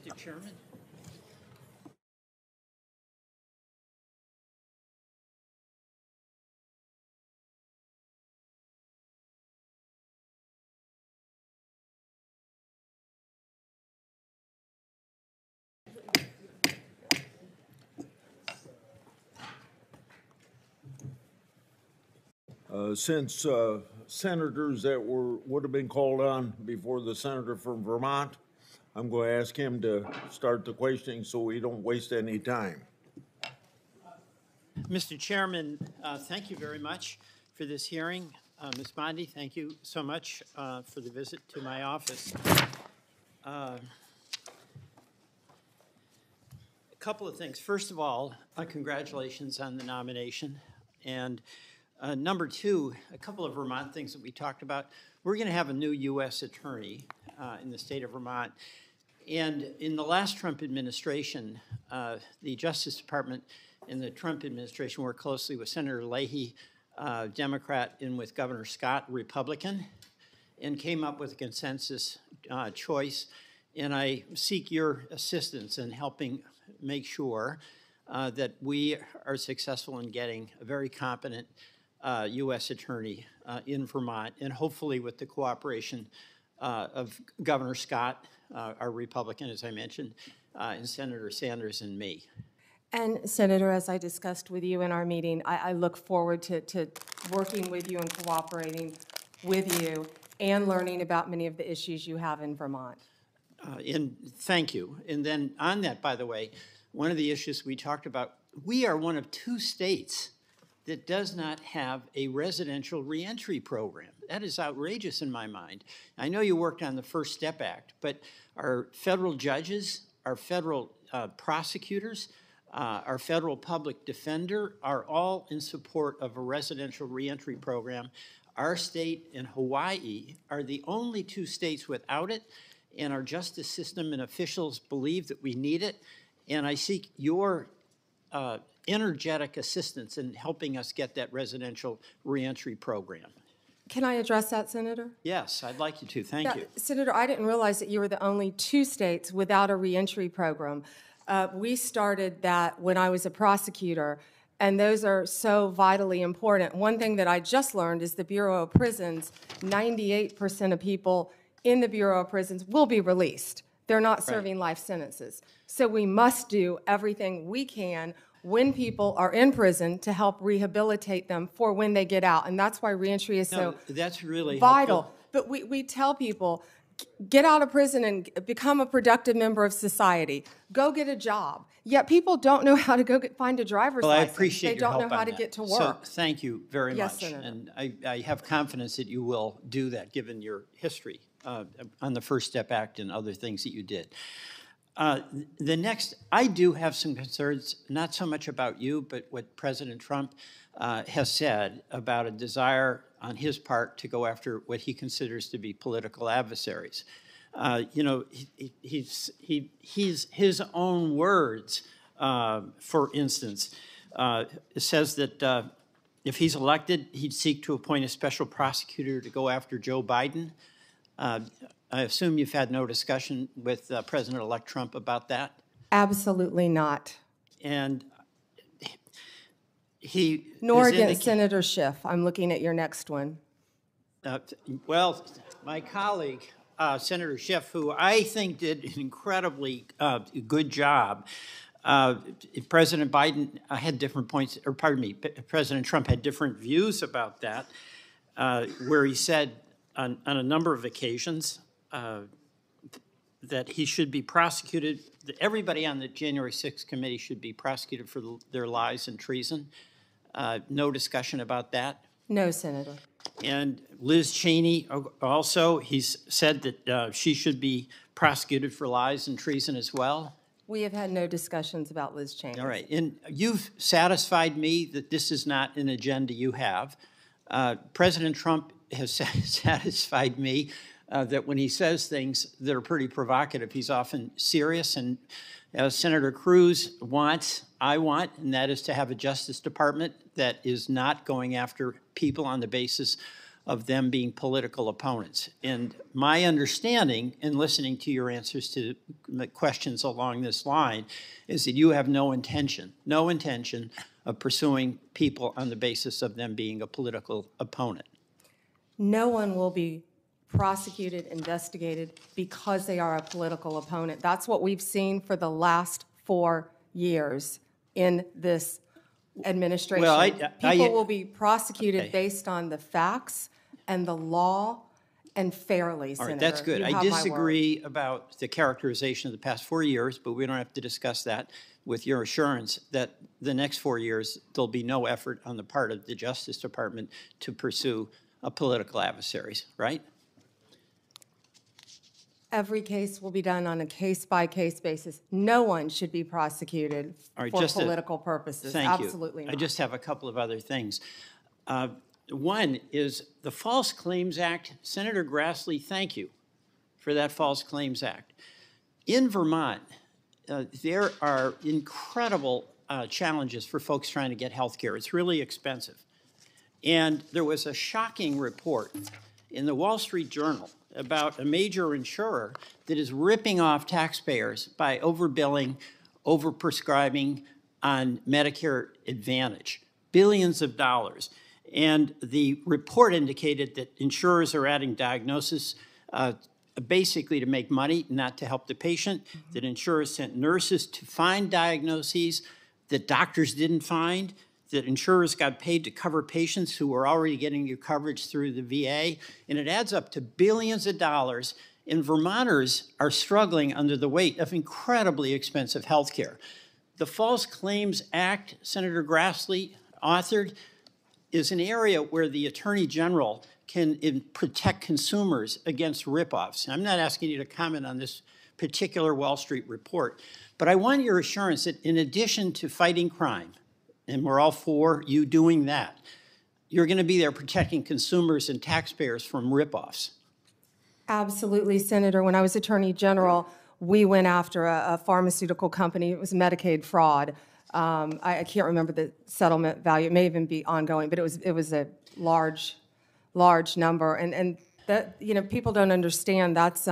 Mr. Chairman. Since senators that would have been called on before the senator from Vermont, I'm going to ask him to start the questioning so we don't waste any time. Mr. Chairman, thank you very much for this hearing. Ms. Bondi, thank you so much for the visit to my office. A couple of things. First of all, congratulations on the nomination. And number two, a couple of Vermont things that we talked about. We're going to have a new U.S. attorney in the state of Vermont. And in the last Trump administration, the Justice Department in the Trump administration worked closely with Senator Leahy, Democrat, and with Governor Scott, Republican, and came up with a consensus choice. And I seek your assistance in helping make sure that we are successful in getting a very competent U.S. attorney in Vermont, and hopefully with the cooperation of Governor Scott, our Republican, as I mentioned, and Senator Sanders and me. And Senator, as I discussed with you in our meeting, I look forward to working with you and cooperating with you and learning about many of the issues you have in Vermont. And thank you. And then on that, by the way, one of the issues we talked about, we are one of 2 states that does not have a residential reentry program. That is outrageous in my mind. I know you worked on the First Step Act, but our federal judges, our federal prosecutors, our federal public defender are all in support of a residential reentry program. Our state and Hawaii are the only 2 states without it, and our justice system and officials believe that we need it. And I seek your energetic assistance in helping us get that residential reentry program. Can I address that, Senator? Yes, I'd like you to. Thank you. Senator, I didn't realize that you were the only 2 states without a reentry program. We started that when I was a prosecutor, and those are so vitally important. One thing that I just learned is the Bureau of Prisons, 98% of people in the Bureau of Prisons will be released. They're not serving life sentences. So we must do everything we can when people are in prison to help rehabilitate them for when they get out. And that's why reentry is so that's really vital. helpful. But we tell people, get out of prison and become a productive member of society. Go get a job. Yet people don't know how to find a driver's license. I appreciate they your don't help know how on to that. get to So work. thank you very Yes, much. Senator. And I have confidence that you will do that, given your history on the First Step Act and other things that you did. The next, I do have some concerns, not so much about you, but what President Trump has said about a desire on his part to go after what he considers to be political adversaries. You know, he's his own words, for instance, says that if he's elected, he'd seek to appoint a special prosecutor to go after Joe Biden. I assume you've had no discussion with President-elect Trump about that? Absolutely not. And he... Nor against Senator Schiff. I'm looking at your next one. Well, my colleague, Senator Schiff, who I think did an incredibly good job, President Biden had different points, or pardon me, President Trump had different views about that, where he said on a number of occasions that he should be prosecuted, that everybody on the January 6th committee should be prosecuted for their lies and treason. No discussion about that? No, Senator. And Liz Cheney also, he's said that she should be prosecuted for lies and treason as well. We have had no discussions about Liz Cheney. All right, and you've satisfied me that this is not an agenda you have. President Trump has satisfied me that when he says things that are pretty provocative, he's often serious. And as Senator Cruz wants, I want, and that is to have a Justice Department that is not going after people on the basis of them being political opponents. And my understanding, in listening to your answers to the questions along this line, is that you have no intention of pursuing people on the basis of them being a political opponent. No one will be prosecuted, investigated because they are a political opponent. That's what we've seen for the last 4 years in this administration. Well, People will be prosecuted okay. based on the facts and the law and fairly, All Senator. right, that's good. You I have my word. disagree about the characterization of the past 4 years, but we don't have to discuss that, with your assurance that the next 4 years, there'll be no effort on the part of the Justice Department to pursue political adversaries, right? Every case will be done on a case-by-case basis. No one should be prosecuted All right, for just political purposes. Thank you. Absolutely not. I just have a couple of other things. One is the False Claims Act. Senator Grassley, thank you for that False Claims Act. In Vermont, there are incredible challenges for folks trying to get health care. It's really expensive. And there was a shocking report in the Wall Street Journal about a major insurer that is ripping off taxpayers by overbilling, overprescribing on Medicare Advantage, billions of dollars. And the report indicated that insurers are adding diagnosis basically to make money, not to help the patient, that insurers sent nurses to find diagnoses that doctors didn't find, that insurers got paid to cover patients who were already getting your coverage through the VA, and it adds up to billions of dollars, and Vermonters are struggling under the weight of incredibly expensive health care. The False Claims Act, Senator Grassley authored, is an area where the Attorney General can protect consumers against ripoffs. I'm not asking you to comment on this particular Wall Street report, but I want your assurance that in addition to fighting crime, and we're all for you doing that, you're going to be there protecting consumers and taxpayers from ripoffs. Absolutely, Senator. When I was Attorney General, we went after a pharmaceutical company. It was Medicaid fraud. I can't remember the settlement value. It may even be ongoing, but it was a large number. And that, you know, people don't understand that's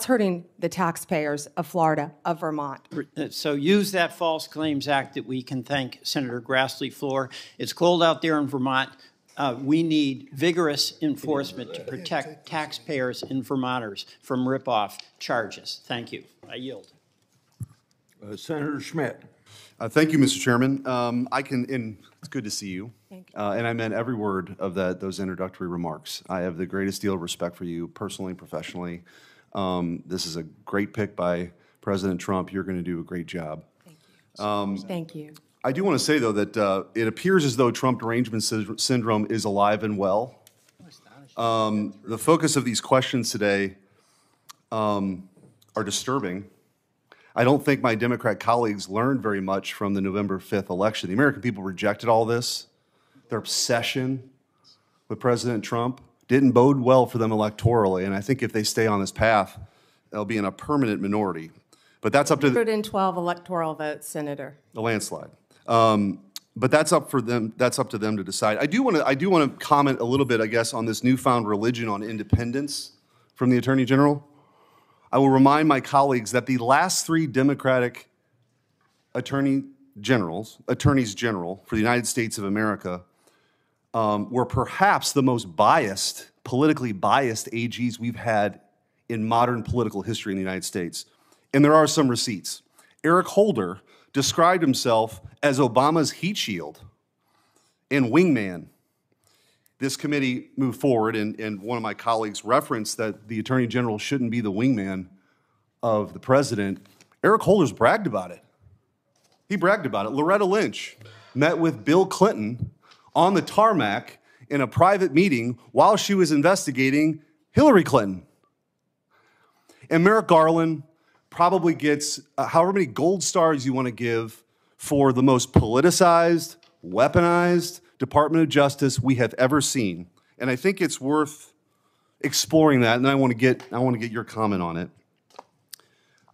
hurting the taxpayers of Florida, of Vermont. So use that False Claims Act that we can thank Senator Grassley for. It's cold out there in Vermont. We need vigorous enforcement to protect taxpayers and Vermonters from ripoff charges. Thank you. I yield. Senator Schmidt. Thank you, Mr. Chairman. It's good to see you. Thank you. And I meant every word of those introductory remarks. I have the greatest deal of respect for you personally, professionally. This is a great pick by President Trump. You're going to do a great job. Thank you. Thank you. I do want to say, though, that it appears as though Trump derangement syndrome is alive and well. The focus of these questions today are disturbing. I don't think my Democrat colleagues learned very much from the November 5th election. The American people rejected all this. Their obsession with President Trump didn't bode well for them electorally, and I think if they stay on this path, they'll be in a permanent minority. But that's up to 112 electoral votes, Senator. the landslide. But that's up for them. That's up to them to decide. I do want to comment a little bit, I guess, on this newfound religion on independence from the Attorney General. I will remind my colleagues that the last 3 Democratic attorneys general for the United States of America were perhaps the most biased, politically biased AGs we've had in modern political history in the United States. And there are some receipts. Eric Holder described himself as Obama's heat shield and wingman. This committee moved forward, and one of my colleagues referenced that the Attorney General shouldn't be the wingman of the president. Eric Holder's bragged about it. He bragged about it. Loretta Lynch met with Bill Clinton on the tarmac in a private meeting while she was investigating Hillary Clinton. And Merrick Garland probably gets however many gold stars you want to give for the most politicized, weaponized Department of Justice we have ever seen. And I think it's worth exploring that, and I want to get your comment on it.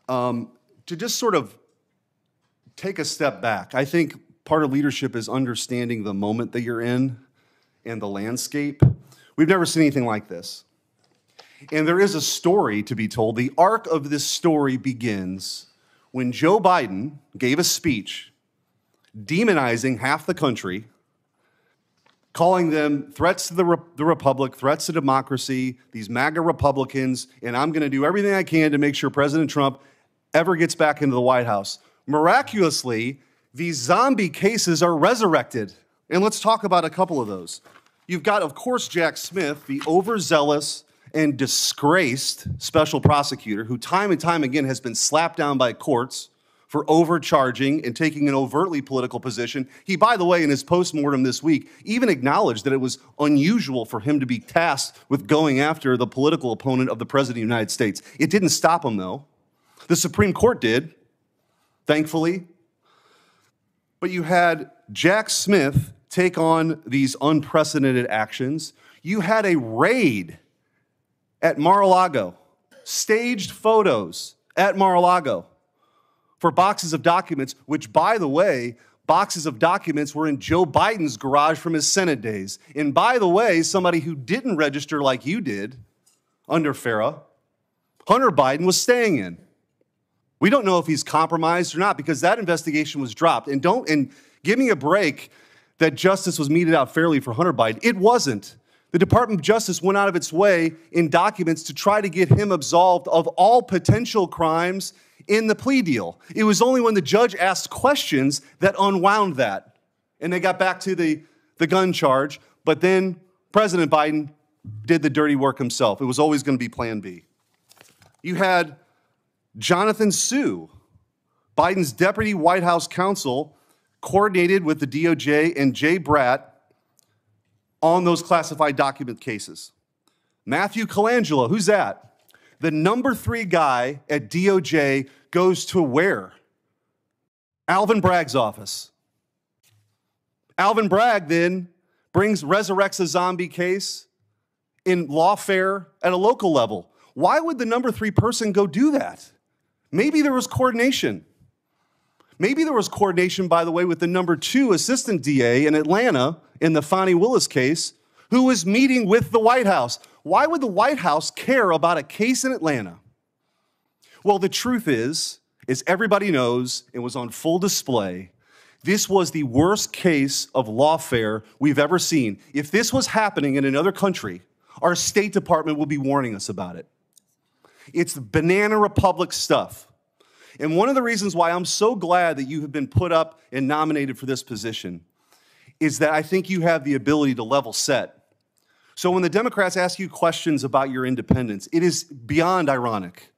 To just sort of take a step back, I think part of leadership is understanding the moment that you're in and the landscape. We've never seen anything like this. And there is a story to be told. The arc of this story begins when Joe Biden gave a speech demonizing half the country, calling them threats to the republic, threats to democracy, these MAGA Republicans, and I'm going to do everything I can to make sure President Trump ever gets back into the White House. Miraculously, these zombie cases are resurrected. And let's talk about a couple of those. You've got, of course, Jack Smith, the overzealous and disgraced special prosecutor who time and time again has been slapped down by courts for overcharging and taking an overtly political position. He, by the way, in his postmortem this week, even acknowledged that it was unusual for him to be tasked with going after the political opponent of the President of the United States. It didn't stop him, though. The Supreme Court did, thankfully. But you had Jack Smith take on these unprecedented actions. You had a raid at Mar-a-Lago, staged photos at Mar-a-Lago for boxes of documents, which, by the way, boxes of documents were in Joe Biden's garage from his Senate days. And by the way, somebody who didn't register like you did under FARA, Hunter Biden was staying in. We don't know if he's compromised or not because that investigation was dropped. And give me a break that justice was meted out fairly for Hunter Biden. It wasn't. The Department of Justice went out of its way in documents to try to get him absolved of all potential crimes in the plea deal. It was only when the judge asked questions that unwound that. And they got back to the gun charge, but then President Biden did the dirty work himself. It was always going to be Plan B. You had Jonathan Sue, Biden's deputy White House counsel, coordinated with the DOJ and Jay Bratt on those classified document cases. Matthew Colangelo, who's that? The number 3 guy at DOJ goes to where? Alvin Bragg's office. Alvin Bragg then resurrects a zombie case in lawfare at a local level. Why would the number 3 person go do that? Maybe there was coordination. Maybe there was coordination, by the way, with the number 2 assistant DA in Atlanta in the Fonnie Willis case, who was meeting with the White House. Why would the White House care about a case in Atlanta? Well, the truth is everybody knows it was on full display. This was the worst case of lawfare we've ever seen. If this was happening in another country, our State Department will be warning us about it. It's banana republic stuff. And one of the reasons why I'm so glad that you have been put up and nominated for this position is that I think you have the ability to level set. So when the Democrats ask you questions about your independence, it is beyond ironic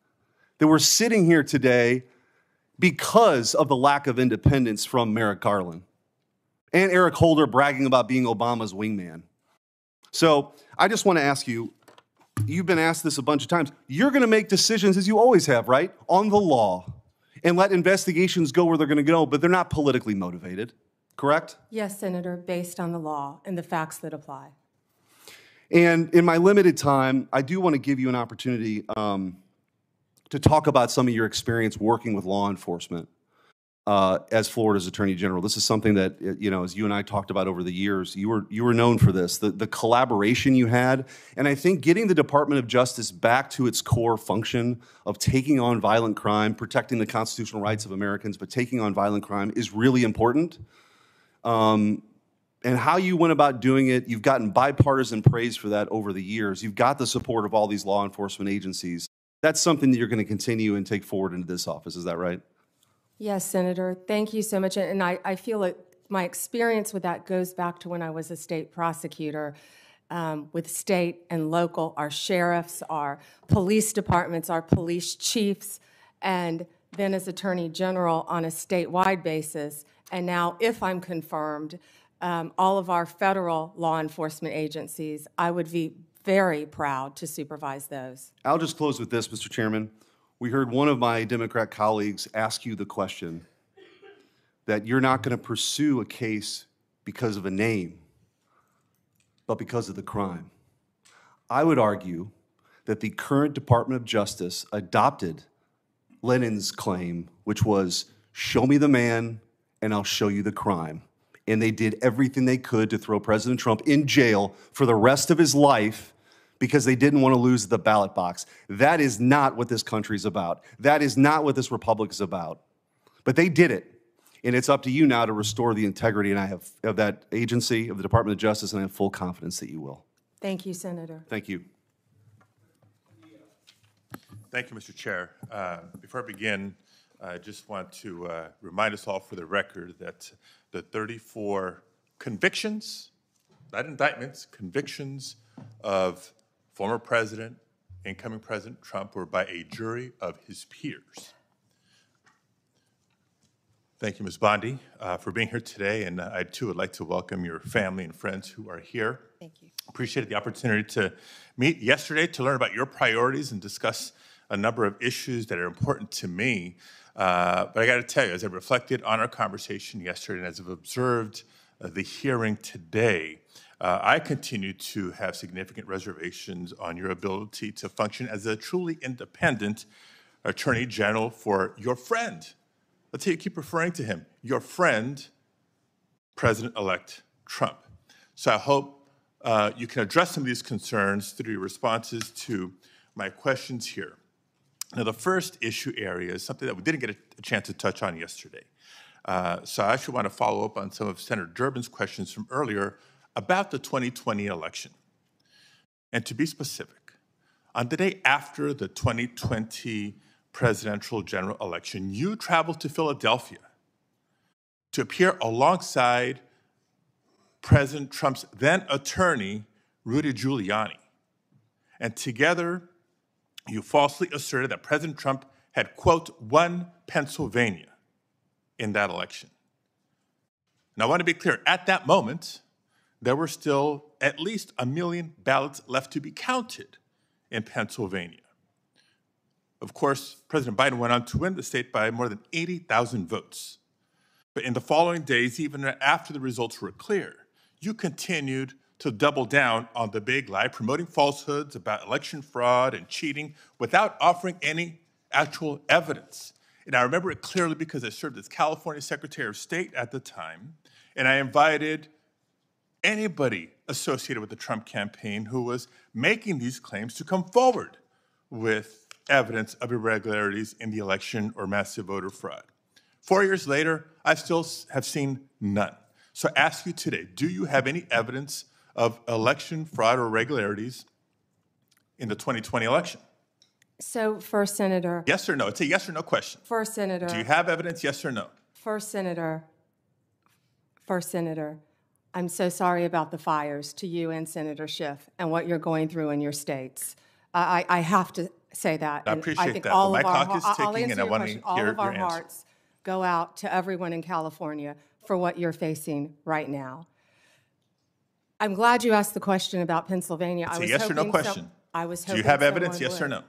that we're sitting here today because of the lack of independence from Merrick Garland and Eric Holder bragging about being Obama's wingman. So I just want to ask you, you've been asked this a bunch of times, you're going to make decisions, as you always have, right, on the law and let investigations go where they're going to go, but they're not politically motivated, correct? Yes, Senator, based on the law and the facts that apply. And in my limited time, I do want to give you an opportunity to talk about some of your experience working with law enforcement as Florida's Attorney General. This is something that, you know, as you and I talked about over the years, you were known for this, the collaboration you had. And I think getting the Department of Justice back to its core function of taking on violent crime, protecting the constitutional rights of Americans, but taking on violent crime is really important. And how you went about doing it, you've gotten bipartisan praise for that over the years. You've got the support of all these law enforcement agencies. That's something that you're going to continue and take forward into this office. Is that right? Yes, Senator. Thank you so much. And I feel like my experience with that goes back to when I was a state prosecutor with state and local, our sheriffs, our police departments, our police chiefs, and then as Attorney General on a statewide basis. And now, if I'm confirmed, all of our federal law enforcement agencies, I would be very proud to supervise those. I'll just close with this, Mr. Chairman. We heard one of my Democrat colleagues ask you the question that you're not going to pursue a case because of a name, but because of the crime. I would argue that the current Department of Justice adopted Lenin's claim, which was, show me the man and I'll show you the crime. and they did everything they could to throw President Trump in jail for the rest of his life because they didn't want to lose the ballot box. That is not what this country's about. That is not what this republic is about. But they did it, and it's up to you now to restore the integrity, and I have of that agency, of the Department of Justice, and I have full confidence that you will. Thank you, Senator. Thank you. Thank you, Mr. Chair. Before I begin, I just want to remind us all for the record that the 34 convictions, not indictments, convictions of former President, incoming President Trump were by a jury of his peers. Thank you, Ms. Bondi, for being here today, and I too would like to welcome your family and friends who are here. Thank you. Appreciated the opportunity to meet yesterday to learn about your priorities and discuss a number of issues that are important to me. But I got to tell you, as I reflected on our conversation yesterday and as I've observed the hearing today, I continue to have significant reservations on your ability to function as a truly independent Attorney General for your friend. Let's say you keep referring to him, your friend, President-elect Trump. So I hope you can address some of these concerns through your responses to my questions here. Now, the first issue area is something that we didn't get a chance to touch on yesterday. So I actually want to follow up on some of Senator Durbin's questions from earlier about the 2020 election. And to be specific, on the day after the 2020 presidential general election, you traveled to Philadelphia to appear alongside President Trump's then attorney, Rudy Giuliani. And together, you falsely asserted that President Trump had, quote, won Pennsylvania in that election. Now, I want to be clear, at that moment, there were still at least 1 million ballots left to be counted in Pennsylvania. Of course, President Biden went on to win the state by more than 80,000 votes. But in the following days, even after the results were clear, you continued to double down on the big lie, promoting falsehoods about election fraud and cheating without offering any actual evidence. And I remember it clearly because I served as California Secretary of State at the time, and I invited anybody associated with the Trump campaign who was making these claims to come forward with evidence of irregularities in the election or massive voter fraud. 4 years later, I still have seen none. So I ask you today, do you have any evidence of election fraud or irregularities in the 2020 election? So, First Senator. Yes or no? It's a yes or no question. First Senator. Do you have evidence, yes or no? First Senator. First Senator. I'm so sorry about the fires to you and Senator Schiff and what you're going through in your states. I have to say that. I And appreciate think that, all but of my our clock is I'll ticking, answer and I your want to question. hear All of our your answer. hearts go out to everyone in California for what you're facing right now. I'm glad you asked the question about Pennsylvania. It's a yes or no question. I was Do hoping you have evidence, someone yes or would. no?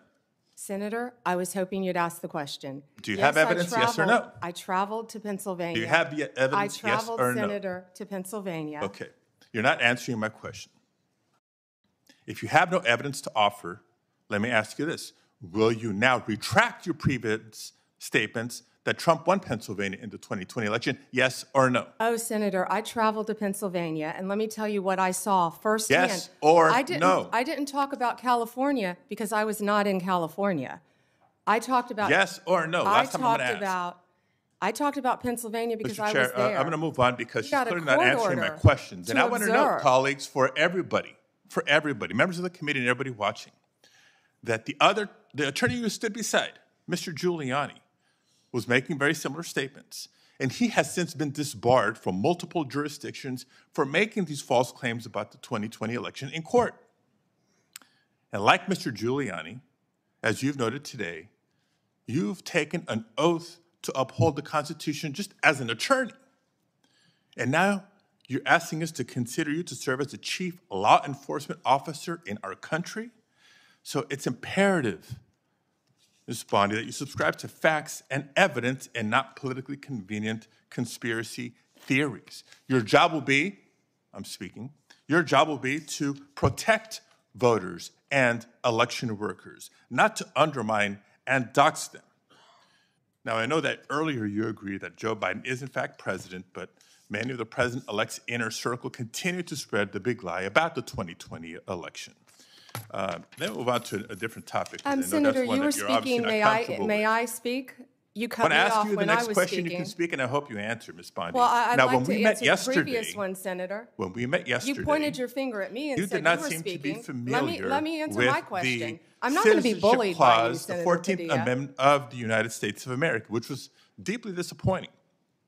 Senator, I was hoping you'd ask the question. Do you have evidence, yes or no? I traveled to Pennsylvania. Do you have evidence, I yes traveled, or no? Senator, to Pennsylvania. Okay, you're not answering my question. If you have no evidence to offer, let me ask you this. Will you now retract your previous statements that Trump won Pennsylvania in the 2020 election, yes or no? Oh, Senator, I traveled to Pennsylvania, and let me tell you what I saw firsthand. Yes or no? no? I didn't talk about California because I was not in California. I talked about... Yes or no? Last time I'm going to ask. I talked about Pennsylvania because Mr. I Chair, was there. I'm going to move on because she's got a clearly not court answering my order questions. And to I want to note, observe. colleagues, for everybody, members of the committee and everybody watching, that the attorney who stood beside Mr. Giuliani was making very similar statements. And he has since been disbarred from multiple jurisdictions for making these false claims about the 2020 election in court. And like Mr. Giuliani, as you've noted today, you've taken an oath to uphold the Constitution just as an attorney. And now you're asking us to consider you to serve as the chief law enforcement officer in our country? So it's imperative, Ms. Bondi, that you subscribe to facts and evidence and not politically convenient conspiracy theories. Your job will be, your job will be to protect voters and election workers, not to undermine and dox them. Now, I know that earlier you agreed that Joe Biden is in fact president, but many of the president-elect's inner circle continue to spread the big lie about the 2020 election. Then we'll move on to a different topic. 'Cause I know Senator, that's one you were that you're obviously speaking. not comfortable May with. I speak? You cut When me I ask off you the when I next was question, speaking. you can speak, and I hope you answer, Ms. Bondi. Well, I'd now, like when to we met answer the yesterday, previous one, Senator. when we met yesterday, You pointed your finger at me and you said did not you were seem speaking. to be familiar Let me answer with my question. the I'm not going to be Citizenship bullied by you, Clause, the Senator 14th Padilla. Amendment of the United States of America, which was deeply disappointing.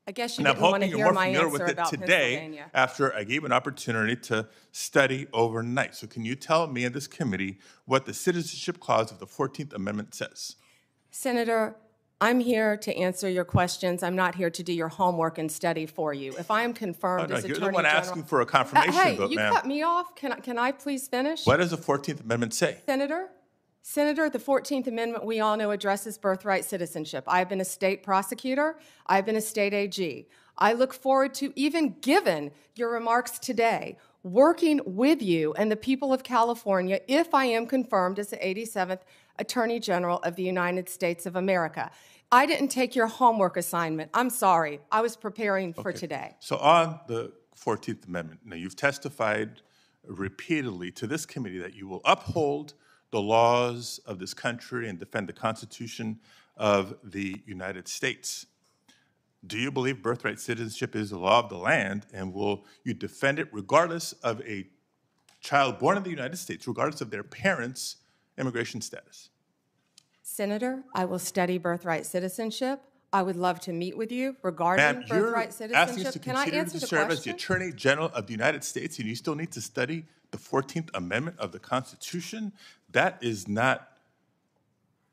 I guess you And I'm didn't want to hoping you're hear more my familiar answer with it about today Pennsylvania. after I gave an opportunity to study overnight. So can you tell me and this committee what the Citizenship Clause of the 14th Amendment says? Senator, I'm here to answer your questions. I'm not here to do your homework and study for you. If I am confirmed as You're Attorney the one General, asking for a confirmation hey, vote, you ma'am. cut me off. Can I please finish? What does the 14th Amendment say? Senator, the 14th Amendment, we all know, addresses birthright citizenship. I've been a state prosecutor. I've been a state AG. I look forward to, even given your remarks today, working with you and the people of California if I am confirmed as the 87th Attorney General of the United States of America. I didn't take your homework assignment. I'm sorry. I was preparing for today. So on the 14th Amendment, now you've testified repeatedly to this committee that you will uphold the laws of this country and defend the Constitution of the United States. Do you believe birthright citizenship is the law of the land, and will you defend it regardless of a child born in the United States, regardless of their parents' immigration status? Senator, I will study birthright citizenship. I would love to meet with you regarding Ma'am, you're birthright asking us to citizenship. Can I continue answer to the serve as the question? Attorney General of the United States, and you still need to study the 14th Amendment of the Constitution? That is not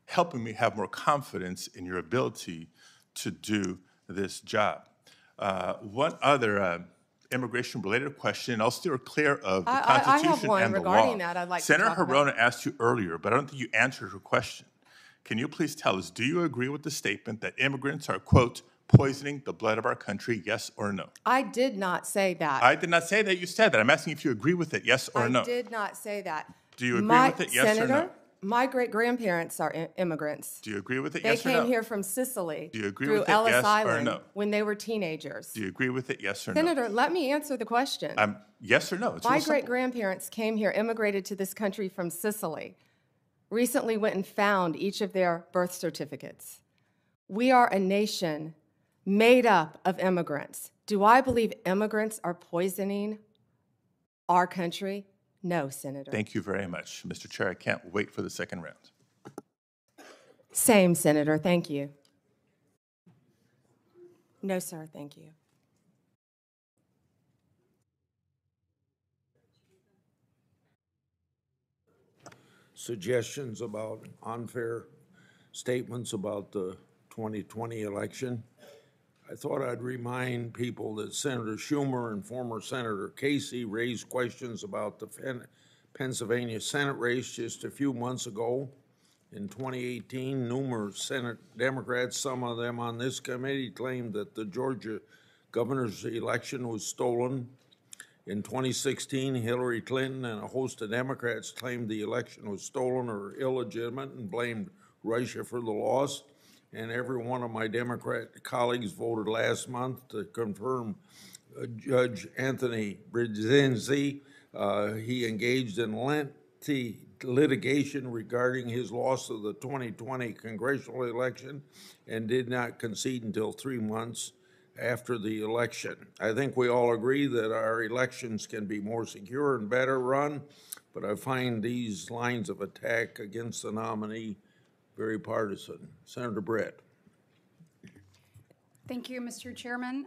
helping me have more confidence in your ability to do this job. One other immigration-related question, I'll steer clear of the I have Constitution one and the regarding law. that I'd like to Senator talk about. Hirona asked you earlier, but I don't think you answered her question. Can you please tell us, do you agree with the statement that immigrants are, quote, poisoning the blood of our country, yes or no? I did not say that. I did not say that you said that. I'm asking if you agree with it, yes or no. I did not say that. Do you agree with it, yes Senator, or no? my great-grandparents are immigrants. Do you agree with it, They yes or no? came here from Sicily Do you agree through with it, Ellis yes or Island no? when they were teenagers. Do you agree with it, yes or no? Senator, let me answer the question. Yes or no? It's My real simple. great-grandparents came here, immigrated to this country from Sicily, recently went and found each of their birth certificates. We are a nation made up of immigrants. Do I believe immigrants are poisoning our country? No, Senator. Thank you very much. Mr. Chair, I can't wait for the second round. Same, Senator. Thank you. No, sir. Thank you. Suggestions about unfair statements about the 2020 election. I thought I'd remind people that Senator Schumer and former Senator Casey raised questions about the Pennsylvania Senate race just a few months ago. In 2018, numerous Senate Democrats, some of them on this committee, claimed that the Georgia governor's election was stolen. In 2016, Hillary Clinton and a host of Democrats claimed the election was stolen or illegitimate and blamed Russia for the loss. And every one of my Democrat colleagues voted last month to confirm Judge Anthony Brzezinski. He engaged in lengthy litigation regarding his loss of the 2020 congressional election and did not concede until 3 months after the election. I think we all agree that our elections can be more secure and better run, but I find these lines of attack against the nominee very partisan. Senator Brett. Thank you, Mr. Chairman.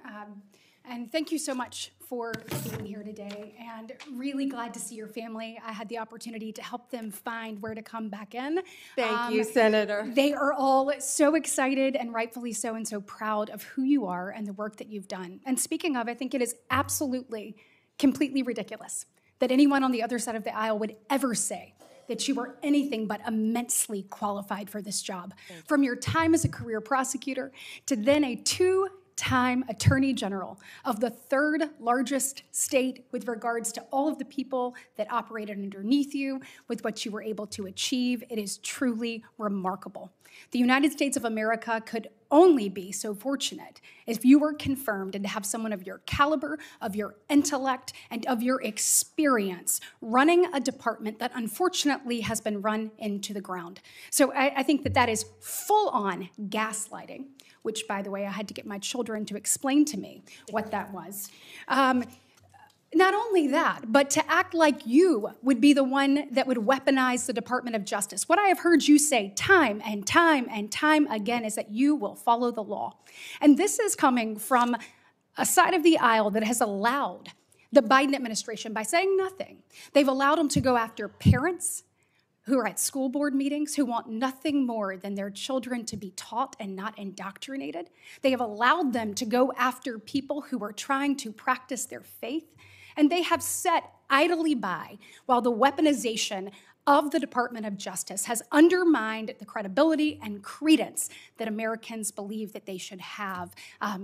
And thank you so much for being here today, and really glad to see your family. I had the opportunity to help them find where to come back in. Thank you, Senator. They are all so excited, and rightfully so, and so proud of who you are and the work that you've done. And speaking of, I think it is absolutely, completely ridiculous that anyone on the other side of the aisle would ever say that you were anything but immensely qualified for this job. From your time as a career prosecutor to then a two-time Attorney General of the third largest state with regards to all of the people that operated underneath you, with what you were able to achieve. It is truly remarkable. The United States of America could only be so fortunate if you were confirmed and to have someone of your caliber, of your intellect, and of your experience running a department that unfortunately has been run into the ground. So I think that that is full-on gaslighting, which, by the way, I had to get my children to explain to me what that was. Not only that, but to act like you would be the one that would weaponize the Department of Justice. What I have heard you say time and time and time again is that you will follow the law. And this is coming from a side of the aisle that has allowed the Biden administration, by saying nothing, they've allowed them to go after parents who are at school board meetings, who want nothing more than their children to be taught and not indoctrinated. They have allowed them to go after people who are trying to practice their faith. And they have sat idly by while the weaponization of the Department of Justice has undermined the credibility and credence that Americans believe that they should have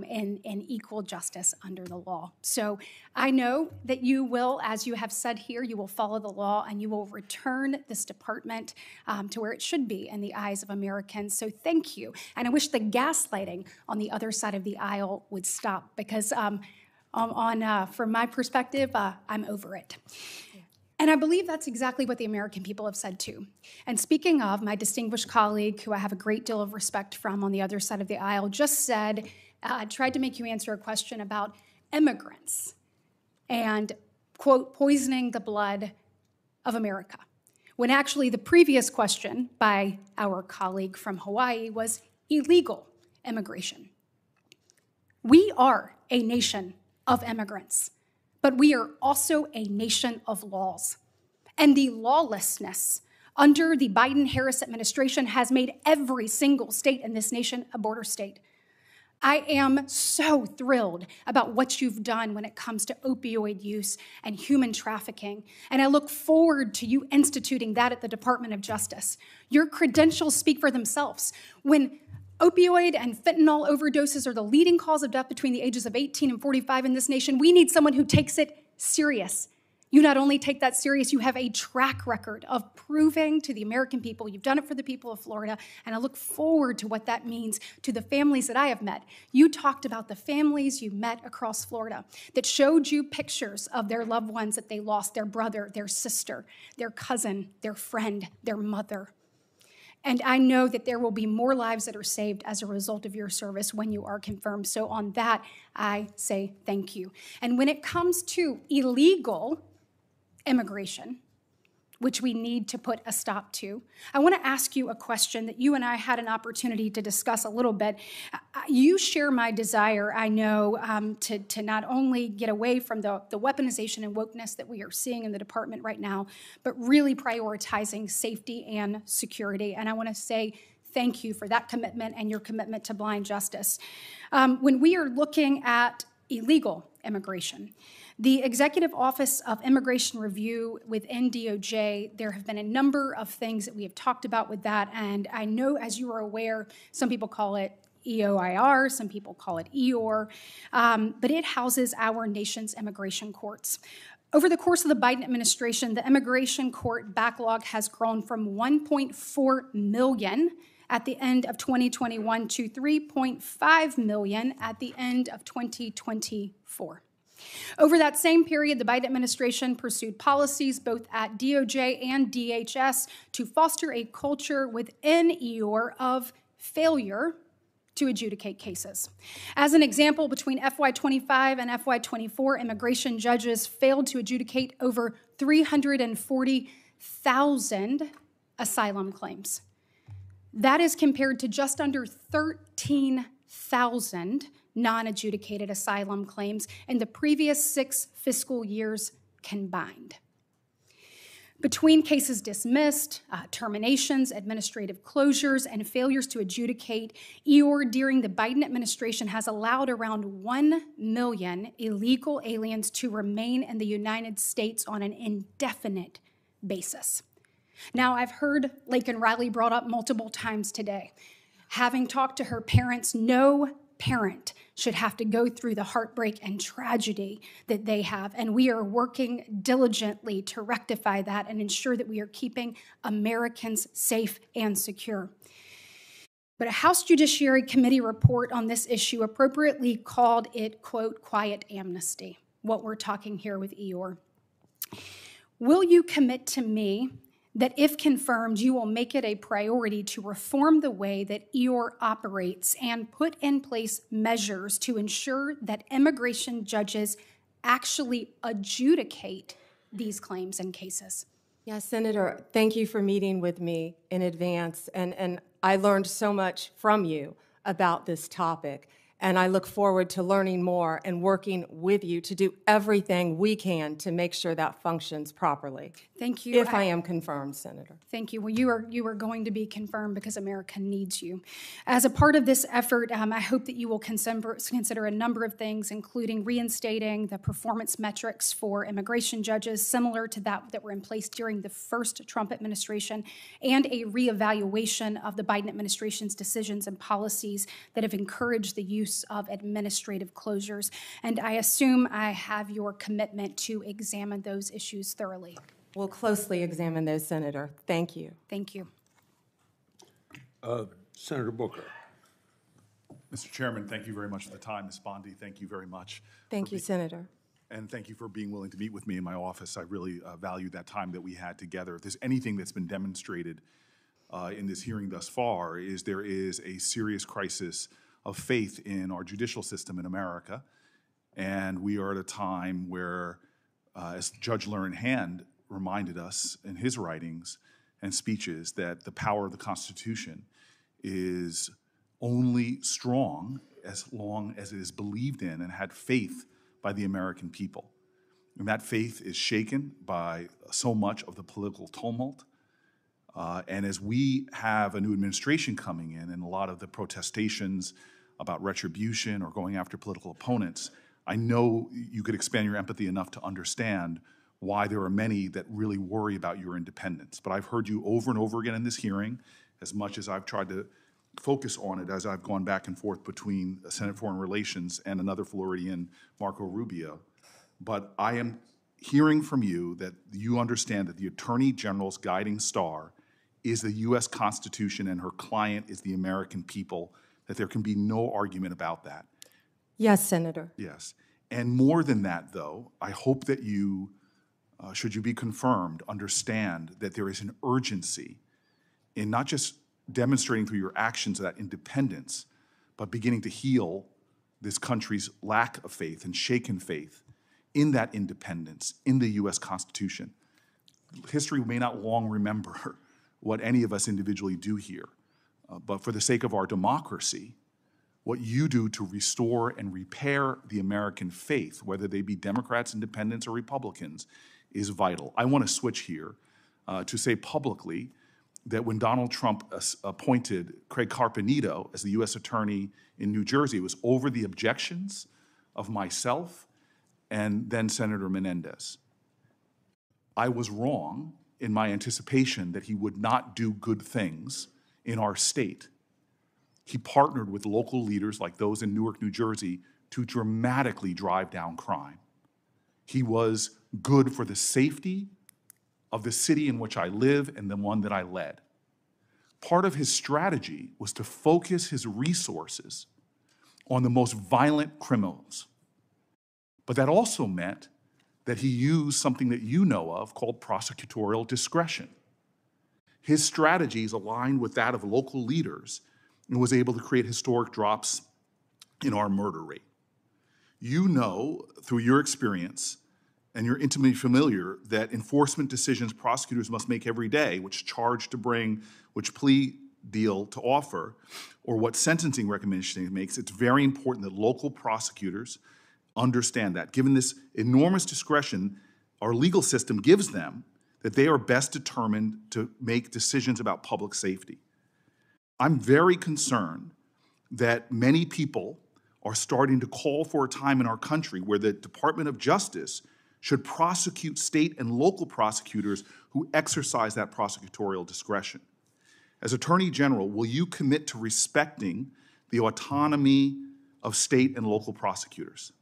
in equal justice under the law. So I know that you will, as you have said here, you will follow the law and you will return this department to where it should be in the eyes of Americans. So thank you. And I wish the gaslighting on the other side of the aisle would stop, because from my perspective, I'm over it. And I believe that's exactly what the American people have said too. And speaking of, my distinguished colleague, who I have a great deal of respect from on the other side of the aisle, just said, tried to make you answer a question about immigrants and, quote, poisoning the blood of America. When actually the previous question by our colleague from Hawaii was illegal immigration. We are a nation of immigrants, but we are also a nation of laws. And the lawlessness under the Biden-Harris administration has made every single state in this nation a border state. I am so thrilled about what you've done when it comes to opioid use and human trafficking, and I look forward to you instituting that at the Department of Justice. Your credentials speak for themselves. When opioid and fentanyl overdoses are the leading cause of death between the ages of 18 and 45 in this nation, we need someone who takes it serious. You not only take that serious, you have a track record of proving to the American people you've done it for the people of Florida, and I look forward to what that means to the families that I have met. You talked about the families you met across Florida that showed you pictures of their loved ones that they lost, their brother, their sister, their cousin, their friend, their mother. And I know that there will be more lives that are saved as a result of your service when you are confirmed. So on that, I say thank you. And when it comes to illegal immigration, which we need to put a stop to, I want to ask you a question that you and I had an opportunity to discuss a little bit. You share my desire, I know, to not only get away from the weaponization and wokeness that we are seeing in the department right now, but really prioritizing safety and security. And I want to say thank you for that commitment and your commitment to blind justice. When we are looking at illegal immigration, the Executive Office of Immigration Review within DOJ, there have been a number of things that we have talked about with that, and I know, as you are aware, some people call it EOIR, some people call it EOR, but it houses our nation's immigration courts. Over the course of the Biden administration, the immigration court backlog has grown from 1.4 million at the end of 2021 to 3.5 million at the end of 2024. Over that same period, the Biden administration pursued policies both at DOJ and DHS to foster a culture within EOR of failure to adjudicate cases. As an example, between FY25 and FY24, immigration judges failed to adjudicate over 340,000 asylum claims. That is compared to just under 13,000 non-adjudicated asylum claims in the previous 6 fiscal years combined. Between cases dismissed, terminations, administrative closures, and failures to adjudicate, EOR during the Biden administration has allowed around 1 million illegal aliens to remain in the United States on an indefinite basis. Now, I've heard Laken Riley brought up multiple times today. Having talked to her parents, no parent should have to go through the heartbreak and tragedy that they have. And we are working diligently to rectify that and ensure that we are keeping Americans safe and secure. But a House Judiciary Committee report on this issue appropriately called it, quote, quiet amnesty, what we're talking here with Eeyore. Will you commit to me that if confirmed, you will make it a priority to reform the way that Eeyore operates and put in place measures to ensure that immigration judges actually adjudicate these claims and cases? Yeah, Senator, thank you for meeting with me in advance, and I learned so much from you about this topic, and I look forward to learning more and working with you to do everything we can to make sure that functions properly. Thank you. If I am confirmed, Senator. Thank you. Well, you are going to be confirmed because America needs you. As a part of this effort, I hope that you will consider a number of things, including reinstating the performance metrics for immigration judges, similar to that were in place during the first Trump administration, and a reevaluation of the Biden administration's decisions and policies that have encouraged the use of administrative closures. And I assume I have your commitment to examine those issues thoroughly. We'll closely examine those, Senator. Thank you. Thank you. Senator Booker. Mr. Chairman, thank you very much for the time. Ms. Bondi, thank you very much. Thank you, Senator. And thank you for being willing to meet with me in my office. I really value that time that we had together. If there's anything that's been demonstrated in this hearing thus far, is there is a serious crisis of faith in our judicial system in America. And we are at a time where, as Judge Learned Hand reminded us in his writings and speeches, that the power of the Constitution is only strong as long as it is believed in and had faith by the American people. And that faith is shaken by so much of the political tumult. And as we have a new administration coming in and a lot of the protestations about retribution or going after political opponents, I know you could expand your empathy enough to understand why there are many that really worry about your independence. But I've heard you over and over again in this hearing, as much as I've tried to focus on it as I've gone back and forth between Senate Foreign Relations and another Floridian, Marco Rubio. But I am hearing from you that you understand that the Attorney General's guiding star is the U.S. Constitution and her client is the American people, that there can be no argument about that. Yes, Senator. Yes. And more than that, though, I hope that you, should you be confirmed, understand that there is an urgency in not just demonstrating through your actions that independence, but beginning to heal this country's lack of faith and shaken faith in that independence, in the U.S. Constitution. History may not long remember what any of us individually do here, but for the sake of our democracy, what you do to restore and repair the American faith, whether they be Democrats, Independents, or Republicans, is vital. I want to switch here to say publicly that when Donald Trump appointed Craig Carpenito as the U.S. Attorney in New Jersey, it was over the objections of myself and then Senator Menendez. I was wrong in my anticipation that he would not do good things in our state. He partnered with local leaders like those in Newark, New Jersey, to dramatically drive down crime. He was good for the safety of the city in which I live and the one that I led. Part of his strategy was to focus his resources on the most violent criminals. But that also meant that he used something that you know of called prosecutorial discretion. His strategies aligned with that of local leaders and was able to create historic drops in our murder rate. You know, through your experience, and you're intimately familiar, that enforcement decisions prosecutors must make every day, which charge to bring, which plea deal to offer, or what sentencing recommendation it makes, it's very important that local prosecutors understand that. Given this enormous discretion our legal system gives them, that they are best determined to make decisions about public safety. I'm very concerned that many people are starting to call for a time in our country where the Department of Justice should prosecute state and local prosecutors who exercise that prosecutorial discretion. As Attorney General, will you commit to respecting the autonomy of state and local prosecutors?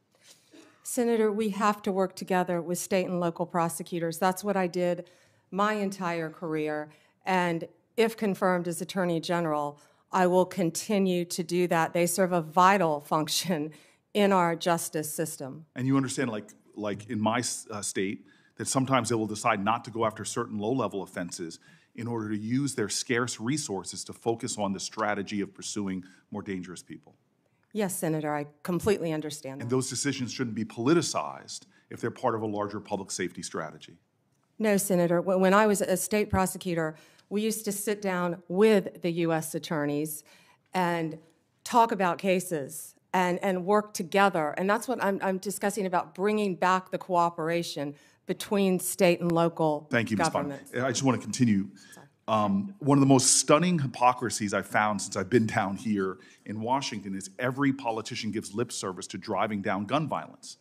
Senator, we have to work together with state and local prosecutors. That's what I did my entire career. And if confirmed as Attorney General, I will continue to do that. They serve a vital function in our justice system. And you understand, like in my state, that sometimes they will decide not to go after certain low-level offenses in order to use their scarce resources to focus on the strategy of pursuing more dangerous people. Yes, Senator, I completely understand And that. those decisions shouldn't be politicized if they're part of a larger public safety strategy. No, Senator. When I was a state prosecutor, we used to sit down with the U.S. attorneys and talk about cases and work together. And that's what I'm discussing about bringing back the cooperation between state and local Thank you, Ms. Bondi. governments. I just want to continue. One of the most stunning hypocrisies I've found since I've been down here in Washington is every politician gives lip service to driving down gun violence.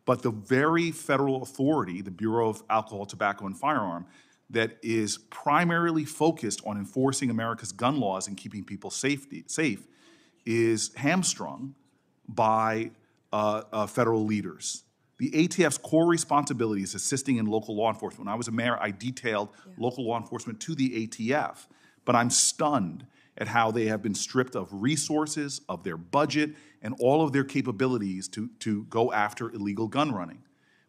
But the very federal authority, the Bureau of Alcohol, Tobacco, and Firearm, that is primarily focused on enforcing America's gun laws and keeping people safe, is hamstrung by federal leaders. The ATF's core responsibility is assisting in local law enforcement. When I was a mayor, I detailed local law enforcement to the ATF, but I'm stunned at how they have been stripped of resources, of their budget, and all of their capabilities to go after illegal gun running.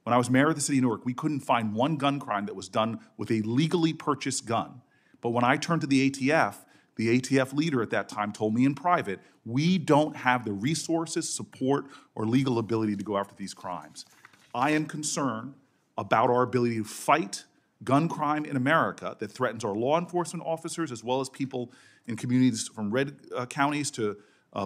When I was mayor of the city of Newark, we couldn't find one gun crime that was done with a legally purchased gun. But when I turned to the ATF leader at that time told me in private, we don't have the resources, support, or legal ability to go after these crimes. I am concerned about our ability to fight gun crime in America that threatens our law enforcement officers as well as people in communities from red counties to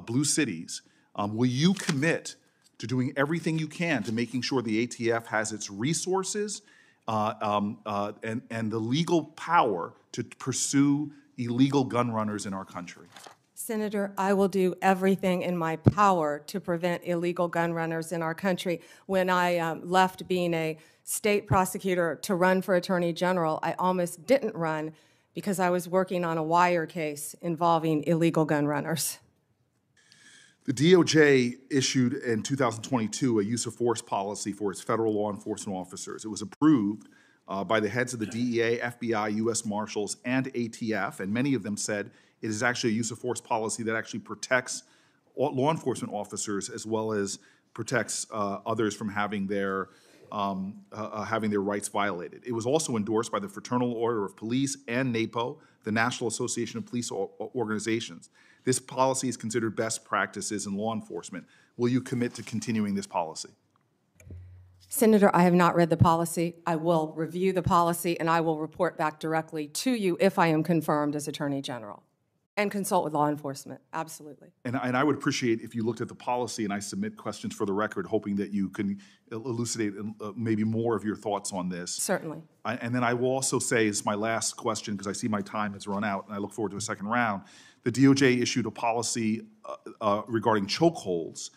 blue cities. Will you commit to doing everything you can to making sure the ATF has its resources and the legal power to pursue illegal gun runners in our country? Senator, I will do everything in my power to prevent illegal gun runners in our country. When I left being a state prosecutor to run for Attorney General, I almost didn't run because I was working on a wire case involving illegal gun runners. The DOJ issued in 2022 a use of force policy for its federal law enforcement officers. It was approved by the heads of the DEA, FBI, U.S. Marshals, and ATF, and many of them said it is actually a use of force policy that actually protects law enforcement officers as well as protects others from having their rights violated. It was also endorsed by the Fraternal Order of Police and NAPO, the National Association of Police Organizations. This policy is considered best practices in law enforcement. Will you commit to continuing this policy? Senator, I have not read the policy. I will review the policy, and I will report back directly to you if I am confirmed as Attorney General. And consult with law enforcement, absolutely. And I would appreciate if you looked at the policy and I submit questions for the record, hoping that you can elucidate maybe more of your thoughts on this. Certainly. And then I will also say, it's my last question because I see my time has run out and I look forward to a second round. The DOJ issued a policy regarding chokeholds,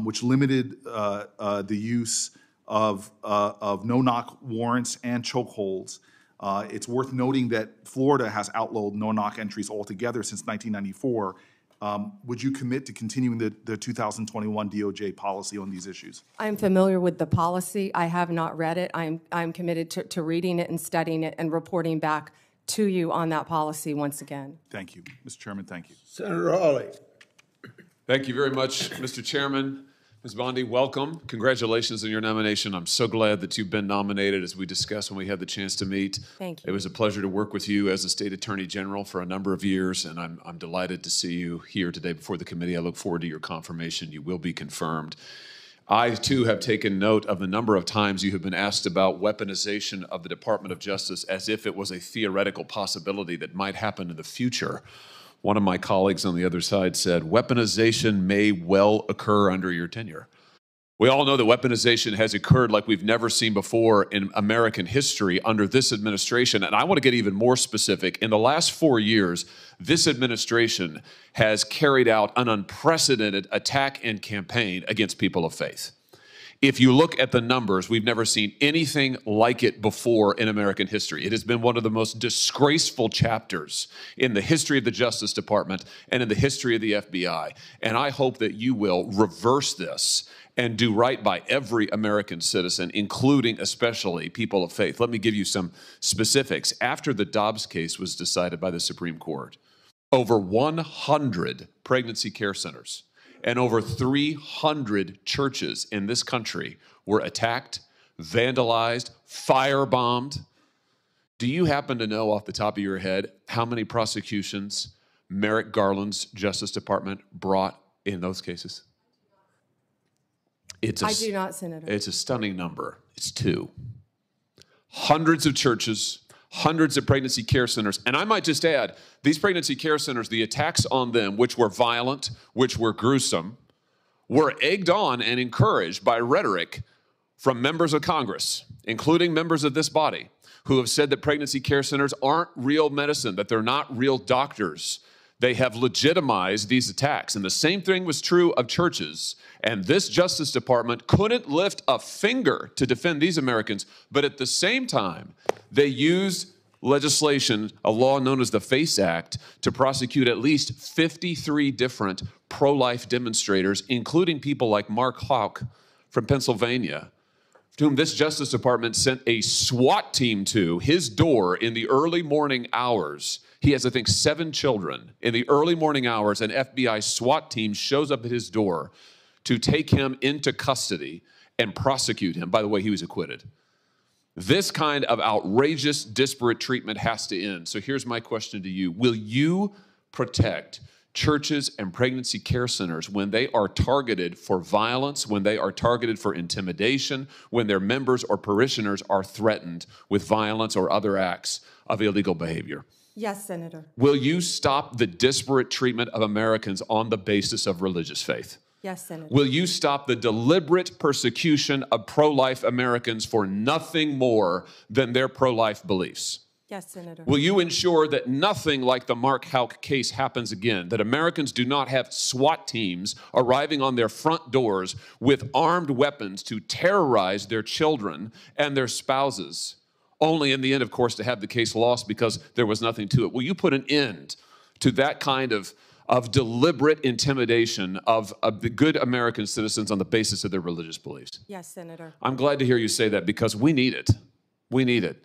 which limited the use of no-knock warrants and chokeholds. It's worth noting that Florida has outlawed no-knock entries altogether since 1994. Would you commit to continuing the 2021 DOJ policy on these issues? I'm familiar with the policy. I have not read it. I'm committed to reading it and studying it and reporting back to you on that policy once again. Thank you. Mr. Chairman, thank you. Senator Hawley. Thank you very much, Mr. Chairman. Ms. Bondi, welcome. Congratulations on your nomination. I'm so glad that you've been nominated, as we discussed when we had the chance to meet. Thank you. It was a pleasure to work with you as a state attorney general for a number of years, and I'm delighted to see you here today before the committee. I look forward to your confirmation. You will be confirmed. I, too, have taken note of the number of times you have been asked about weaponization of the Department of Justice as if it was a theoretical possibility that might happen in the future. One of my colleagues on the other side said, weaponization may well occur under your tenure. We all know that weaponization has occurred like we've never seen before in American history under this administration. And I want to get even more specific. In the last 4 years, this administration has carried out an unprecedented attack and campaign against people of faith. If you look at the numbers, we've never seen anything like it before in American history. It has been one of the most disgraceful chapters in the history of the Justice Department and in the history of the FBI. And I hope that you will reverse this and do right by every American citizen, including especially people of faith. Let me give you some specifics. After the Dobbs case was decided by the Supreme Court, over 100 pregnancy care centers, and over 300 churches in this country were attacked, vandalized, firebombed. Do you happen to know off the top of your head how many prosecutions Merrick Garland's Justice Department brought in those cases? I do not, Senator. It's a stunning number. It's 2. Hundreds of churches, hundreds of pregnancy care centers. And I might just add, these pregnancy care centers, the attacks on them, which were violent, which were gruesome, were egged on and encouraged by rhetoric from members of Congress, including members of this body, who have said that pregnancy care centers aren't real medicine, that they're not real doctors. They have legitimized these attacks. And the same thing was true of churches. And this Justice Department couldn't lift a finger to defend these Americans. But at the same time, they used legislation, a law known as the FACE Act, to prosecute at least 53 different pro-life demonstrators, including people like Mark Houck from Pennsylvania, to whom this Justice Department sent a SWAT team to his door in the early morning hours. He has, I think, 7 children. In the early morning hours, an FBI SWAT team shows up at his door to take him into custody and prosecute him. By the way, he was acquitted. This kind of outrageous, disparate treatment has to end. So here's my question to you. Will you protect churches and pregnancy care centers when they are targeted for violence, when they are targeted for intimidation, when their members or parishioners are threatened with violence or other acts of illegal behavior? Yes, Senator. Will you stop the disparate treatment of Americans on the basis of religious faith? Yes, Senator. Will you stop the deliberate persecution of pro-life Americans for nothing more than their pro-life beliefs? Yes, Senator. Will you ensure that nothing like the Mark Houck case happens again, that Americans do not have SWAT teams arriving on their front doors with armed weapons to terrorize their children and their spouses, only in the end, of course, to have the case lost because there was nothing to it? Will you put an end to that kind of deliberate intimidation of the good American citizens on the basis of their religious beliefs? Yes, Senator. I'm glad to hear you say that because we need it. We need it.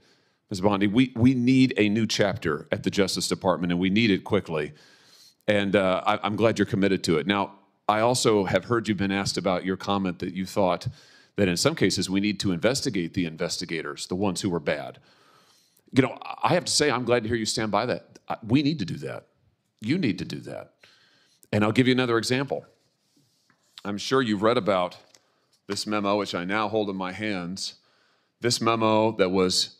Ms. Bondi, we need a new chapter at the Justice Department, and we need it quickly. And I'm glad you're committed to it. Now, I also have heard you've been asked about your comment that you thought that in some cases we need to investigate the investigators, the ones who were bad. You know, I have to say I'm glad to hear you stand by that. We need to do that. You need to do that. And I'll give you another example. I'm sure you've read about this memo, which I now hold in my hands, this memo that was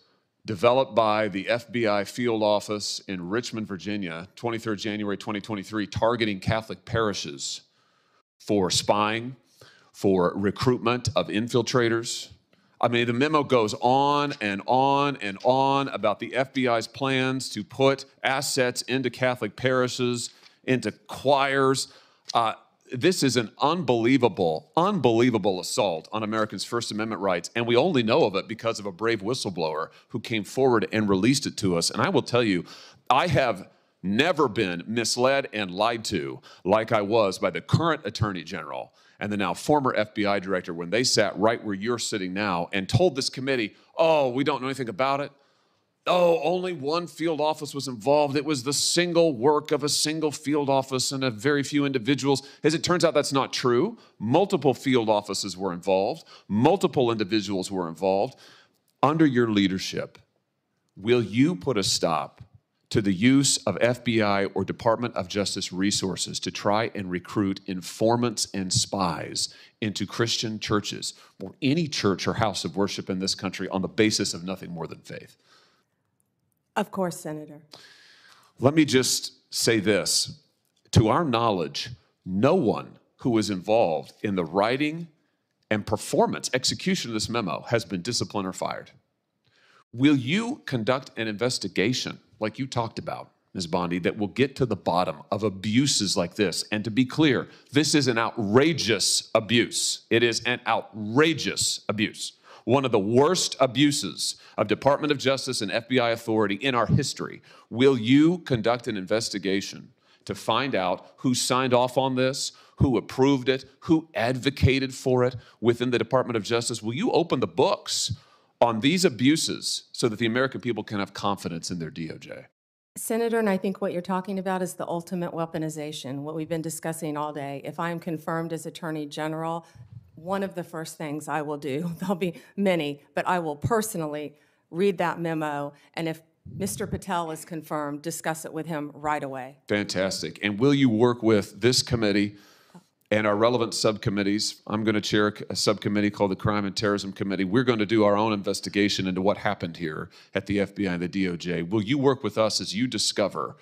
developed by the FBI field office in Richmond, Virginia, 23rd January 2023, targeting Catholic parishes for spying, for recruitment of infiltrators. I mean, the memo goes on and on and on about the FBI's plans to put assets into Catholic parishes, into choirs. This is an unbelievable, unbelievable assault on Americans' First Amendment rights, and we only know of it because of a brave whistleblower who came forward and released it to us. And I will tell you, I have never been misled and lied to like I was by the current Attorney General and the now former FBI Director when they sat right where you're sitting now and told this committee, oh, we don't know anything about it. Oh, only one field office was involved. It was the single work of a single field office and a very few individuals. As it turns out, that's not true. Multiple field offices were involved. Multiple individuals were involved. Under your leadership, will you put a stop to the use of FBI or Department of Justice resources to try and recruit informants and spies into Christian churches or any church or house of worship in this country on the basis of nothing more than faith? Of course, Senator. Let me just say this. To our knowledge, no one who was involved in the writing and performance, execution of this memo has been disciplined or fired. Will you conduct an investigation like you talked about, Ms. Bondi, that will get to the bottom of abuses like this? And to be clear, this is an outrageous abuse. It is an outrageous abuse. One of the worst abuses of Department of Justice and FBI authority in our history. Will you conduct an investigation to find out who signed off on this, who approved it, who advocated for it within the Department of Justice? Will you open the books on these abuses so that the American people can have confidence in their DOJ? Senator, and I think what you're talking about is the ultimate weaponization, what we've been discussing all day. If I'm confirmed as Attorney General, one of the first things I will do, there'll be many, but I will personally read that memo, and if Mr. Patel is confirmed, discuss it with him right away. Fantastic. And will you work with this committee and our relevant subcommittees? I'm going to chair a subcommittee called the Crime and Terrorism Committee. We're going to do our own investigation into what happened here at the FBI and the DOJ. Will you work with us as you discover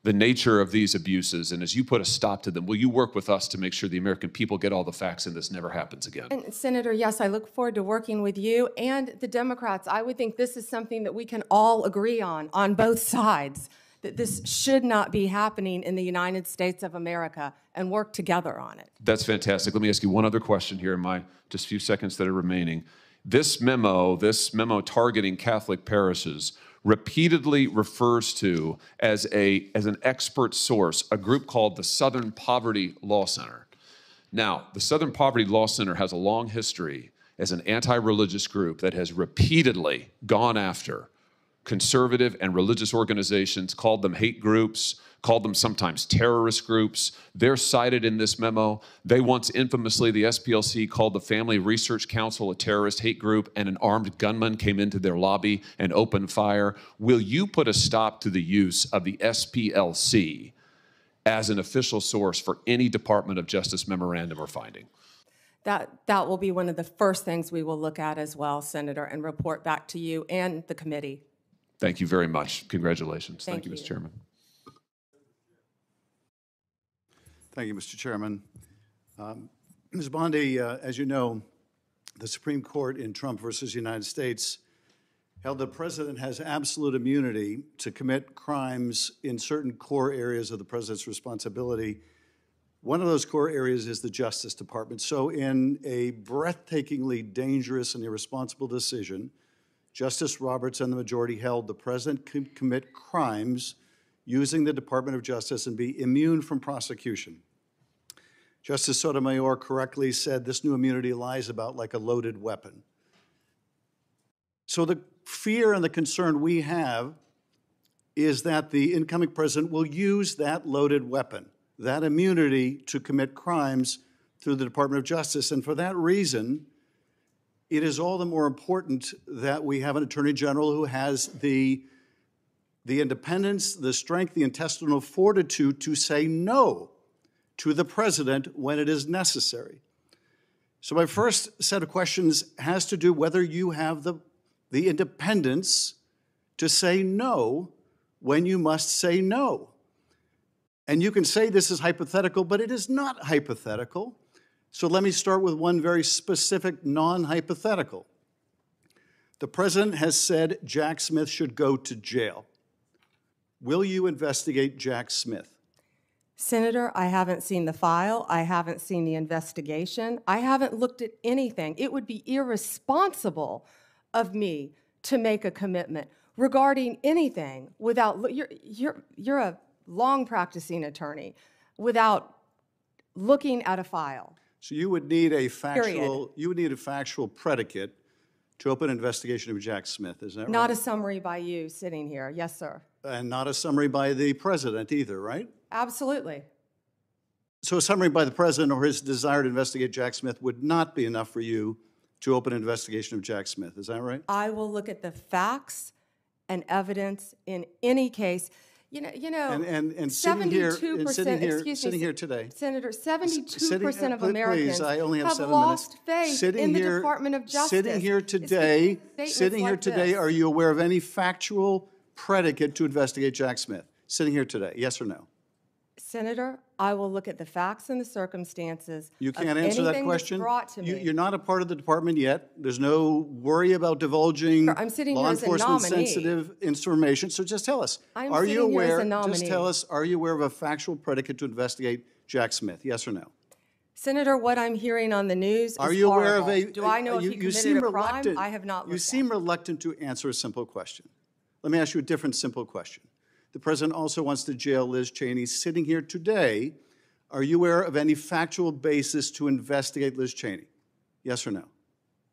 the nature of these abuses, and as you put a stop to them, will you work with us to make sure the American people get all the facts and this never happens again? And Senator, yes, I look forward to working with you and the Democrats. I would think this is something that we can all agree on both sides, that this should not be happening in the United States of America, and work together on it. That's fantastic. Let me ask you one other question here in my just few seconds that are remaining. This memo targeting Catholic parishes repeatedly refers to as an expert source a group called the Southern Poverty Law Center. Now, the Southern Poverty Law Center has a long history as an anti-religious group that has repeatedly gone after conservative and religious organizations, called them hate groups, called them sometimes terrorist groups. They're cited in this memo. They once infamously, the SPLC called the Family Research Council a terrorist hate group, and an armed gunman came into their lobby and opened fire. Will you put a stop to the use of the SPLC as an official source for any Department of Justice memorandum or finding? That will be one of the first things we will look at as well, Senator, and report back to you and the committee. Thank you very much. Congratulations. Thank you, you. Mr. Chairman. Thank you, Mr. Chairman. Ms. Bondi, as you know, the Supreme Court in Trump versus United States held the president has absolute immunity to commit crimes in certain core areas of the president's responsibility. One of those core areas is the Justice Department. So in a breathtakingly dangerous and irresponsible decision, Justice Roberts and the majority held the president could commit crimes using the Department of Justice and be immune from prosecution. Justice Sotomayor correctly said this new immunity lies about like a loaded weapon. So the fear and the concern we have is that the incoming president will use that loaded weapon, that immunity, to commit crimes through the Department of Justice. And for that reason, it is all the more important that we have an Attorney General who has the independence, the strength, the intestinal fortitude to say no to the president when it is necessary. So my first set of questions has to do whether you have the independence to say no when you must say no. And you can say this is hypothetical, but it is not hypothetical. So let me start with one very specific non-hypothetical. The president has said Jack Smith should go to jail. Will you investigate Jack Smith? Senator, I haven't seen the file. I haven't seen the investigation. I haven't looked at anything. It would be irresponsible of me to make a commitment regarding anything without, you're a long practicing attorney, without looking at a file. So you would need a factual predicate to open an investigation of Jack Smith, is that right? Not a summary by you sitting here. Yes, sir. And not a summary by the president either, right? Absolutely. So a summary by the president or his desire to investigate Jack Smith would not be enough for you to open an investigation of Jack Smith, is that right? I will look at the facts and evidence in any case. And sitting here today, Senator, 72% of Americans I only have have 7 lost minutes. faith in the Department of Justice. Sitting here today, are you aware of any factual predicate to investigate Jack Smith? Sitting here today, yes or no? Senator, I will look at the facts and the circumstances. You can't answer that question? Brought to me. You're not a part of the department yet. There's no worry about divulging I'm sitting law here as a enforcement nominee. sensitive information. So just tell us, I'm are you sitting here as aware? a nominee. Just tell us, are you aware of a factual predicate to investigate Jack Smith? Yes or no? Senator, what I'm hearing on the news is Are you aware of horrible. a? Do I know if he committed a crime? I have not looked You seem reluctant to answer a simple question. Let me ask you a different simple question. The president also wants to jail Liz Cheney. Sitting here today, are you aware of any factual basis to investigate Liz Cheney? Yes or no?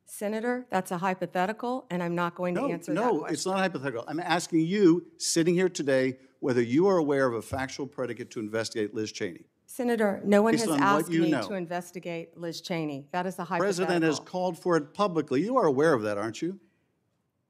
Senator, that's a hypothetical, and I'm not going to answer that question. No, it's not hypothetical. I'm asking you, sitting here today, whether you are aware of a factual predicate to investigate Liz Cheney. Senator, no one has Based on what asked you me know. to investigate Liz Cheney. That is a The hypothetical. president has called for it publicly. You are aware of that, aren't you?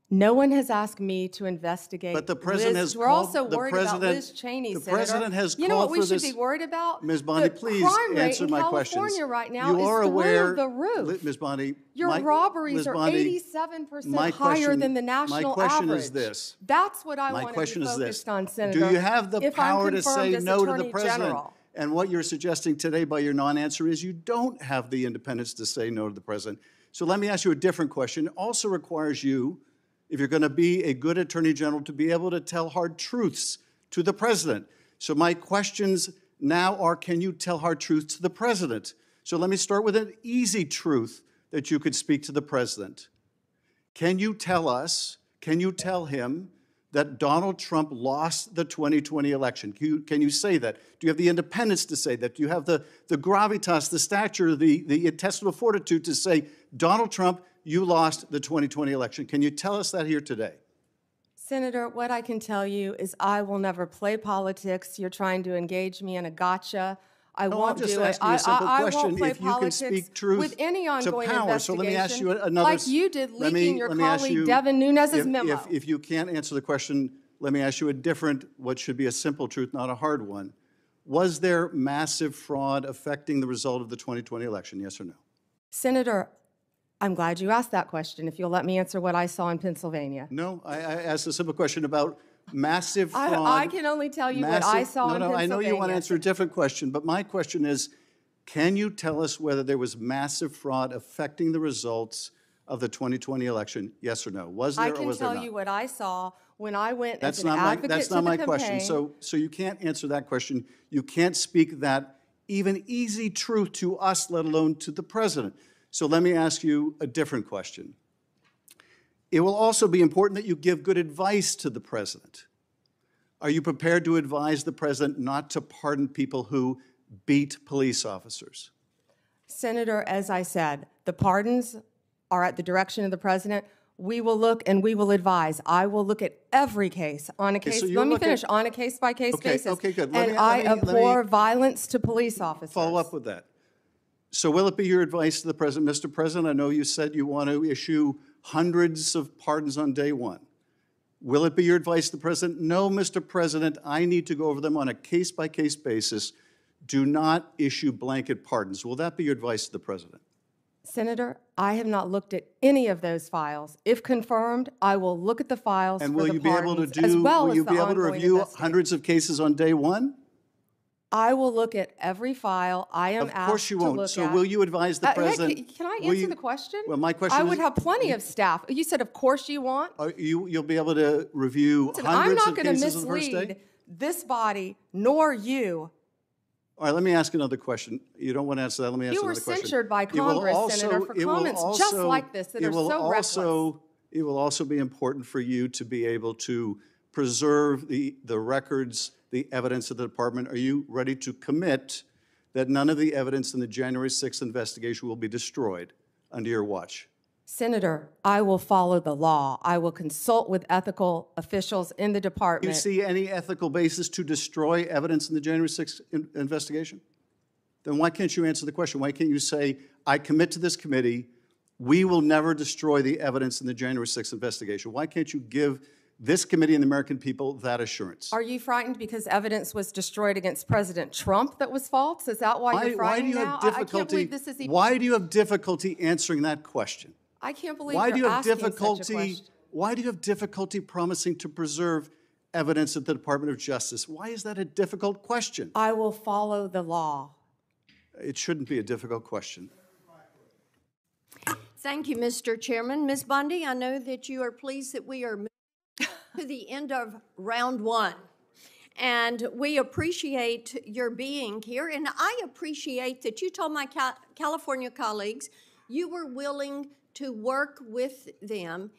No one has asked me to investigate. But the president Liz. has We're called. also the worried president, about Liz Cheney, The Senator. president has You know what called we for should this. be worried about? Ms. Bondi, The please crime rate answer in my California questions. right now You is are through aware, the roof. Ms. Bondi, Your robberies Ms. are Bondi, 87% higher than the national average. My question is this. That's what I My want to question be is focused this. on, Senator. Do you have the if I'm power to confirmed say as no to the Attorney president? General. And what you're suggesting today by your non-answer is you don't have the independence to say no to the president. So let me ask you a different question. It also requires you, if you're going to be a good attorney general, to be able to tell hard truths to the president. So my questions now are, can you tell hard truths to the president? So let me start with an easy truth that you could speak to the president. Can you tell us, can you tell him that Donald Trump lost the 2020 election? Can you say that? Do you have the independence to say that? Do you have the gravitas, the stature, the intestinal fortitude to say, Donald Trump, you lost the 2020 election? Can you tell us that here today? Senator, what I can tell you is I will never play politics. You're trying to engage me in a gotcha. I won't do it. I'm just asking you a simple I question. won't play If you can politics speak truth with any ongoing to power. investigation, So let me ask you another. like you did leaking your let me ask colleague you, Devin Nunes's memo. If you can't answer the question, let me ask you a different, what should be a simple truth, not a hard one. Was there massive fraud affecting the result of the 2020 election, yes or no? Senator, I'm glad you asked that question, if you'll let me answer what I saw in Pennsylvania. No, I asked a simple question about massive fraud. I can only tell you what I saw in Pennsylvania. I know you want to answer a different question, but my question is, can you tell us whether there was massive fraud affecting the results of the 2020 election, yes or no? Was there or was there not? I can tell you what I saw when I went That's as an not my, advocate that's to not the my campaign. question. So you can't answer that question. You can't speak that even easy truth to us, let alone to the president. So let me ask you a different question. It will also be important that you give good advice to the president. Are you prepared to advise the president not to pardon people who beat police officers? Senator, as I said, the pardons are at the direction of the president. We will look and we will advise. I will look at every case on a case. so Let me finish. On a case-by-case basis. Okay, good. And I abhor violence to police officers. Follow up with that. So will it be your advice to the president, Mr. President, I know you said you want to issue hundreds of pardons on day one. Will it be your advice to the president? No, Mr. President, I need to go over them on a case-by-case basis. Do not issue blanket pardons. Will that be your advice to the president? Senator, I have not looked at any of those files. If confirmed, I will look at the files And for will the you be able to pardons, as well will as you the be able to ongoing review investigation. hundreds of cases on day one? I will look at every file I am Of course asked you to won't. look So at. will you advise the Hey, president? can I will answer you- the question? Well, my question I is- would have plenty of staff. You said, of course you want. You'll be able to review Listen, I'm hundreds not of going to cases on the first day? mislead this body nor you. All right, let me ask another question. You don't want to answer that. Let me ask You another were question. censured by It will Congress, also- Senator, for it will comments just like this that it are will so reckless. It will also be important for you to be able to preserve the records, the evidence of the department. Are you ready to commit that none of the evidence in the January 6th investigation will be destroyed under your watch? Senator, I will follow the law. I will consult with ethical officials in the Do department. you see any ethical basis to destroy evidence in the January 6th investigation? Then why can't you answer the question? Why can't you say, I commit to this committee, we will never destroy the evidence in the January 6th investigation? Why can't you give this committee and the American people that assurance? Are you frightened because evidence was destroyed against President Trump that was false? Is that why you're frightened now? I can't believe this is even... Why do you have difficulty answering that question? I can't believe Why do you you're have asking such a difficulty? question. Why do you have difficulty promising to preserve evidence at the Department of Justice? Why is that a difficult question? I will follow the law. It shouldn't be a difficult question. Thank you, Mr. Chairman. Ms. Bondi, I know that you are pleased that we are moving to the end of round one. And we appreciate your being here. And I appreciate that you told my California colleagues you were willing to work with them,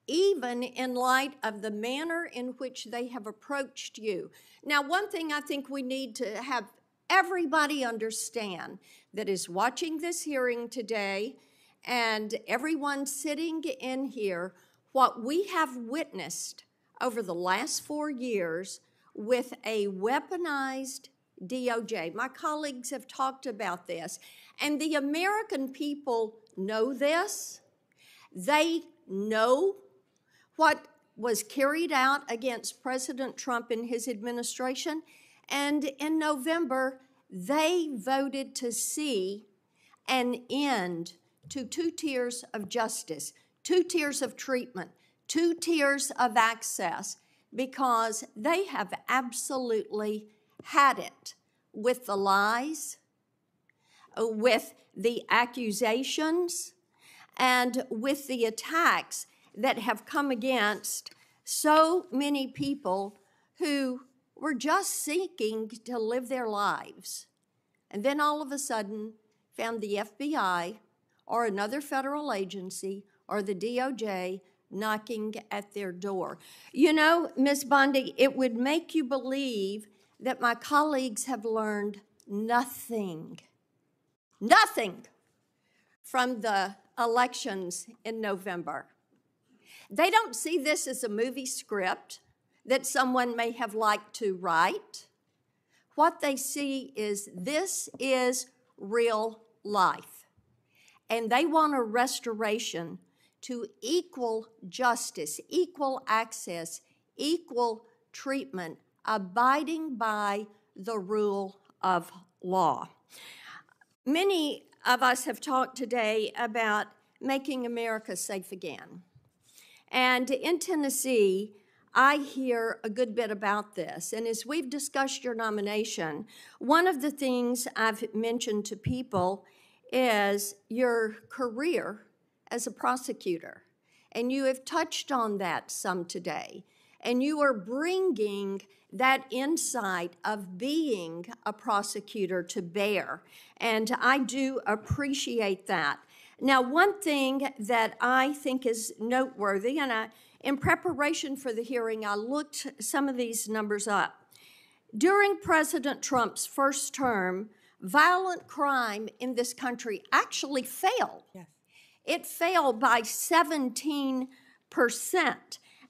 even in light of the manner in which they have approached you. Now, one thing I think we need to have everybody understand that is watching this hearing today and everyone sitting in here what we have witnessed over the last 4 years with a weaponized DOJ. My colleagues have talked about this, and the American people know this. They know what was carried out against President Trump and his administration, and in November, they voted to see an end to 2 tiers of justice, 2 tiers of treatment, 2 tiers of access, because they have absolutely had it with the lies, with the accusations, and with the attacks that have come against so many people who were just seeking to live their lives. And then all of a sudden found the FBI or another federal agency or the DOJ knocking at their door. You know, Ms. Bondi, it would make you believe that my colleagues have learned nothing from the elections in November. They don't see this as a movie script that someone may have liked to write. What they see is this is real life. And they want a restoration to equal justice, equal access, equal treatment, abiding by the rule of law. Many of us have talked today about making America safe again. And in Tennessee, I hear a good bit about this. And as we've discussed your nomination, one of the things I've mentioned to people is your career as a prosecutor. And you have touched on that some today. And you are bringing that insight of being a prosecutor to bear. And I do appreciate that. Now, one thing that I think is noteworthy, and in preparation for the hearing, I looked some of these numbers up. During President Trump's first term, violent crime in this country actually fell. Yes. It fell by 17%.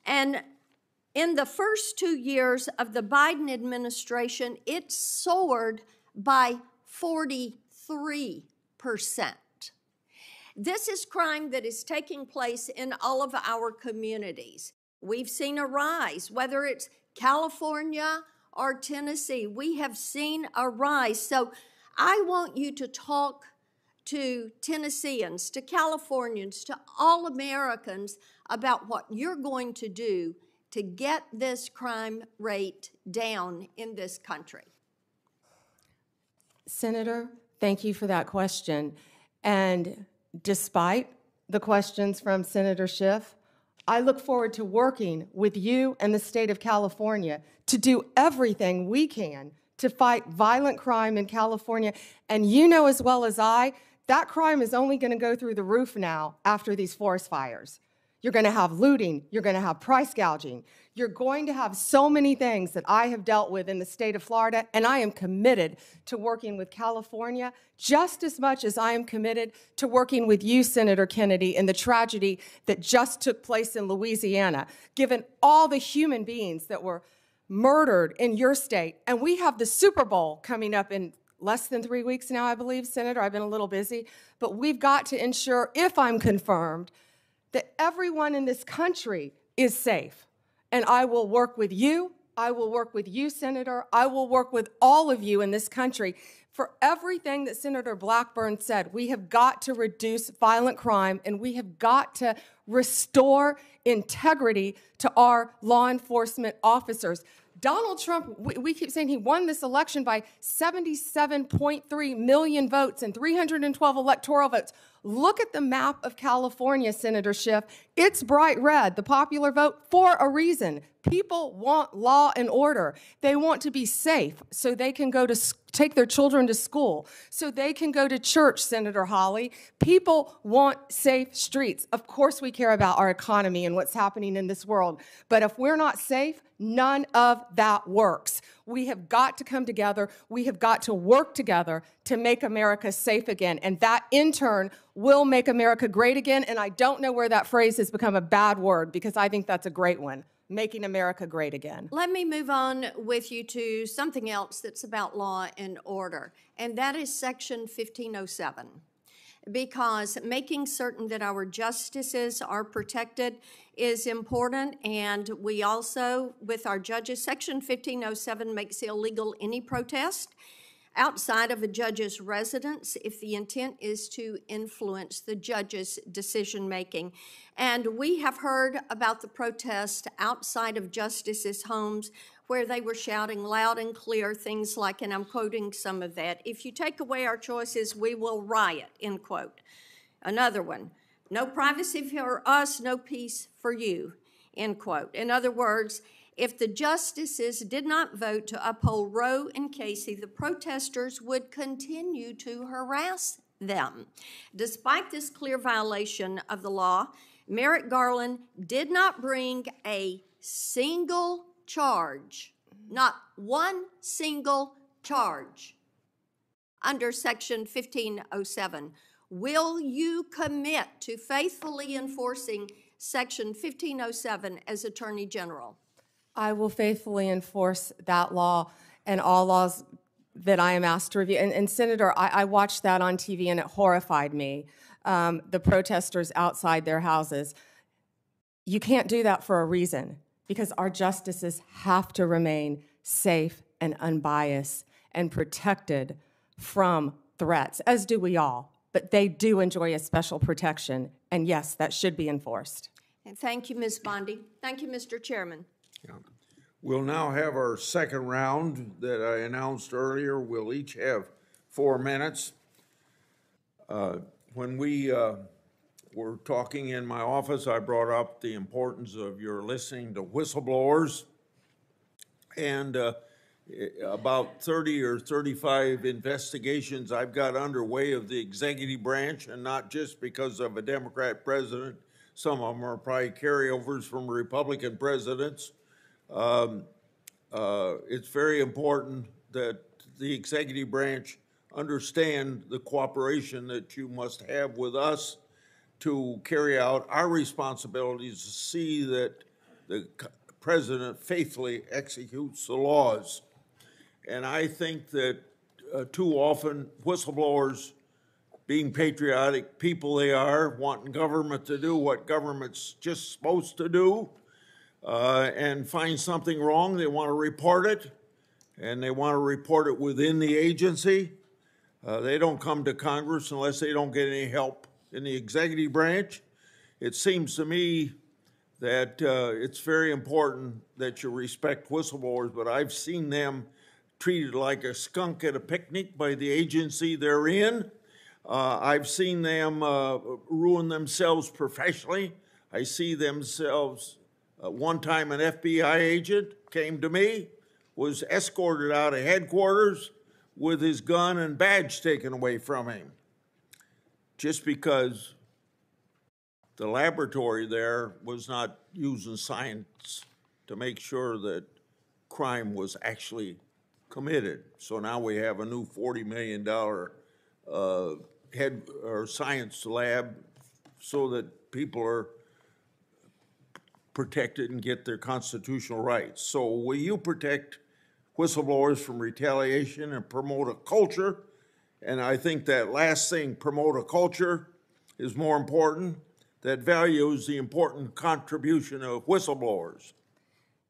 And in the first 2 years of the Biden administration, it soared by 43%. This is crime that is taking place in all of our communities. We've seen a rise, whether it's California or Tennessee, we have seen a rise. So I want you to talk to Tennesseans, to Californians, to all Americans about what you're going to do to get this crime rate down in this country. Senator, thank you for that question. And despite the questions from Senator Schiff, I look forward to working with you and the state of California to do everything we can to fight violent crime in California. And you know as well as I, that crime is only going to go through the roof now after these forest fires. You're going to have looting. You're going to have price gouging. You're going to have so many things that I have dealt with in the state of Florida, and I am committed to working with California just as much as I am committed to working with you, Senator Kennedy, in the tragedy that just took place in Louisiana, given all the human beings that were murdered in your state. And we have the Super Bowl coming up in less than 3 weeks now, I believe, Senator. I've been a little busy. But we've got to ensure, if I'm confirmed, that everyone in this country is safe. And I will work with you. I will work with you, Senator. I will work with all of you in this country. For everything that Senator Blackburn said, we have got to reduce violent crime, and we have got to restore integrity to our law enforcement officers. Donald Trump, we keep saying he won this election by 77.3 million votes and 312 electoral votes. Look at the map of California, Senator Schiff. It's bright red, the popular vote, for a reason. People want law and order. They want to be safe so they can go to take their children to school, so they can go to church, Senator Hawley. People want safe streets. Of course we care about our economy and what's happening in this world, but if we're not safe, none of that works. We have got to come together. We have got to work together to make America safe again. And that, in turn, will make America great again. And I don't know where that phrase has become a bad word, because I think that's a great one, making America great again. Let me move on with you to something else that's about law and order, and that is Section 1507. Because making certain that our justices are protected is important, and we also, with our judges, Section 1507 makes illegal any protest outside of a judge's residence if the intent is to influence the judge's decision-making. And we have heard about the protest outside of justices' homes where they were shouting loud and clear things like, and I'm quoting some of that, "If you take away our choices, we will riot," end quote. Another one, "No privacy for us, no peace for you," end quote. In other words, if the justices did not vote to uphold Roe and Casey, the protesters would continue to harass them. Despite this clear violation of the law, Merrick Garland did not bring a single charge, not one single charge, under Section 1507. Will you commit to faithfully enforcing Section 1507 as Attorney General? I will faithfully enforce that law and all laws that I am asked to review. And Senator, I watched that on TV and it horrified me, the protesters outside their houses. You can't do that for a reason, because our justices have to remain safe and unbiased and protected from threats, as do we all. But they do enjoy a special protection, and yes, that should be enforced. And thank you, Ms. Bondi. Thank you, Mr. Chairman. Yeah. We'll now have our second round that I announced earlier. We'll each have 4 minutes. When we were talking in my office, I brought up the importance of your listening to whistleblowers. And about 30 or 35 investigations I've got underway of the executive branch, and not just because of a Democrat president. Some of them are probably carryovers from Republican presidents. It's very important that the executive branch understand the cooperation that you must have with us to carry out our responsibilities to see that the president faithfully executes the laws. And I think that too often whistleblowers, being patriotic people they are, wanting government to do what government's just supposed to do, and find something wrong, they want to report it, and they want to report it within the agency. They don't come to Congress unless they don't get any help in the executive branch. It seems to me that it's very important that you respect whistleblowers, but I've seen them treated like a skunk at a picnic by the agency they're in. I've seen them ruin themselves professionally. I see themselves, one time an FBI agent came to me, was escorted out of headquarters with his gun and badge taken away from him, just because the laboratory there was not using science to make sure that crime was actually committed. So now we have a new $40 million science lab so that people are protected and get their constitutional rights. So will you protect whistleblowers from retaliation and promote a culture? And I think that last thing, promote a culture, is more important, that values the important contribution of whistleblowers.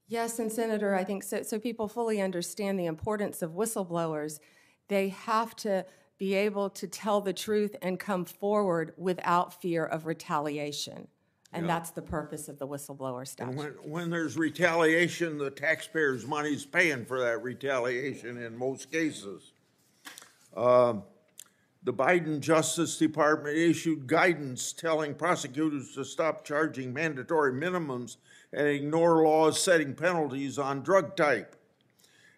Yes, and Senator, I think so people fully understand the importance of whistleblowers. They have to be able to tell the truth and come forward without fear of retaliation. And that's the purpose of the whistleblower statute. And when there's retaliation, the taxpayers' money's paying for that retaliation in most cases. The Biden Justice Department issued guidance telling prosecutors to stop charging mandatory minimums and ignore laws setting penalties on drug type.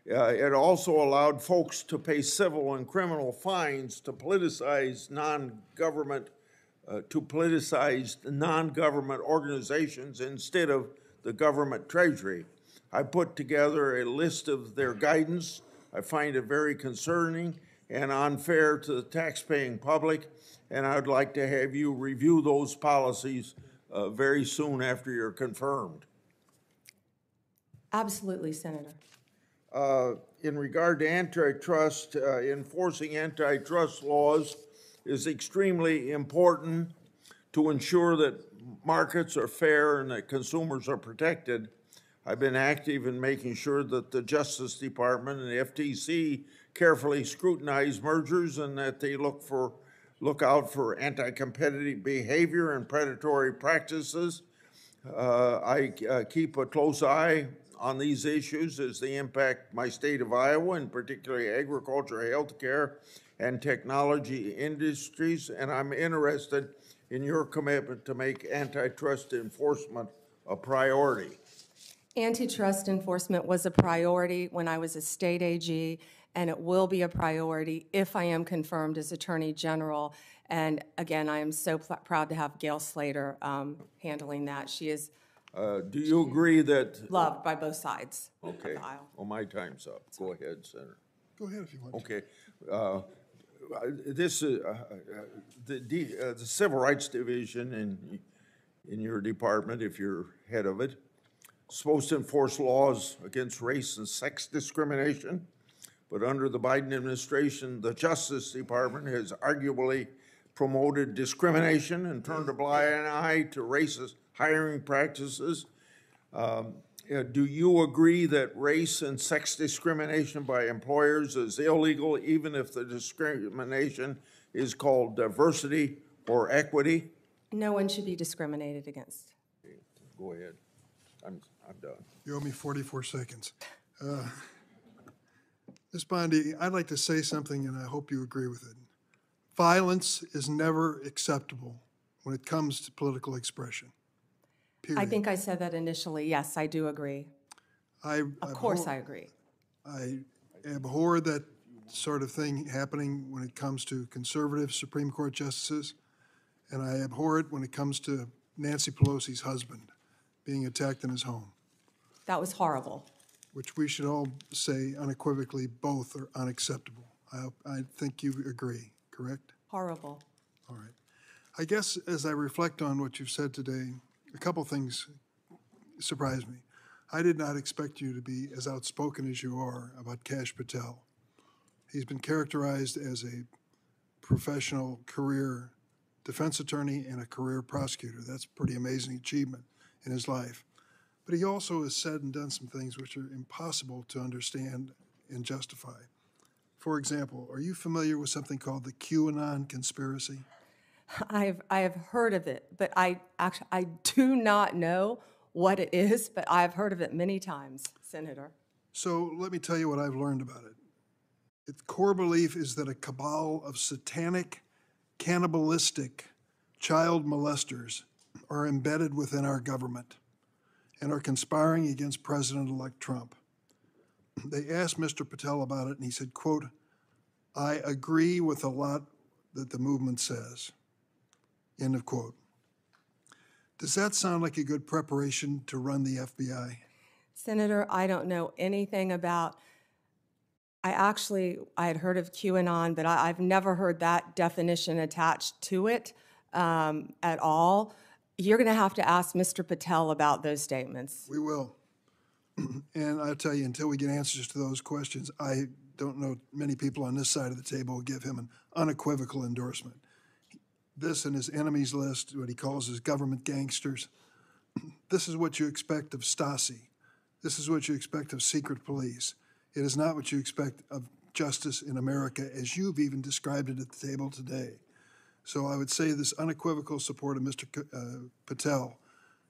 It also allowed folks to pay civil and criminal fines to politicize non-government organizations instead of the government treasury. I put together a list of their guidance. I find it very concerning and unfair to the taxpaying public, and I'd like to have you review those policies very soon after you're confirmed. Absolutely, Senator. In regard to antitrust, enforcing antitrust laws is extremely important to ensure that markets are fair and that consumers are protected. I've been active in making sure that the Justice Department and the FTC carefully scrutinize mergers and that they look out for anti-competitive behavior and predatory practices. I keep a close eye on these issues as they impact my state of Iowa, and particularly agriculture, healthcare, and technology industries, and I'm interested in your commitment to make antitrust enforcement a priority. Antitrust enforcement was a priority when I was a state AG, and it will be a priority if I am confirmed as Attorney General. And again, I am so proud to have Gail Slater handling that. She is Do you agree that? loved by both sides Okay. of the aisle. Well, my time's up. Go ahead, Senator. Go ahead if you want. Okay. This the Civil Rights Division in your department, if you're head of it, supposed to enforce laws against race and sex discrimination, but under the Biden administration, the Justice Department has arguably promoted discrimination and turned a blind eye to racist hiring practices. Do you agree that race and sex discrimination by employers is illegal, even if the discrimination is called diversity or equity? No one should be discriminated against. Okay, go ahead. I'm done. You owe me 44 seconds. Ms. Bondi, I'd like to say something, and I hope you agree with it. Violence is never acceptable when it comes to political expression. Period. I think I said that initially. Yes, I do agree. Of course I agree. I abhor that sort of thing happening when it comes to conservative Supreme Court justices, and I abhor it when it comes to Nancy Pelosi's husband being attacked in his home, That was horrible. which we should all say unequivocally both are unacceptable. I think you agree, correct? Horrible. All right. I guess as I reflect on what you've said today, a couple things surprised me. I did not expect you to be as outspoken as you are about Kash Patel. He's been characterized as a professional career defense attorney and a career prosecutor. That's a pretty amazing achievement in his life. But he also has said and done some things which are impossible to understand and justify. For example, are you familiar with something called the QAnon conspiracy? I have heard of it, but I do not know what it is, but I've heard of it many times, Senator. So let me tell you what I've learned about it. Its core belief is that a cabal of satanic, cannibalistic child molesters are embedded within our government and are conspiring against President-elect Trump. They asked Mr. Patel about it, and he said, quote, "I agree with a lot that the movement says." End of quote. Does that sound like a good preparation to run the FBI? Senator, I don't know anything about, I had heard of QAnon, but I've never heard that definition attached to it at all. You're going to have to ask Mr. Patel about those statements. We will. And I'll tell you, until we get answers to those questions, I don't know many people on this side of the table will give him an unequivocal endorsement. This and his enemies list, what he calls his government gangsters, this is what you expect of Stasi. This is what you expect of secret police. It is not what you expect of justice in America, as you've even described it at the table today. So I would say this unequivocal support of Mr. Patel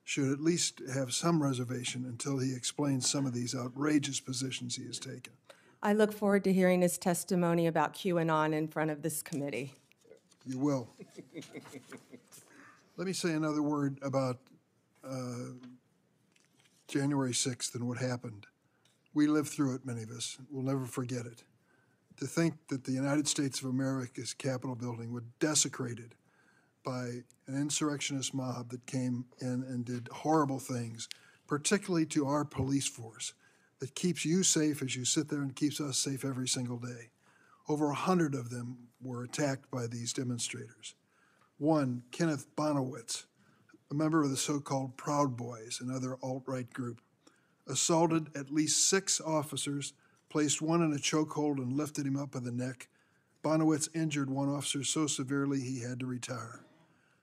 should at least have some reservation until he explains some of these outrageous positions he has taken. I look forward to hearing his testimony about QAnon in front of this committee. You will. Let me say another word about January 6th and what happened. We lived through it, many of us. We'll never forget it. To think that the United States of America's Capitol building was desecrated by an insurrectionist mob that came in and did horrible things particularly to our police force, that keeps you safe as you sit there and keeps us safe every single day. Over 100 of them were attacked by these demonstrators. One, Kenneth Bonowitz, a member of the so-called Proud Boys, another alt-right group, assaulted at least 6 officers, placed one in a chokehold and lifted him up by the neck. Bonowitz injured one officer so severely he had to retire.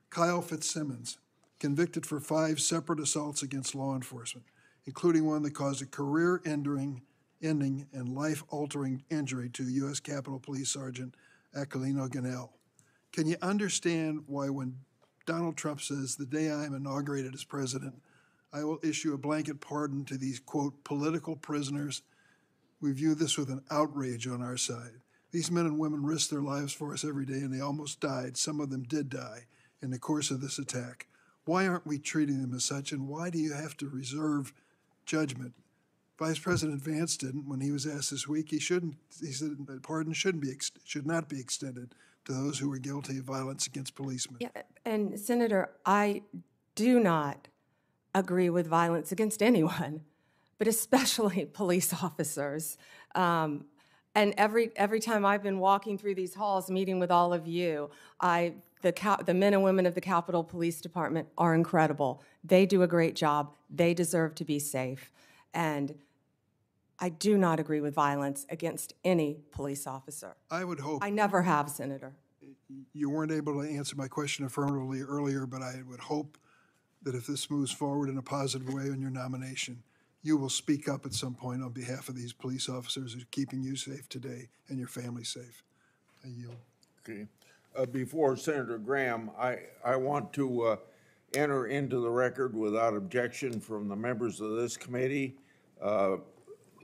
Kyle Fitzsimmons, convicted for 5 separate assaults against law enforcement, including one that caused a career-ending and life-altering injury to U.S. Capitol Police Sergeant Aquilino Ganell. Can you understand why when Donald Trump says, the day I am inaugurated as president, I will issue a blanket pardon to these, quote, political prisoners? We view this with an outrage on our side. These men and women risk their lives for us every day, and they almost died. Some of them did die in the course of this attack. Why aren't we treating them as such, and why do you have to reserve judgment? Vice President Vance didn't when he was asked this week. He said that pardon should not be extended to those who were guilty of violence against policemen. Yeah, and Senator, I do not agree with violence against anyone, but especially police officers. And every time I've been walking through these halls, meeting with all of you, the men and women of the Capitol Police Department are incredible. They do a great job. They deserve to be safe. And I do not agree with violence against any police officer. I would hope. I never have, Senator. You weren't able to answer my question affirmatively earlier, but I would hope that if this moves forward in a positive way on your nomination, you will speak up at some point on behalf of these police officers who are keeping you safe today and your family safe. I yield. Okay. Before Senator Graham, I want to enter into the record without objection from the members of this committee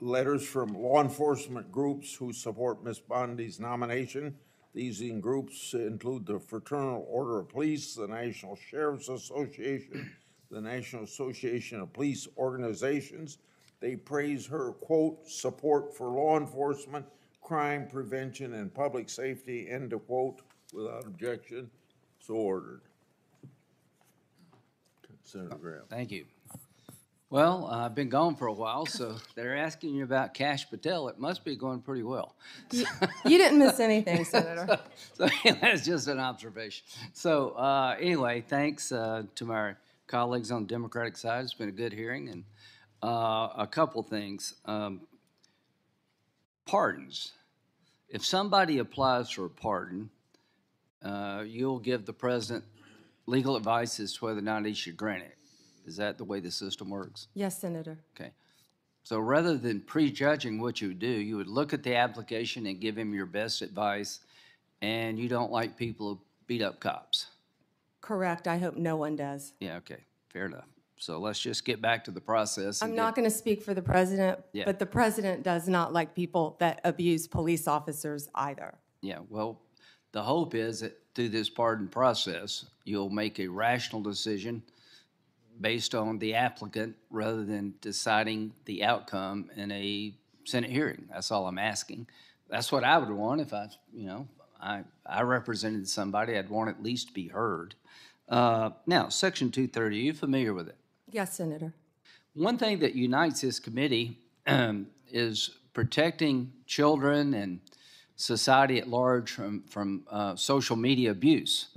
letters from law enforcement groups who support Ms. Bondi's nomination. These groups include the Fraternal Order of Police, the National Sheriff's Association, the National Association of Police Organizations. They praise her, quote, support for law enforcement, crime prevention, and public safety, end of quote, without objection. So ordered. Senator Graham. Thank you. Well, I've been gone for a while, so they're asking you about Cash Patel. It must be going pretty well. You didn't miss anything, Senator. So that's just an observation. So anyway, thanks to my colleagues on the Democratic side. It's been a good hearing. And a couple things. Pardons. If somebody applies for a pardon, you'll give the president legal advice as to whether or not he should grant it. Is that the way the system works? Yes, Senator. Okay. So rather than prejudging what you would do, you would look at the application and give him your best advice, and you don't like people who beat up cops. Correct. I hope no one does. Yeah, okay. Fair enough. So let's just get back to the process. I'm not going to speak for the president, Yeah. but the president does not like people that abuse police officers either. Yeah, well, the hope is that through this pardon process, you'll make a rational decision based on the applicant rather than deciding the outcome in a Senate hearing. That's all I'm asking. That's what I would want if I represented somebody. I'd want at least to be heard. Now, Section 230, are you familiar with it? Yes, Senator. One thing that unites this committee is protecting children and society at large from social media abuse.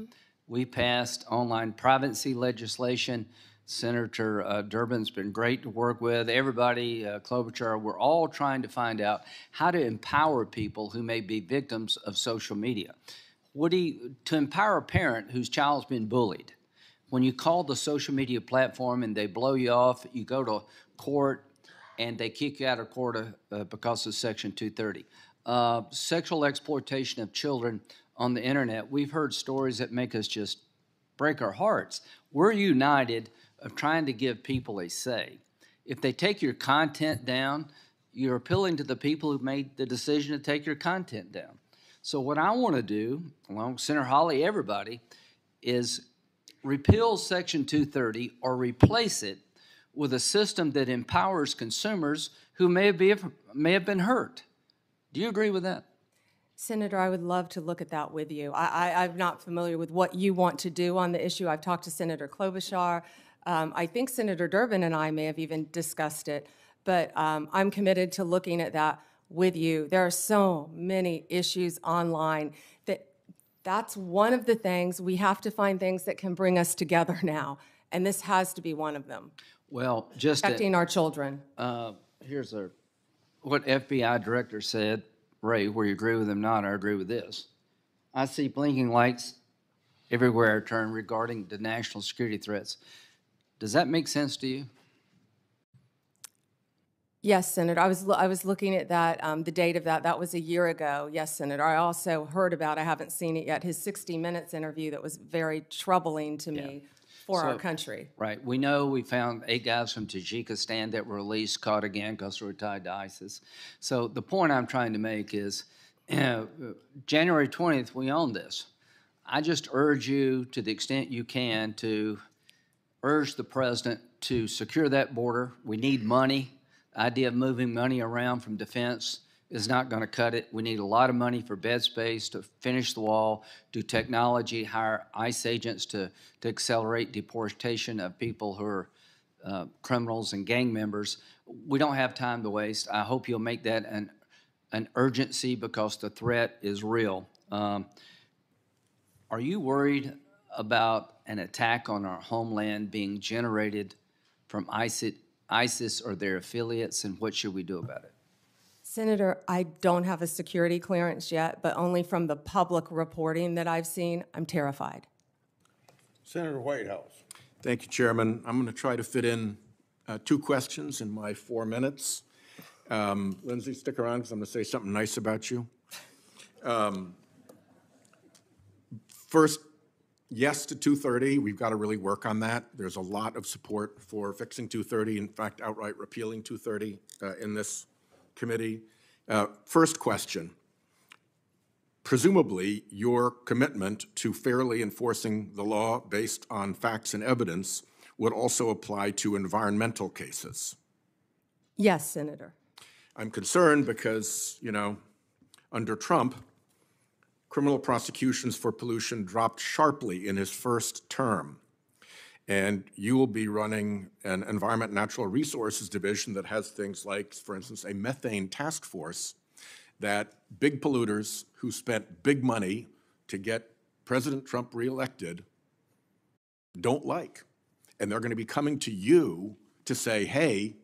We passed online privacy legislation. Senator Durbin's been great to work with. Everybody, Klobuchar, we're all trying to find out how to empower people who may be victims of social media. To empower a parent whose child's been bullied, when you call the social media platform and they blow you off, you go to court and they kick you out of court because of Section 230. Sexual exploitation of children on the internet. We've heard stories that make us just break our hearts. We're united of trying to give people a say. If they take your content down, you're appealing to the people who made the decision to take your content down. So what I want to do, along with Senator Hawley, everybody, is repeal Section 230 or replace it with a system that empowers consumers who may have been hurt. Do you agree with that? Senator, I would love to look at that with you. I'm not familiar with what you want to do on the issue. I've talked to Senator Klobuchar. I think Senator Durbin and I may have even discussed it, but I'm committed to looking at that with you. There are so many issues online that's one of the things. We have to find things that can bring us together now, and this has to be one of them. Well, just Protecting our children. here's what FBI director said, Ray, where you agree with him or not, I agree with this. I see blinking lights everywhere I turn regarding the national security threats. Does that make sense to you? Yes, Senator. I was looking at that, the date of that. That was a year ago. Yes, Senator. I also heard about, I haven't seen it yet, his 60 Minutes interview that was very troubling to me for our country. Right. We know we found 8 guys from Tajikistan that were released, caught again because they were tied to ISIS. So the point I'm trying to make is January 20th, we own this. I just urge you, to the extent you can, to urge the president to secure that border. We need money. The idea of moving money around from defense is not going to cut it. We need a lot of money for bed space, to finish the wall, do technology, hire ICE agents to accelerate deportation of people who are criminals and gang members. We don't have time to waste. I hope you'll make that an urgency because the threat is real. Are you worried about an attack on our homeland being generated from ISIS or their affiliates, and what should we do about it? Senator, I don't have a security clearance yet, but only from the public reporting that I've seen, I'm terrified. Senator Whitehouse. Thank you, Chairman. I'm going to try to fit in 2 questions in my 4 minutes. Lindsay, stick around because I'm going to say something nice about you. First, yes to 230. We've got to really work on that. There's a lot of support for fixing 230, in fact, outright repealing 230 in this committee. First question. Presumably, your commitment to fairly enforcing the law based on facts and evidence would also apply to environmental cases. Yes, Senator. I'm concerned because, under Trump, criminal prosecutions for pollution dropped sharply in his first term. And you will be running an Environment and Natural Resources Division that has things like, for instance, a methane task force that big polluters who spent big money to get President Trump reelected don't like. And they're going to be coming to you to say, hey,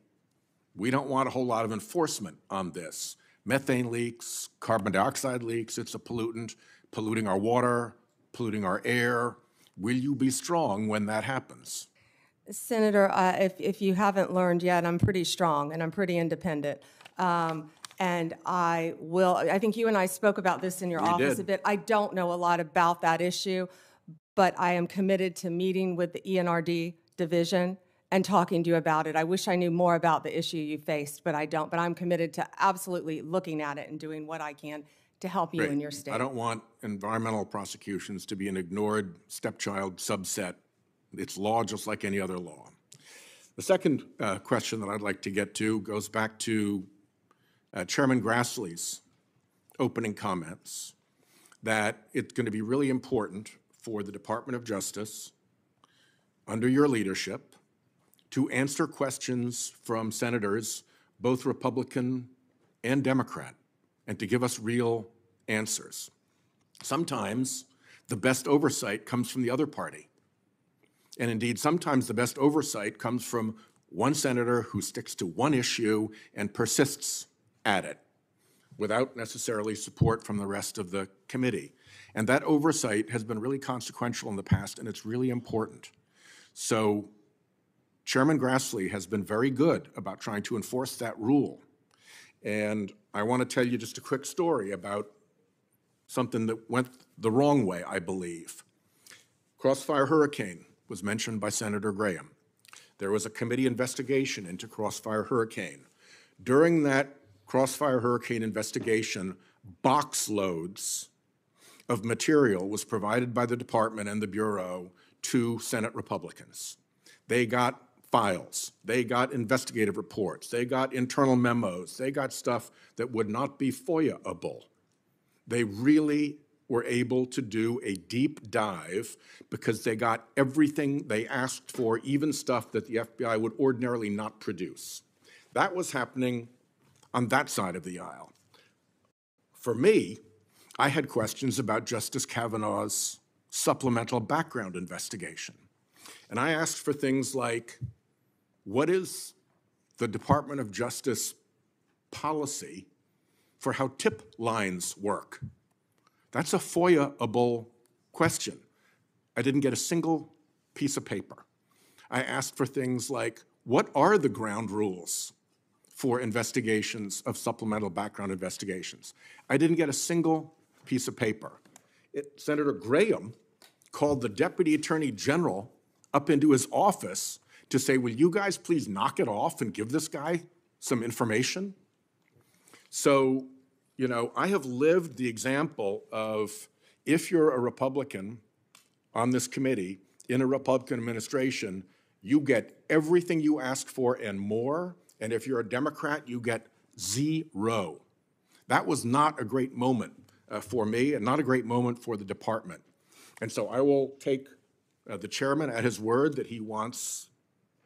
we don't want a whole lot of enforcement on this. Methane leaks, carbon dioxide leaks, it's a pollutant, polluting our water, polluting our air. Will you be strong when that happens? Senator, if you haven't learned yet, I'm pretty strong and I'm pretty independent. And I think you and I spoke about this in your office a bit. I don't know a lot about that issue, but I am committed to meeting with the ENRD division and talking to you about it. I wish I knew more about the issue you faced, but I don't. But I'm committed to absolutely looking at it and doing what I can to help you in your state. I don't want environmental prosecutions to be an ignored stepchild subset. It's law just like any other law. The second question that I'd like to get to goes back to Chairman Grassley's opening comments, that it's going to be really important for the Department of Justice, under your leadership, to answer questions from senators, both Republican and Democrat, and to give us real answers. Sometimes the best oversight comes from the other party. And indeed, sometimes the best oversight comes from one senator who sticks to one issue and persists at it without necessarily support from the rest of the committee. And that oversight has been really consequential in the past, and it's really important. So Chairman Grassley has been very good about trying to enforce that rule. And I want to tell you just a quick story about something that went the wrong way, I believe. Crossfire Hurricane was mentioned by Senator Graham. There was a committee investigation into Crossfire Hurricane. During that Crossfire Hurricane investigation, box loads of material was provided by the department and the Bureau to Senate Republicans. They got files, they got investigative reports, they got internal memos, they got stuff that would not be FOIA-able. They really were able to do a deep dive because they got everything they asked for, even stuff that the FBI would ordinarily not produce. That was happening on that side of the aisle. For me, I had questions about Justice Kavanaugh's supplemental background investigation. And I asked for things like, what is the Department of Justice policy for how tip lines work? That's a FOIA-able question. I didn't get a single piece of paper. I asked for things like, what are the ground rules for investigations of supplemental background investigations? I didn't get a single piece of paper. Senator Graham called the Deputy Attorney General up into his office to say, will you guys please knock it off and give this guy some information? So, you know, I have lived the example of if you're a Republican on this committee in a Republican administration, you get everything you ask for and more, and if you're a Democrat, you get zero. That was not a great moment for me and not a great moment for the department. And so I will take the chairman at his word that he wants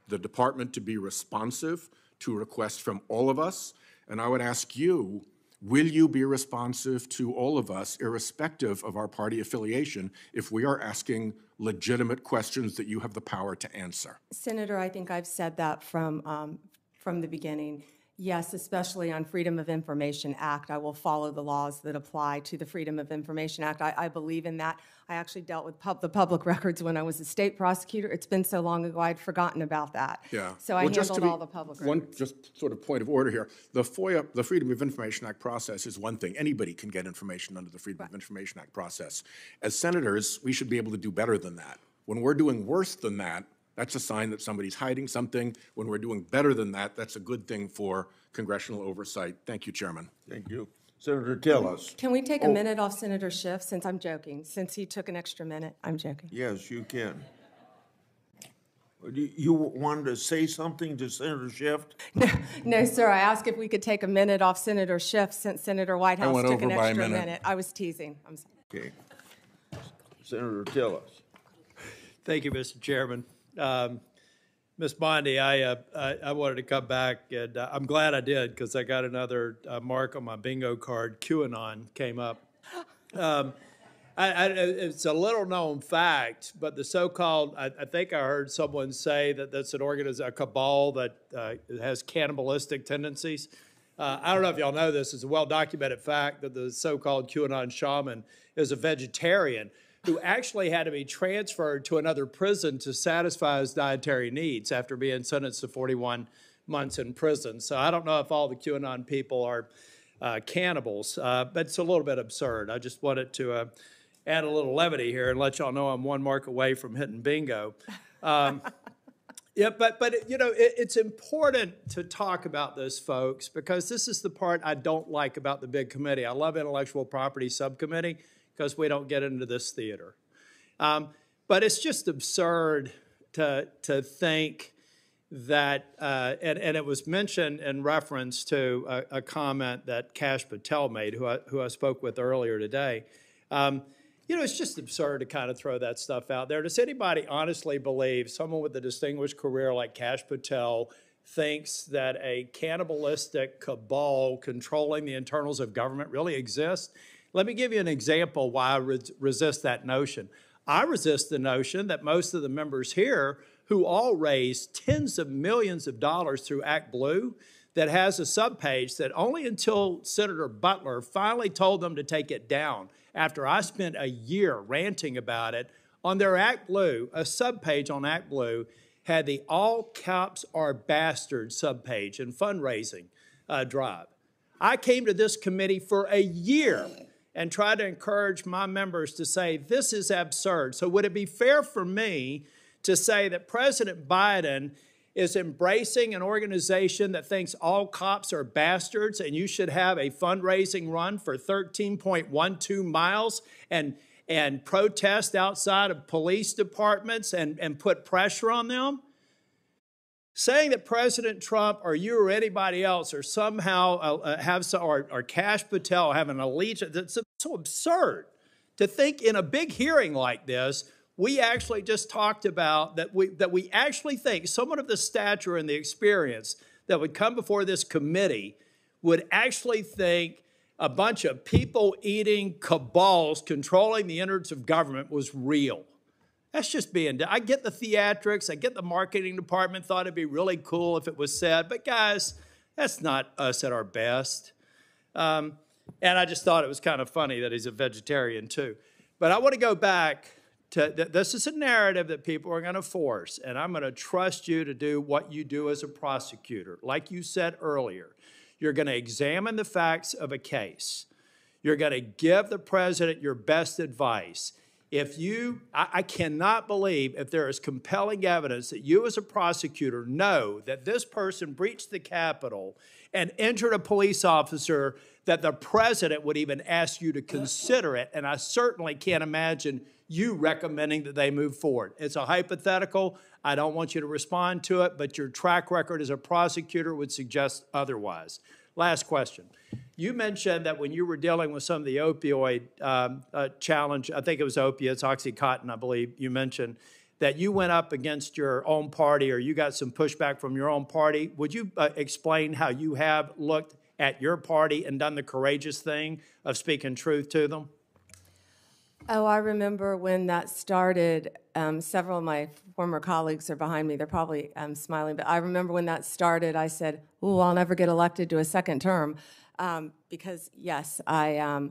the department to be responsive to requests from all of us, and I would ask you, will you be responsive to all of us, irrespective of our party affiliation, if we are asking legitimate questions that you have the power to answer? Senator, I think I've said that from the beginning. Yes, especially on Freedom of Information Act, I will follow the laws that apply to the Freedom of Information Act. I believe in that. I actually dealt with the public records when I was a state prosecutor. It's been so long ago, I'd forgotten about that. Yeah. So I handled all the public records. One just sort of point of order here. The FOIA, the Freedom of Information Act process is one thing. Anybody can get information under the Freedom of Information Act process. As senators, we should be able to do better than that. When we're doing worse than that, that's a sign that somebody's hiding something. When we're doing better than that, that's a good thing for congressional oversight. Thank you, Chairman. Thank you. Senator Tillis. Can we take a minute off Senator Schiff, since I'm joking? Since he took an extra minute, I'm joking. Yes, you can. You wanted to say something to Senator Schiff? No, sir. I asked if we could take a minute off Senator Schiff since Senator Whitehouse took an extra minute. I was teasing. I'm sorry. Okay. Senator Tillis. Thank you, Mr. Chairman. Ms. Bondi, I wanted to come back, and I'm glad I did because I got another mark on my bingo card. QAnon came up. It's a little known fact, but the so-called, I think I heard someone say that that's a cabal that has cannibalistic tendencies. I don't know if y'all know this. It's a well-documented fact that the so-called QAnon shaman is a vegetarian who actually had to be transferred to another prison to satisfy his dietary needs after being sentenced to 41 months in prison. So I don't know if all the QAnon people are cannibals, but it's a little bit absurd. I just wanted to add a little levity here and let y'all know I'm one mark away from hitting bingo. Yeah, but you know, it's important to talk about this, folks, because this is the part I don't like about the big committee. I love intellectual property subcommittee because we don't get into this theater. But it's just absurd to think that, and it was mentioned in reference to a comment that Kash Patel made, who I spoke with earlier today. You know, it's just absurd to kind of throw that stuff out there. Does anybody honestly believe someone with a distinguished career like Kash Patel thinks that a cannibalistic cabal controlling the internals of government really exists? Let me give you an example why I resist that notion. I resist the notion that most of the members here, who all raise tens of millions of dollars through Act Blue, that has a subpage that only until Senator Butler finally told them to take it down, after I spent a year ranting about it, on their Act Blue, a subpage on Act Blue had the all cops are bastards subpage and fundraising drive. I came to this committee for a year and tried to encourage my members to say, this is absurd. So would it be fair for me to say that President Biden is embracing an organization that thinks all cops are bastards and you should have a fundraising run for 13.12 miles and protest outside of police departments and put pressure on them? Saying that President Trump or you or anybody else or somehow or Kash Patel have an allegiance, that's so absurd to think in a big hearing like this, we actually just talked about that we actually think someone of the stature and the experience that would come before this committee would actually think a bunch of people-eating cabals controlling the innards of government was real. That's just being done. I get the theatrics. I get the marketing department thought it'd be really cool if it was said. But guys, that's not us at our best. And I just thought it was kind of funny that he's a vegetarian too. But I want to go back to, this is a narrative that people are going to force. And I'm going to trust you to do what you do as a prosecutor. Like you said earlier, you're going to examine the facts of a case. You're going to give the president your best advice. If you, I cannot believe if there is compelling evidence that you as a prosecutor know that this person breached the Capitol and injured a police officer, that the president would even ask you to consider it. And I certainly can't imagine you recommending that they move forward. It's a hypothetical. I don't want you to respond to it, but your track record as a prosecutor would suggest otherwise. Last question. You mentioned that when you were dealing with some of the opioid challenge, I think it was opiates, Oxycontin, I believe you mentioned, that you went up against your own party or you got some pushback from your own party. Would you explain how you have looked at your party and done the courageous thing of speaking truth to them? Oh, I remember when that started. Several of my former colleagues are behind me. They're probably smiling, but I remember when that started, I said, "Ooh, I'll never get elected to a second term," because yes, I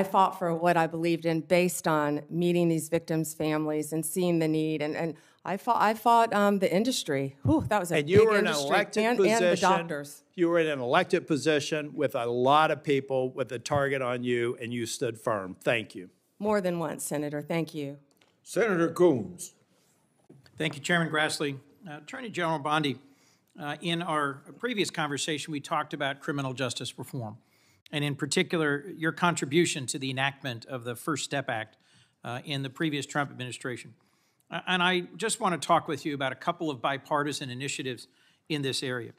fought for what I believed in based on meeting these victims' families and seeing the need, and I fought the industry. Whew, that was a big industry. And you were in an elected position. And the doctors. You were in an elected position with a lot of people with a target on you, and you stood firm. Thank you. More than once, Senator. Thank you. Senator Coons. Thank you, Chairman Grassley. Attorney General Bondi, in our previous conversation, we talked about criminal justice reform, and in particular, your contribution to the enactment of the First Step Act in the previous Trump administration. And I just want to talk with you about a couple of bipartisan initiatives in this area.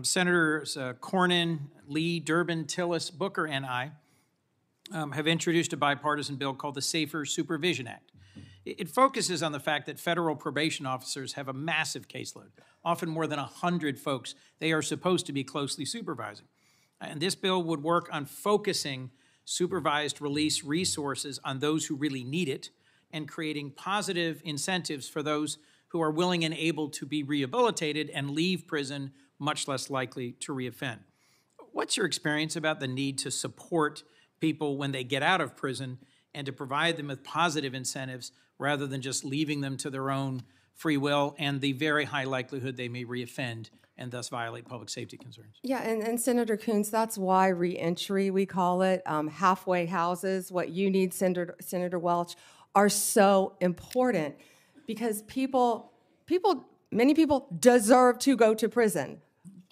Senators Cornyn, Lee, Durbin, Tillis, Booker, and I have introduced a bipartisan bill called the Safer Supervision Act. It focuses on the fact that federal probation officers have a massive caseload, often more than 100 folks they are supposed to be closely supervising. And this bill would work on focusing supervised release resources on those who really need it and creating positive incentives for those who are willing and able to be rehabilitated and leave prison much less likely to reoffend. What's your experience about the need to support people when they get out of prison and to provide them with positive incentives rather than just leaving them to their own free will and the very high likelihood they may reoffend and thus violate public safety concerns? Yeah, and Senator Coons, that's why reentry, we call it, halfway houses, what you need, Senator Welch, are so important because many people deserve to go to prison,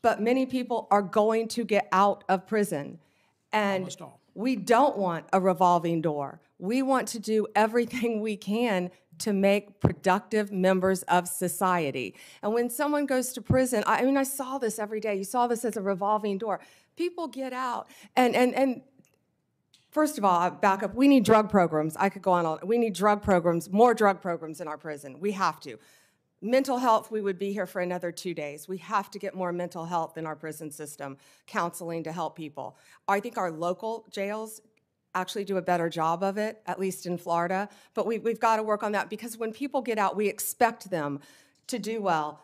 but many people are going to get out of prison. And almost all. We don't want a revolving door. We want to do everything we can to make productive members of society. And when someone goes to prison, I mean, I saw this every day. You saw this as a revolving door. People get out. And first of all, back up, we need drug programs. I could go on all. We need drug programs, more drug programs in our prison. We have to. Mental health, we would be here for another 2 days. We have to get more mental health in our prison system, counseling to help people. I think our local jails actually do a better job of it, at least in Florida. But we've got to work on that because when people get out, we expect them to do well.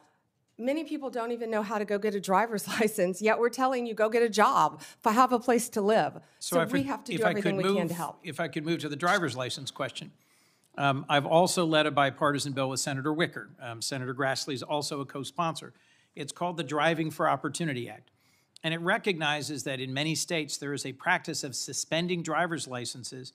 Many people don't even know how to go get a driver's license, yet we're telling you, go get a job, have a place to live. So we have to do everything we can to help. If I could move to the driver's license question. I've also led a bipartisan bill with Senator Wicker. Senator Grassley is also a co-sponsor. It's called the Driving for Opportunity Act. And it recognizes that in many states there is a practice of suspending driver's licenses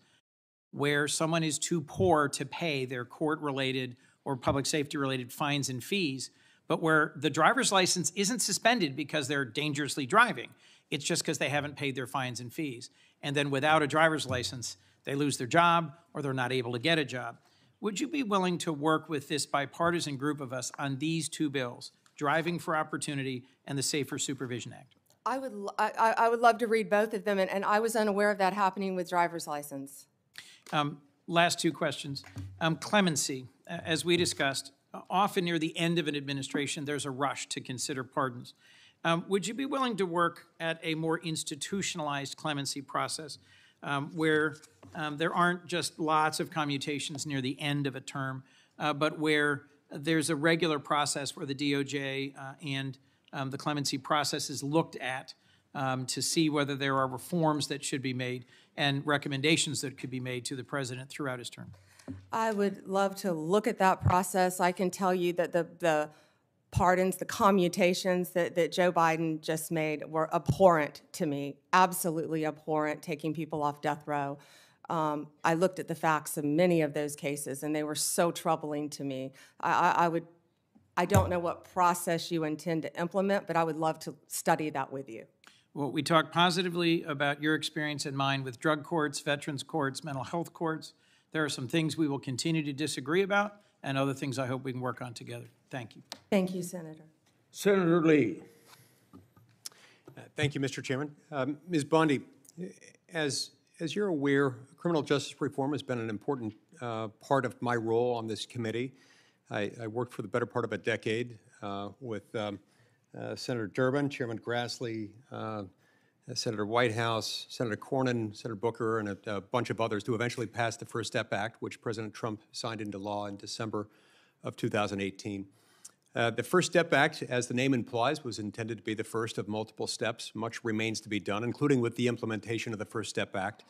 where someone is too poor to pay their court-related or public safety-related fines and fees, but where the driver's license isn't suspended because they're dangerously driving. It's just because they haven't paid their fines and fees. And then without a driver's license, they lose their job or they're not able to get a job. Would you be willing to work with this bipartisan group of us on these two bills, Driving for Opportunity and the Safer Supervision Act? I would love to read both of them, and I was unaware of that happening with driver's license. Last two questions. Clemency, as we discussed, often near the end of an administration, there's a rush to consider pardons. Would you be willing to work at a more institutionalized clemency process where there aren't just lots of commutations near the end of a term, but where there's a regular process where the DOJ and the clemency process is looked at to see whether there are reforms that should be made and recommendations that could be made to the president throughout his term? I would love to look at that process. I can tell you that the pardons, the commutations that Joe Biden just made were abhorrent to me, absolutely abhorrent, taking people off death row. I looked at the facts of many of those cases, and they were so troubling to me. I don't know what process you intend to implement, but I would love to study that with you. Well, we talked positively about your experience and mine with drug courts, veterans courts, mental health courts. There are some things we will continue to disagree about and other things I hope we can work on together. Thank you. Thank you, Senator. Senator Lee. Thank you, Mr. Chairman. Ms. Bondi, as you're aware, criminal justice reform has been an important part of my role on this committee. I worked for the better part of a decade with Senator Durbin, Chairman Grassley, Senator Whitehouse, Senator Cornyn, Senator Booker, and a bunch of others to eventually pass the First Step Act, which President Trump signed into law in December of 2018. The First Step Act, as the name implies, was intended to be the first of multiple steps. Much remains to be done, including with the implementation of the First Step Act.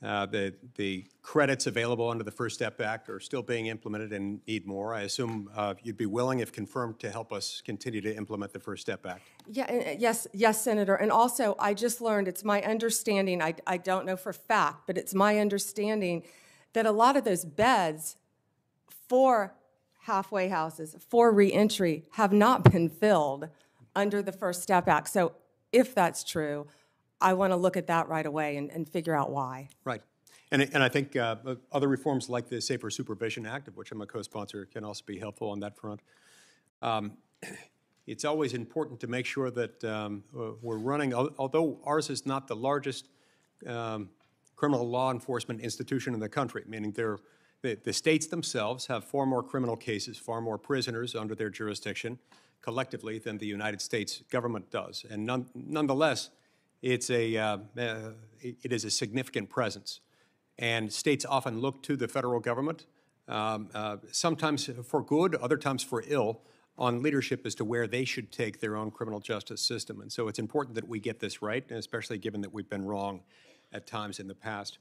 The credits available under the First Step Act are still being implemented and need more. I assume you'd be willing, if confirmed, to help us continue to implement the First Step Act. Yeah, yes, Senator. And also, I just learned, it's my understanding, I don't know for fact, but it's my understanding that a lot of those beds for halfway houses, for reentry, have not been filled under the First Step Act. So if that's true, I want to look at that right away and figure out why. Right. And I think other reforms like the Safer Supervision Act, of which I'm a co-sponsor, can also be helpful on that front. It's always important to make sure that we're running, although ours is not the largest criminal law enforcement institution in the country, meaning the states themselves have far more criminal cases, far more prisoners under their jurisdiction collectively than the United States government does. And nonetheless, it is a significant presence. And states often look to the federal government, sometimes for good, other times for ill, on leadership as to where they should take their own criminal justice system. And so it's important that we get this right, and especially given that we've been wrong at times in the past.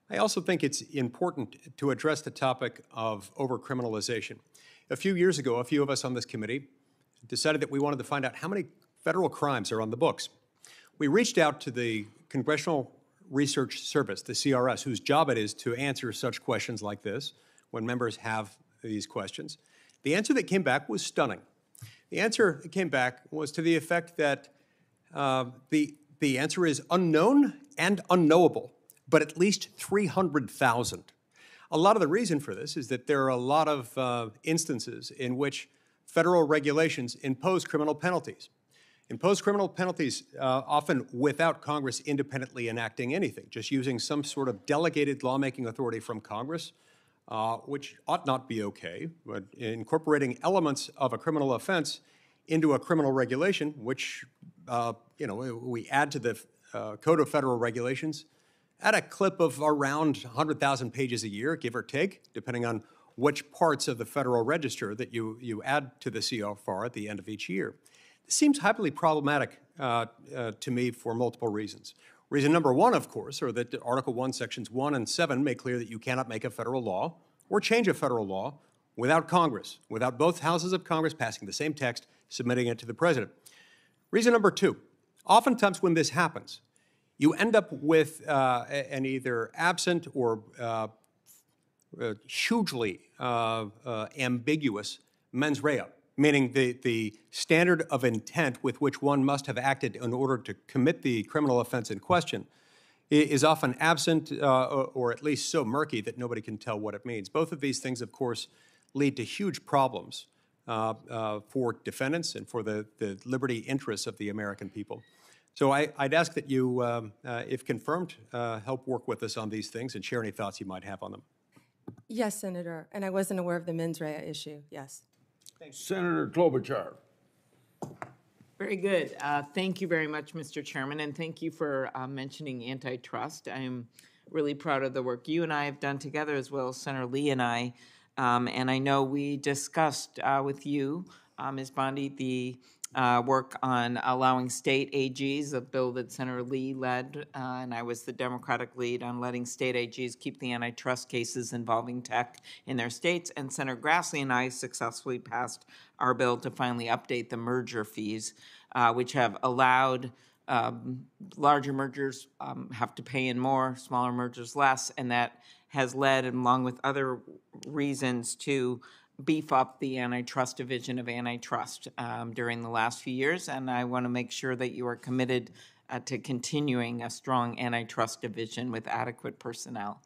I also think it's important to address the topic of overcriminalization. A few years ago, a few of us on this committee decided that we wanted to find out how many federal crimes are on the books. We reached out to the Congressional Research Service, the CRS, whose job it is to answer such questions like this when members have these questions. The answer that came back was stunning. The answer that came back was to the effect that the answer is unknown and unknowable, but at least 300,000. A lot of the reason for this is that there are a lot of instances in which federal regulations impose criminal penalties. Impose criminal penalties often without Congress independently enacting anything, just using some sort of delegated lawmaking authority from Congress, which ought not be okay, but incorporating elements of a criminal offense into a criminal regulation, which we add to the Code of Federal Regulations at a clip of around 100,000 pages a year, give or take, depending on which parts of the Federal Register that you add to the CFR at the end of each year. This seems highly problematic to me for multiple reasons. Reason number one, of course, are that Article 1, Sections 1 and 7 make clear that you cannot make a federal law or change a federal law without Congress, without both houses of Congress passing the same text, submitting it to the president. Reason number two, oftentimes when this happens, you end up with an either absent or hugely ambiguous mens rea, meaning the standard of intent with which one must have acted in order to commit the criminal offense in question is often absent or at least so murky that nobody can tell what it means. Both of these things, of course, lead to huge problems for defendants and for the liberty interests of the American people. So I'd ask that you, if confirmed, help work with us on these things and share any thoughts you might have on them. Yes, Senator, and I wasn't aware of the mens rea issue, yes. Senator Klobuchar. Very good. Thank you very much, Mr. Chairman, and thank you for mentioning antitrust. I'm really proud of the work you and I have done together, as well as Senator Lee and I. And I know we discussed with you, Ms. Bondi, the work on allowing state AGs, a bill that Senator Lee led, and I was the Democratic lead on letting state AGs keep the antitrust cases involving tech in their states. And Senator Grassley and I successfully passed our bill to finally update the merger fees, which have allowed larger mergers have to pay in more, smaller mergers less, and that has led, along with other reasons, to beef up the antitrust division of antitrust during the last few years. And I want to make sure that you are committed to continuing a strong antitrust division with adequate personnel.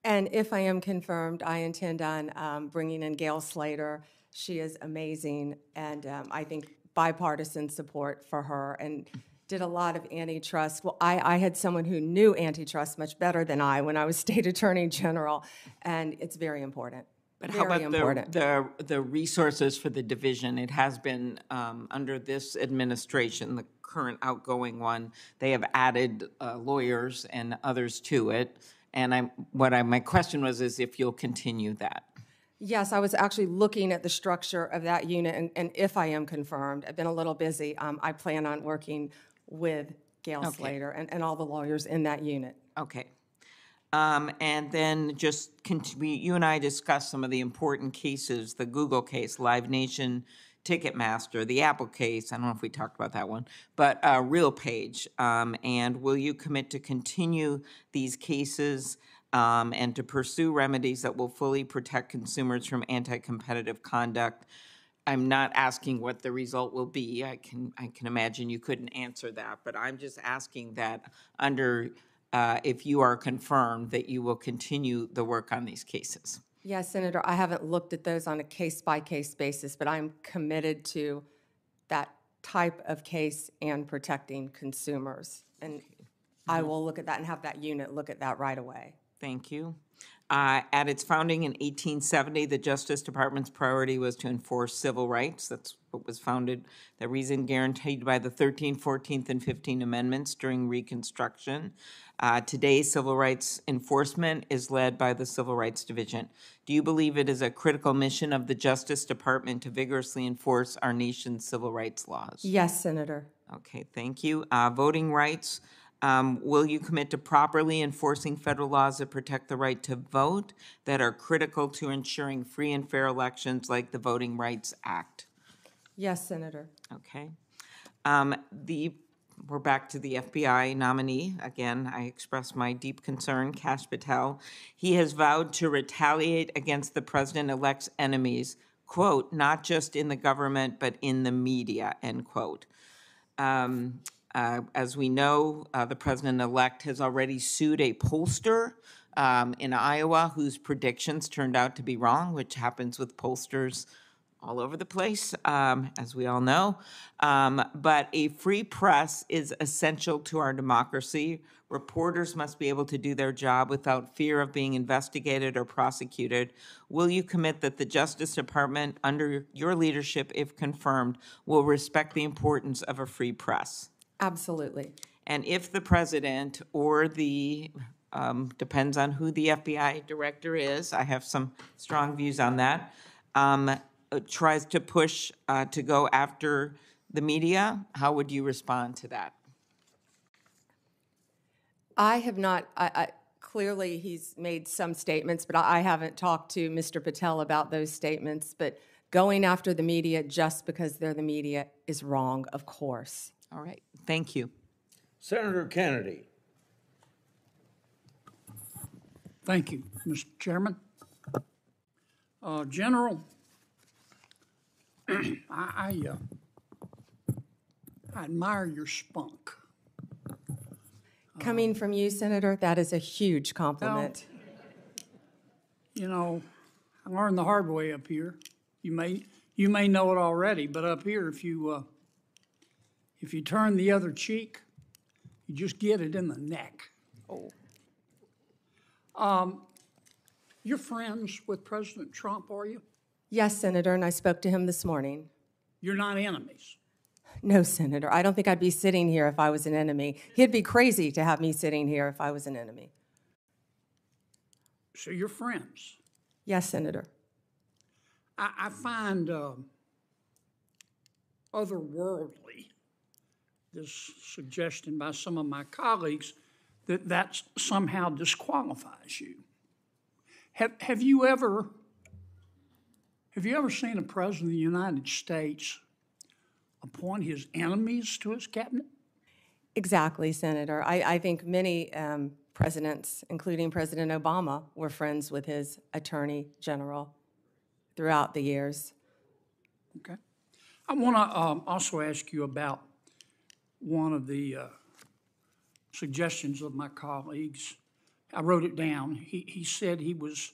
And if I am confirmed, I intend on bringing in Gail Slater. She is amazing, and I think bipartisan support for her, and did a lot of antitrust. Well, I had someone who knew antitrust much better than I when I was State Attorney General, and it's very important. But how about the resources for the division? It has been under this administration, the current outgoing one, they have added lawyers and others to it. And my question was is if you'll continue that. Yes, I was actually looking at the structure of that unit, and if I am confirmed, I've been a little busy, I plan on working with Gail Slater and all the lawyers in that unit. Okay. And then just you and I discussed some of the important cases, the Google case, Live Nation, Ticketmaster, the Apple case, I don't know if we talked about that one, but RealPage. And will you commit to continue these cases and to pursue remedies that will fully protect consumers from anti-competitive conduct? I'm not asking what the result will be. I can imagine you couldn't answer that, but I'm just asking that if you are confirmed that you will continue the work on these cases. Yes, Senator, I haven't looked at those on a case-by-case basis, but I'm committed to that type of case and protecting consumers. And I will look at that and have that unit look at that right away. Thank you. At its founding in 1870, the Justice Department's priority was to enforce civil rights. That's what was founded, the reason guaranteed by the 13th, 14th, and 15th Amendments during Reconstruction. Today, civil rights enforcement is led by the Civil Rights Division. Do you believe it is a critical mission of the Justice Department to vigorously enforce our nation's civil rights laws? Yes, Senator. Okay, thank you. Voting rights. Will you commit to properly enforcing federal laws that protect the right to vote that are critical to ensuring free and fair elections like the Voting Rights Act? Yes, Senator. Okay. We're back to the FBI nominee. Again, I express my deep concern, Kash Patel. He has vowed to retaliate against the president-elect's enemies, quote, not just in the government, but in the media, end quote. As we know, the president-elect has already sued a pollster in Iowa whose predictions turned out to be wrong, which happens with pollsters all over the place, as we all know. But a free press is essential to our democracy. Reporters must be able to do their job without fear of being investigated or prosecuted. Will you commit that the Justice Department, under your leadership, if confirmed, will respect the importance of a free press? Absolutely. And if the president or depends on who the FBI director is, I have some strong views on that, tries to push to go after the media, how would you respond to that? I have not, clearly he's made some statements, but I haven't talked to Mr. Patel about those statements. But going after the media just because they're the media is wrong, of course. All right, thank you. Senator Kennedy. Thank you, Mr. Chairman. General, I admire your spunk. Coming from you, Senator, that is a huge compliment. You know, I learned the hard way up here. You may know it already, but up here, if you turn the other cheek, You just get it in the neck. Oh. You're friends with President Trump, are you? Yes, Senator, and I spoke to him this morning. You're not enemies. No, Senator, I don't think I'd be sitting here if I was an enemy. He'd be crazy to have me sitting here if I was an enemy. So you're friends. Yes, Senator. I find otherworldly this suggestion by some of my colleagues that somehow disqualifies you. Have you ever seen a president of the United States appoint his enemies to his cabinet? Exactly, Senator. I think many presidents, including President Obama, were friends with his attorney general throughout the years. Okay. I want to also ask you about one of the suggestions of my colleagues. I wrote it down. He said he was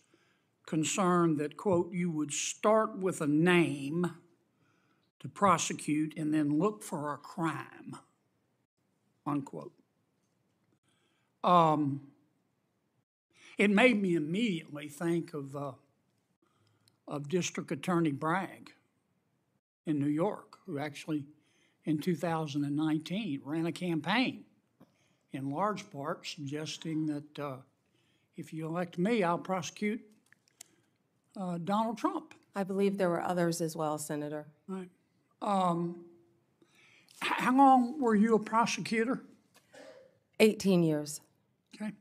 concerned that, quote, you would start with a name to prosecute and then look for a crime, unquote. It made me immediately think of District Attorney Bragg in New York, who actually in 2019 ran a campaign in large part suggesting that if you elect me, I'll prosecute Donald Trump. I believe there were others as well, Senator. Right. How long were you a prosecutor? 18 years. Okay.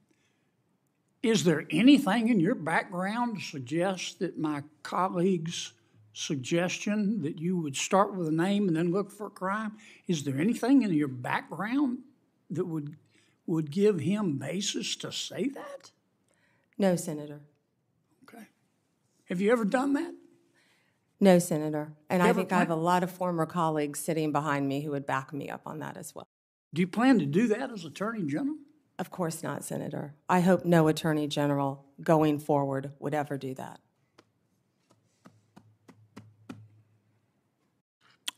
Is there anything in your background to suggest that my colleague's suggestion that you would start with a name and then look for a crime, is there anything in your background that would give him basis to say that? No, Senator. Okay. Have you ever done that? No, Senator. And I think I have a plan- lot of former colleagues sitting behind me who would back me up on that as well. Do you plan to do that as Attorney General? Of course not, Senator. I hope no Attorney General going forward would ever do that.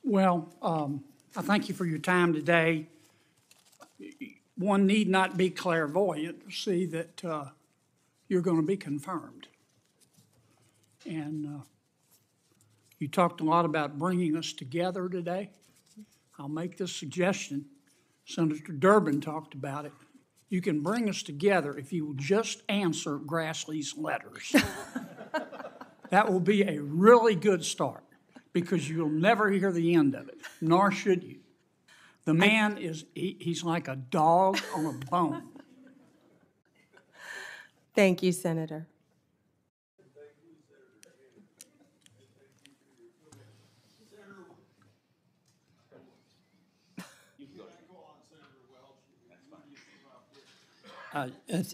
Well, I thank you for your time today. One need not be clairvoyant to see that you're going to be confirmed. And you talked a lot about bringing us together today. I'll make this suggestion. Senator Durbin talked about it. You can bring us together if you will just answer Grassley's letters. That will be a really good start, because you'll never hear the end of it, nor should you. The man he's like a dog on a bone. Thank you, Senator.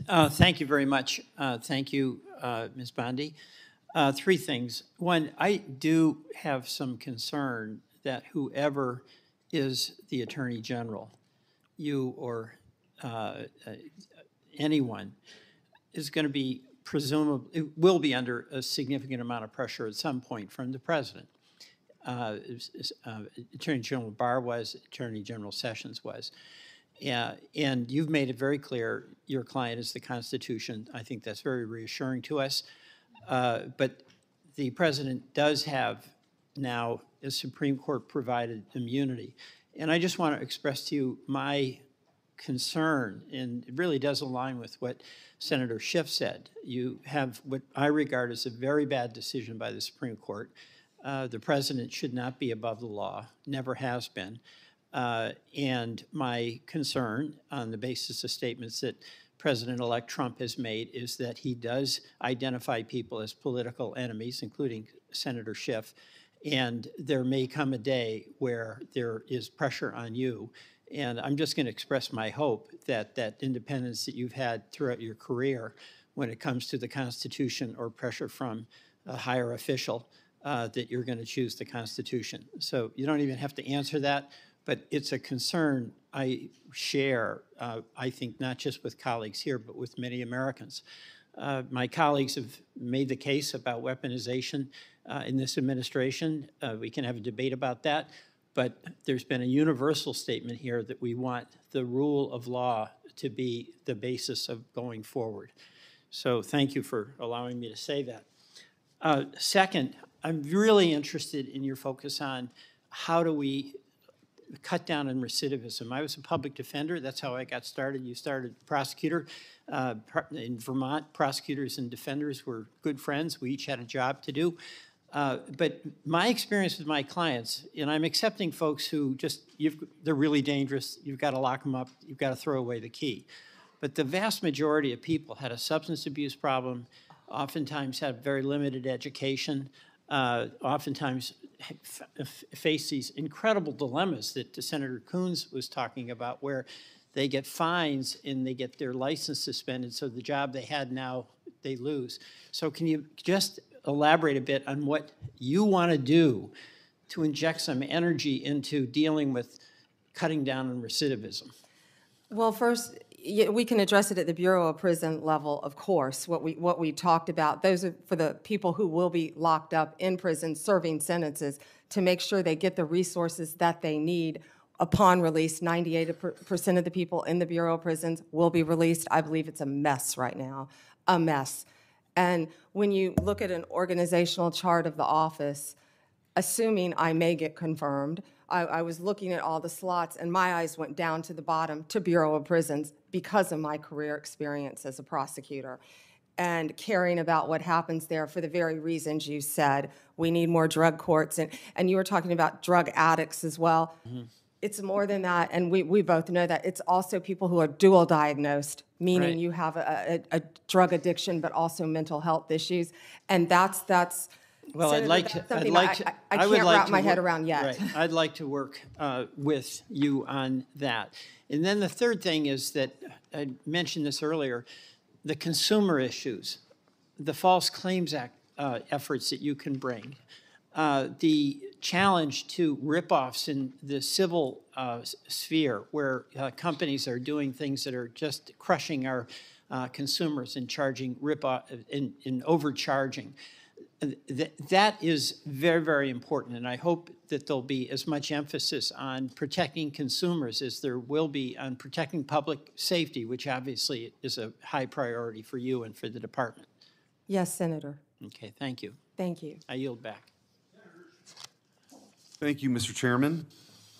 Thank you very much. Thank you, Ms. Bondi. Three things. One, I do have some concern that whoever is the Attorney General, you or anyone, is going to be presumably, will be under a significant amount of pressure at some point from the President. Attorney General Barr was, Attorney General Sessions was. And you've made it very clear your client is the Constitution. I think that's very reassuring to us. But the President does have now a Supreme Court provided immunity. And I just want to express to you my concern, and it really does align with what Senator Schiff said. You have what I regard as a very bad decision by the Supreme Court. The President should not be above the law, never has been. And my concern, on the basis of statements that President-elect Trump has made, is that he does identify people as political enemies, including Senator Schiff, and there may come a day where there is pressure on you. And I'm just going to express my hope that that independence that you've had throughout your career when it comes to the Constitution or pressure from a higher official, that you're going to choose the Constitution. So you don't even have to answer that. But it's a concern I share, I think, not just with colleagues here, but with many Americans. My colleagues have made the case about weaponization in this administration. We can have a debate about that. but there's been a universal statement here that we want the rule of law to be the basis of going forward. So thank you for allowing me to say that. Second, I'm really interested in your focus on how do we cut down on recidivism. I was a public defender. That's how I got started. You started prosecutor. In Vermont, prosecutors and defenders were good friends. We each had a job to do. But my experience with my clients, and I'm accepting folks who just, they're really dangerous. You've got to lock them up. You've got to throw away the key. But the vast majority of people had a substance abuse problem, oftentimes had very limited education, oftentimes face these incredible dilemmas that Senator Coons was talking about, where they get fines and they get their license suspended, so the job they had now they lose. So can you just elaborate a bit on what you want to do to inject some energy into dealing with cutting down on recidivism? Well, first, we can address it at the Bureau of Prison level, of course, what we talked about. Those are for the people who will be locked up in prison serving sentences, to make sure they get the resources that they need upon release. 98% of the people in the Bureau of Prisons will be released. I believe it's a mess right now, a mess. And when you look at an organizational chart of the office, assuming I may get confirmed, I was looking at all the slots, and my eyes went down to the bottom to Bureau of Prisons because of my career experience as a prosecutor and caring about what happens there for the very reasons you said. We need more drug courts, and you were talking about drug addicts as well. Mm-hmm. It's more than that, and we both know that. It's also people who are dual diagnosed, meaning right. You have a drug addiction but also mental health issues, and that's well, Senator, I can't wrap my head around yet. Right. I'd like to work with you on that. And then the third thing is that I mentioned this earlier, the consumer issues, the False Claims Act efforts that you can bring, the challenge to ripoffs in the civil sphere, where companies are doing things that are just crushing our consumers and charging ripoff in overcharging. That is very, very important, and I hope that there'll be as much emphasis on protecting consumers as there will be on protecting public safety, which obviously is a high priority for you and for the department. Yes, Senator. Okay, thank you. Thank you. I yield back. Thank you, Mr. Chairman.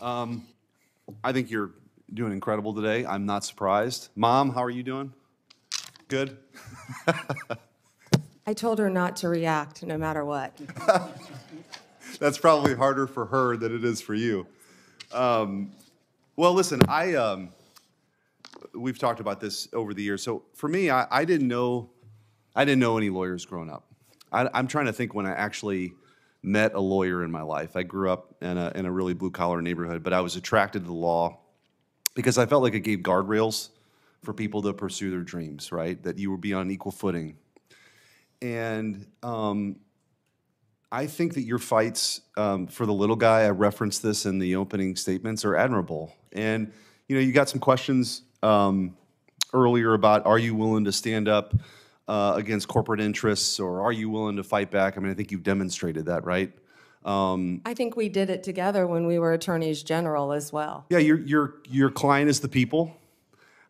I think you're doing incredible today. I'm not surprised. Mom, how are you doing? Good? I told her not to react no matter what. That's probably harder for her than it is for you. Well, listen, we've talked about this over the years. So for me, I didn't know any lawyers growing up. I'm trying to think when I actually met a lawyer in my life. I grew up in a really blue-collar neighborhood, but I was attracted to the law because I felt like it gave guardrails for people to pursue their dreams, right? That you would be on equal footing. And I think that your fights for the little guy, I referenced this in the opening statements, are admirable. And, you got some questions earlier about, are you willing to stand up against corporate interests, or are you willing to fight back? I mean, I think you've demonstrated that, right? I think we did it together when we were attorneys general as well. Yeah, your client is the people,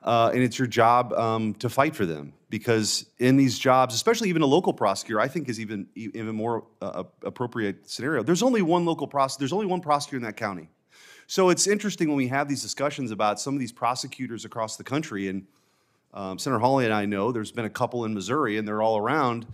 and it's your job to fight for them. Because in these jobs, especially even a local prosecutor, I think is even more appropriate scenario. There's only one local prosecutor. There's only one prosecutor in that county. So it's interesting when we have these discussions about some of these prosecutors across the country. And Senator Hawley and I know there's been a couple in Missouri, and they're all around.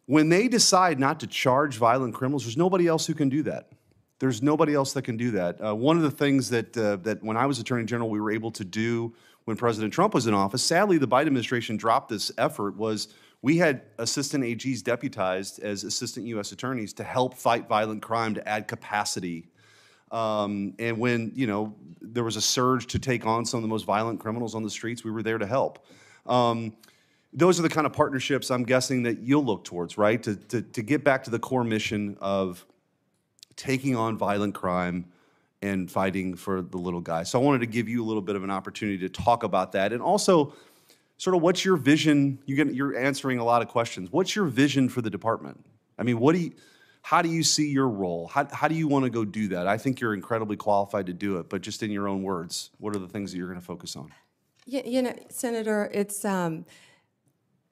When they decide not to charge violent criminals, there's nobody else who can do that. There's nobody else that can do that. One of the things that when I was Attorney General we were able to do when President Trump was in office, sadly the Biden administration dropped this effort, was we had assistant AGs deputized as assistant U.S. attorneys to help fight violent crime, to add capacity. And when, there was a surge to take on some of the most violent criminals on the streets, we were there to help. Those are the kind of partnerships I'm guessing that you'll look towards, right? To get back to the core mission of taking on violent crime and fighting for the little guy. So I wanted to give you a little bit of an opportunity to talk about that. And also, sort of what's your vision? You're answering a lot of questions. What's your vision for the department? I mean, How do you see your role? How do you want to go do that? I think you're incredibly qualified to do it, but just in your own words, what are the things that you're going to focus on? You know, Senator,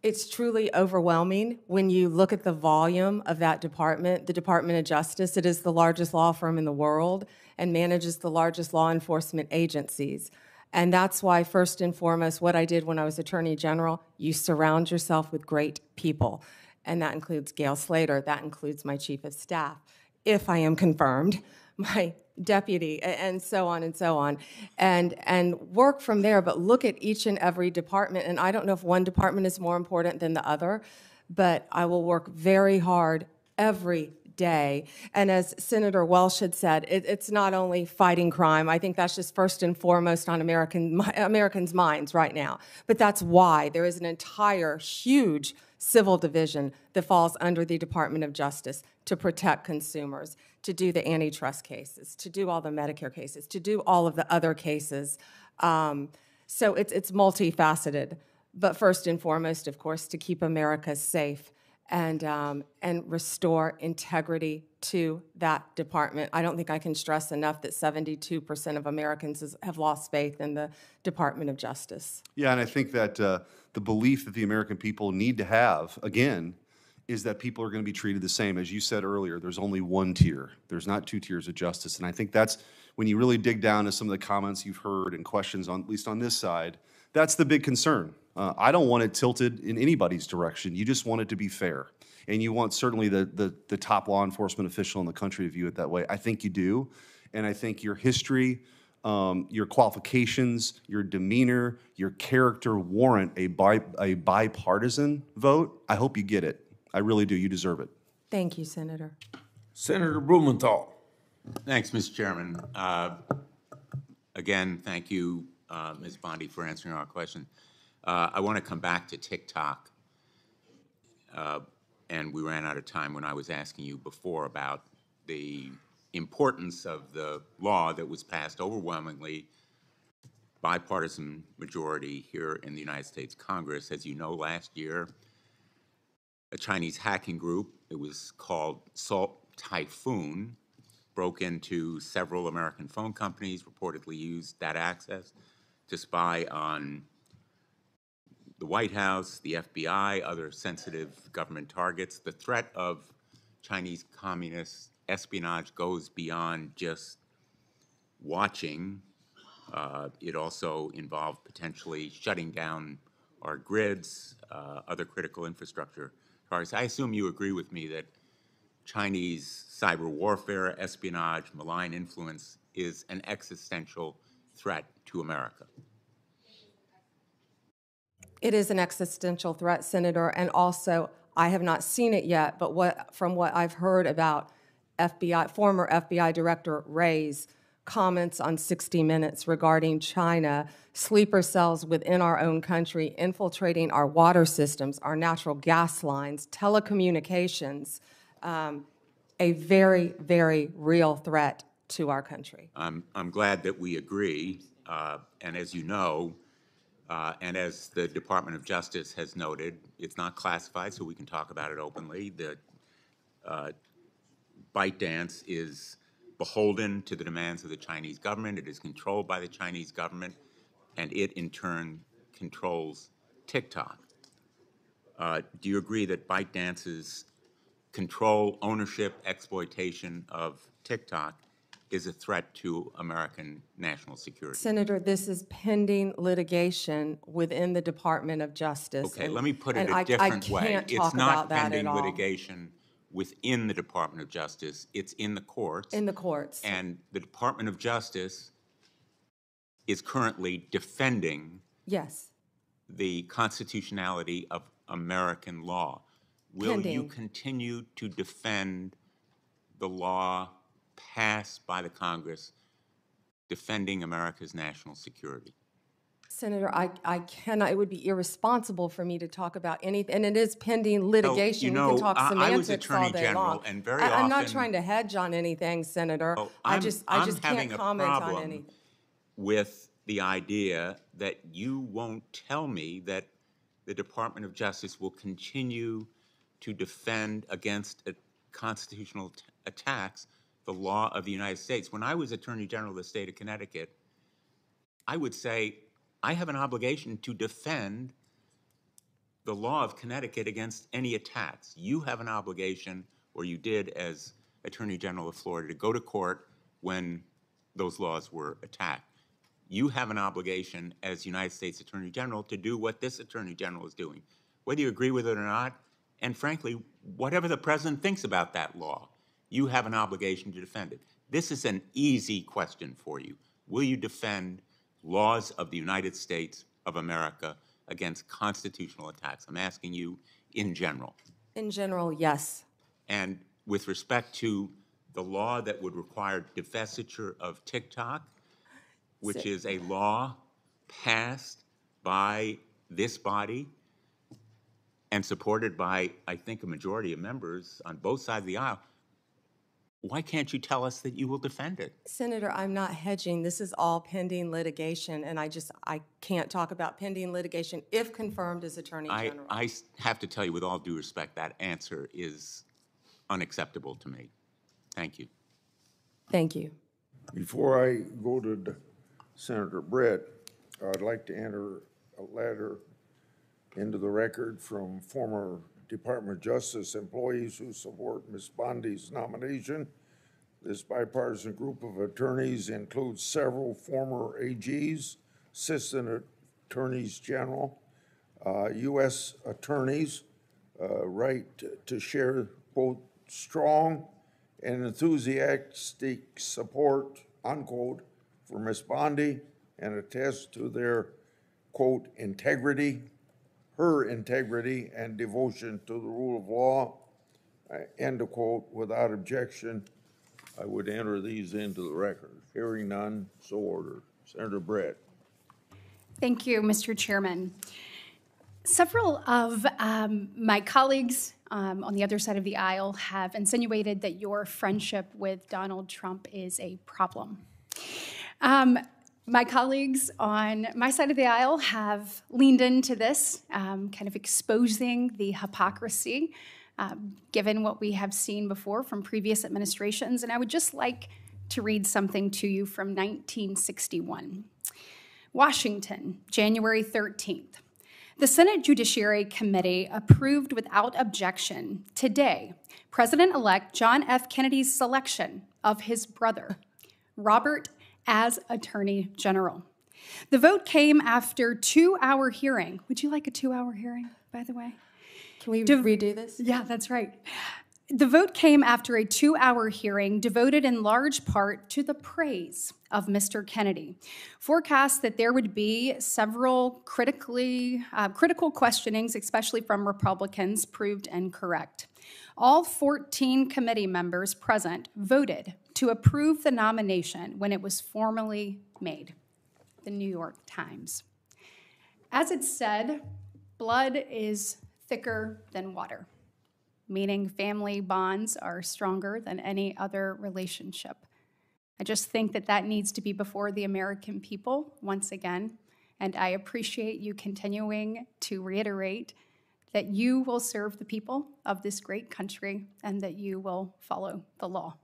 it's truly overwhelming when you look at the volume of that department. The Department of Justice, it is the largest law firm in the world and manages the largest law enforcement agencies. And that's why, first and foremost, what I did when I was Attorney General, you surround yourself with great people. And that includes Gail Slater, that includes my Chief of Staff, if I am confirmed, my deputy, and so on and so on, and work from there, but look at each and every department. And I don't know if one department is more important than the other, but I will work very hard every day. And as Senator Welsh had said, it's not only fighting crime. I think that's just first and foremost on Americans' minds right now. But that's why there is an entire huge civil division that falls under the Department of Justice to protect consumers, to do the antitrust cases, to do all the Medicare cases, to do all of the other cases. So it's multifaceted. But first and foremost, of course, to keep America safe and restore integrity to that department. I don't think I can stress enough that 72% of Americans have lost faith in the Department of Justice. Yeah, and I think that the belief that the American people need to have, again, is that people are going to be treated the same. As you said earlier, there's only one tier. There's not two tiers of justice. And I think that's, when you really dig down to some of the comments you've heard and questions, on, at least on this side, that's the big concern. I don't want it tilted in anybody's direction. You just want it to be fair. And you want certainly the top law enforcement official in the country to view it that way. I think you do. And I think your history, your qualifications, your demeanor, your character warrant a bipartisan vote. I hope you get it. I really do. You deserve it. Thank you, Senator. Senator Blumenthal. Thanks, Mr. Chairman. Again, thank you, Ms. Bondi, for answering our question. I want to come back to TikTok. And we ran out of time when I was asking you before about the importance of the law that was passed overwhelmingly bipartisan majority here in the United States Congress. As you know, last year, a Chinese hacking group, it was called Salt Typhoon, broke into several American phone companies, reportedly used that access to spy on the White House, the FBI, other sensitive government targets. The threat of Chinese communist espionage goes beyond just watching. It also involved potentially shutting down our grids, other critical infrastructure targets. I assume you agree with me that Chinese cyber warfare, espionage, malign influence is an existential threat to America. It is an existential threat, Senator, and also I have not seen it yet, but from what I've heard about former FBI Director Wray's comments on 60 Minutes regarding China, sleeper cells within our own country, infiltrating our water systems, our natural gas lines, telecommunications, a very, very real threat to our country. I'm glad that we agree, and as you know, and as the Department of Justice has noted, it's not classified, so we can talk about it openly. The ByteDance is beholden to the demands of the Chinese government. It is controlled by the Chinese government, and it in turn controls TikTok. Do you agree that ByteDance's control, ownership, exploitation of TikTok is a threat to American national security? Senator, this is pending litigation within the Department of Justice. Okay, let me put it a different way. It's not pending litigation within the Department of Justice. It's in the courts. In the courts. And the Department of Justice is currently defending the constitutionality of American law. Will you continue to defend the law passed by the Congress defending America's national security? Senator, I cannot. It would be irresponsible for me to talk about anything, and it is pending litigation. You know, we can talk semantics I was Attorney all day General, long. and very I'm not often, trying to hedge on anything, Senator. I just can't comment on anything. With the idea that you won't tell me that the Department of Justice will continue to defend against constitutional attacks the law of the United States. When I was Attorney General of the state of Connecticut, I would say I have an obligation to defend the law of Connecticut against any attacks. You have an obligation, or you did as Attorney General of Florida, to go to court when those laws were attacked. You have an obligation as United States Attorney General to do what this Attorney General is doing, whether you agree with it or not, and frankly, whatever the president thinks about that law, you have an obligation to defend it. This is an easy question for you. Will you defend laws of the United States of America against constitutional attacks? I'm asking you in general. In general, yes. And with respect to the law that would require divestiture of TikTok, which is a law passed by this body and supported by, I think, a majority of members on both sides of the aisle, why can't you tell us that you will defend it? Senator, I'm not hedging. This is all pending litigation, and I can't talk about pending litigation if confirmed as Attorney General. I have to tell you, with all due respect, that answer is unacceptable to me. Thank you. Thank you. Before I go to Senator Britt, I'd like to enter a letter into the record from former Department of Justice employees who support Ms. Bondi's nomination. This bipartisan group of attorneys includes several former AGs, assistant attorneys general, U.S. attorneys, right to share both strong and enthusiastic support, unquote, for Ms. Bondi and attest to their, quote, integrity, her integrity and devotion to the rule of law, end of quote. Without objection, I would enter these into the record. Hearing none, so ordered. Senator Britt. Thank you, Mr. Chairman. Several of my colleagues on the other side of the aisle have insinuated that your friendship with Donald Trump is a problem. My colleagues on my side of the aisle have leaned into this, kind of exposing the hypocrisy, given what we have seen before from previous administrations. And I would just like to read something to you from 1961. Washington, January 13th. The Senate Judiciary Committee approved without objection today President-elect John F. Kennedy's selection of his brother, Robert, as Attorney General. The vote came after a 2-hour hearing. Would you like a 2-hour hearing, by the way? Can we redo this? Yeah, that's right. The vote came after a 2-hour hearing devoted in large part to the praise of Mr. Kennedy. Forecasts that there would be several critical questionings, especially from Republicans, proved incorrect. All 14 committee members present voted to approve the nomination when it was formally made. The New York Times. As it said, blood is thicker than water, meaning family bonds are stronger than any other relationship. I just think that that needs to be before the American people once again, and I appreciate you continuing to reiterate that you will serve the people of this great country and that you will follow the law.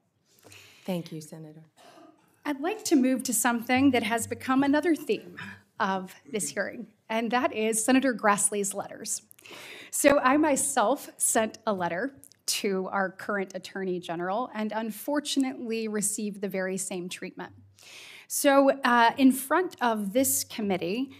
Thank you, Senator. I'd like to move to something that has become another theme of this hearing, and that is Senator Grassley's letters. So I myself sent a letter to our current Attorney General and unfortunately received the very same treatment. So in front of this committee,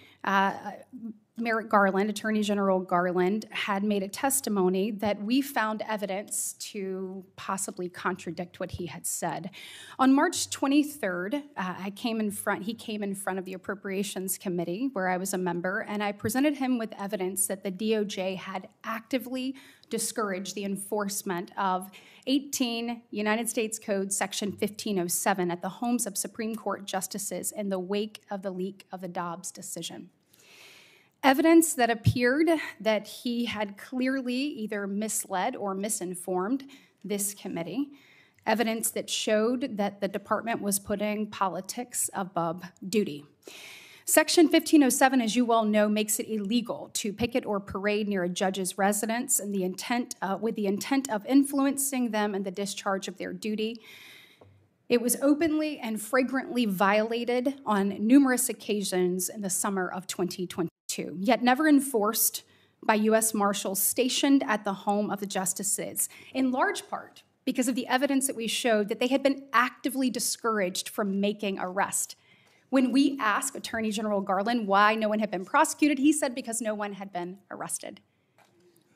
Merrick Garland, Attorney General Garland, had made a testimony that we found evidence to possibly contradict what he had said. On March 23rd, he came in front of the Appropriations Committee, where I was a member, and I presented him with evidence that the DOJ had actively discouraged the enforcement of 18 United States Code Section 1507 at the homes of Supreme Court justices in the wake of the leak of the Dobbs decision. Evidence that appeared that he had clearly either misled or misinformed this committee. Evidence that showed that the department was putting politics above duty. Section 1507, as you well know, makes it illegal to picket or parade near a judge's residence with the intent of influencing them in the discharge of their duty. It was openly and flagrantly violated on numerous occasions in the summer of 2022, yet never enforced by U.S. Marshals stationed at the home of the justices, in large part because of the evidence that we showed that they had been actively discouraged from making arrests. When we asked Attorney General Garland why no one had been prosecuted, he said because no one had been arrested.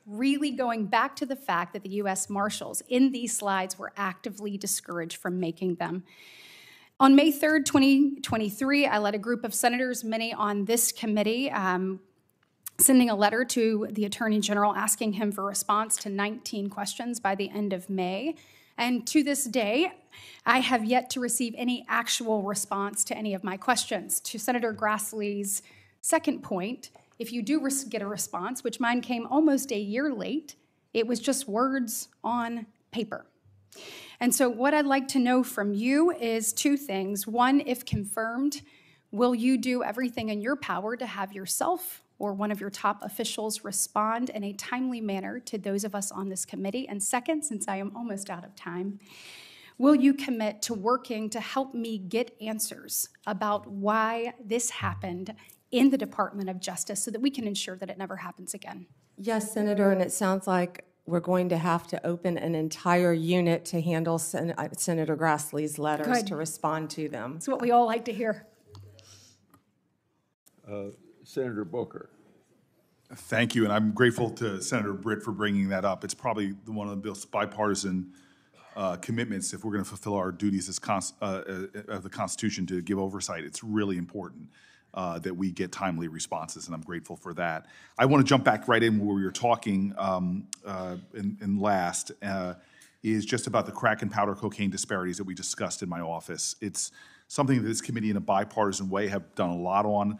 Really going back to the fact that the U.S. Marshals in these slides were actively discouraged from making them. On May 3rd, 2023, I led a group of senators, many on this committee, sending a letter to the Attorney General asking him for a response to 19 questions by the end of May. And to this day, I have yet to receive any actual response to any of my questions. To Senator Grassley's second point, if you do get a response, which mine came almost a year late, it was just words on paper. And so what I'd like to know from you is two things. One, if confirmed, will you do everything in your power to have yourself or one of your top officials respond in a timely manner to those of us on this committee? And second, since I am almost out of time, will you commit to working to help me get answers about why this happened in the Department of Justice so that we can ensure that it never happens again? Yes, Senator, and it sounds like we're going to have to open an entire unit to handle Senator Grassley's letters Good. to respond to them. That's what we all like to hear. Senator Booker. Thank you, and I'm grateful to Senator Britt for bringing that up. It's probably one of the bill's bipartisan commitments if we're going to fulfill our duties as of the Constitution to give oversight. It's really important that we get timely responses, and I'm grateful for that. I want to jump back right in where we were talking in last is just about the crack and powder cocaine disparities that we discussed in my office. It's something that this committee in a bipartisan way have done a lot on.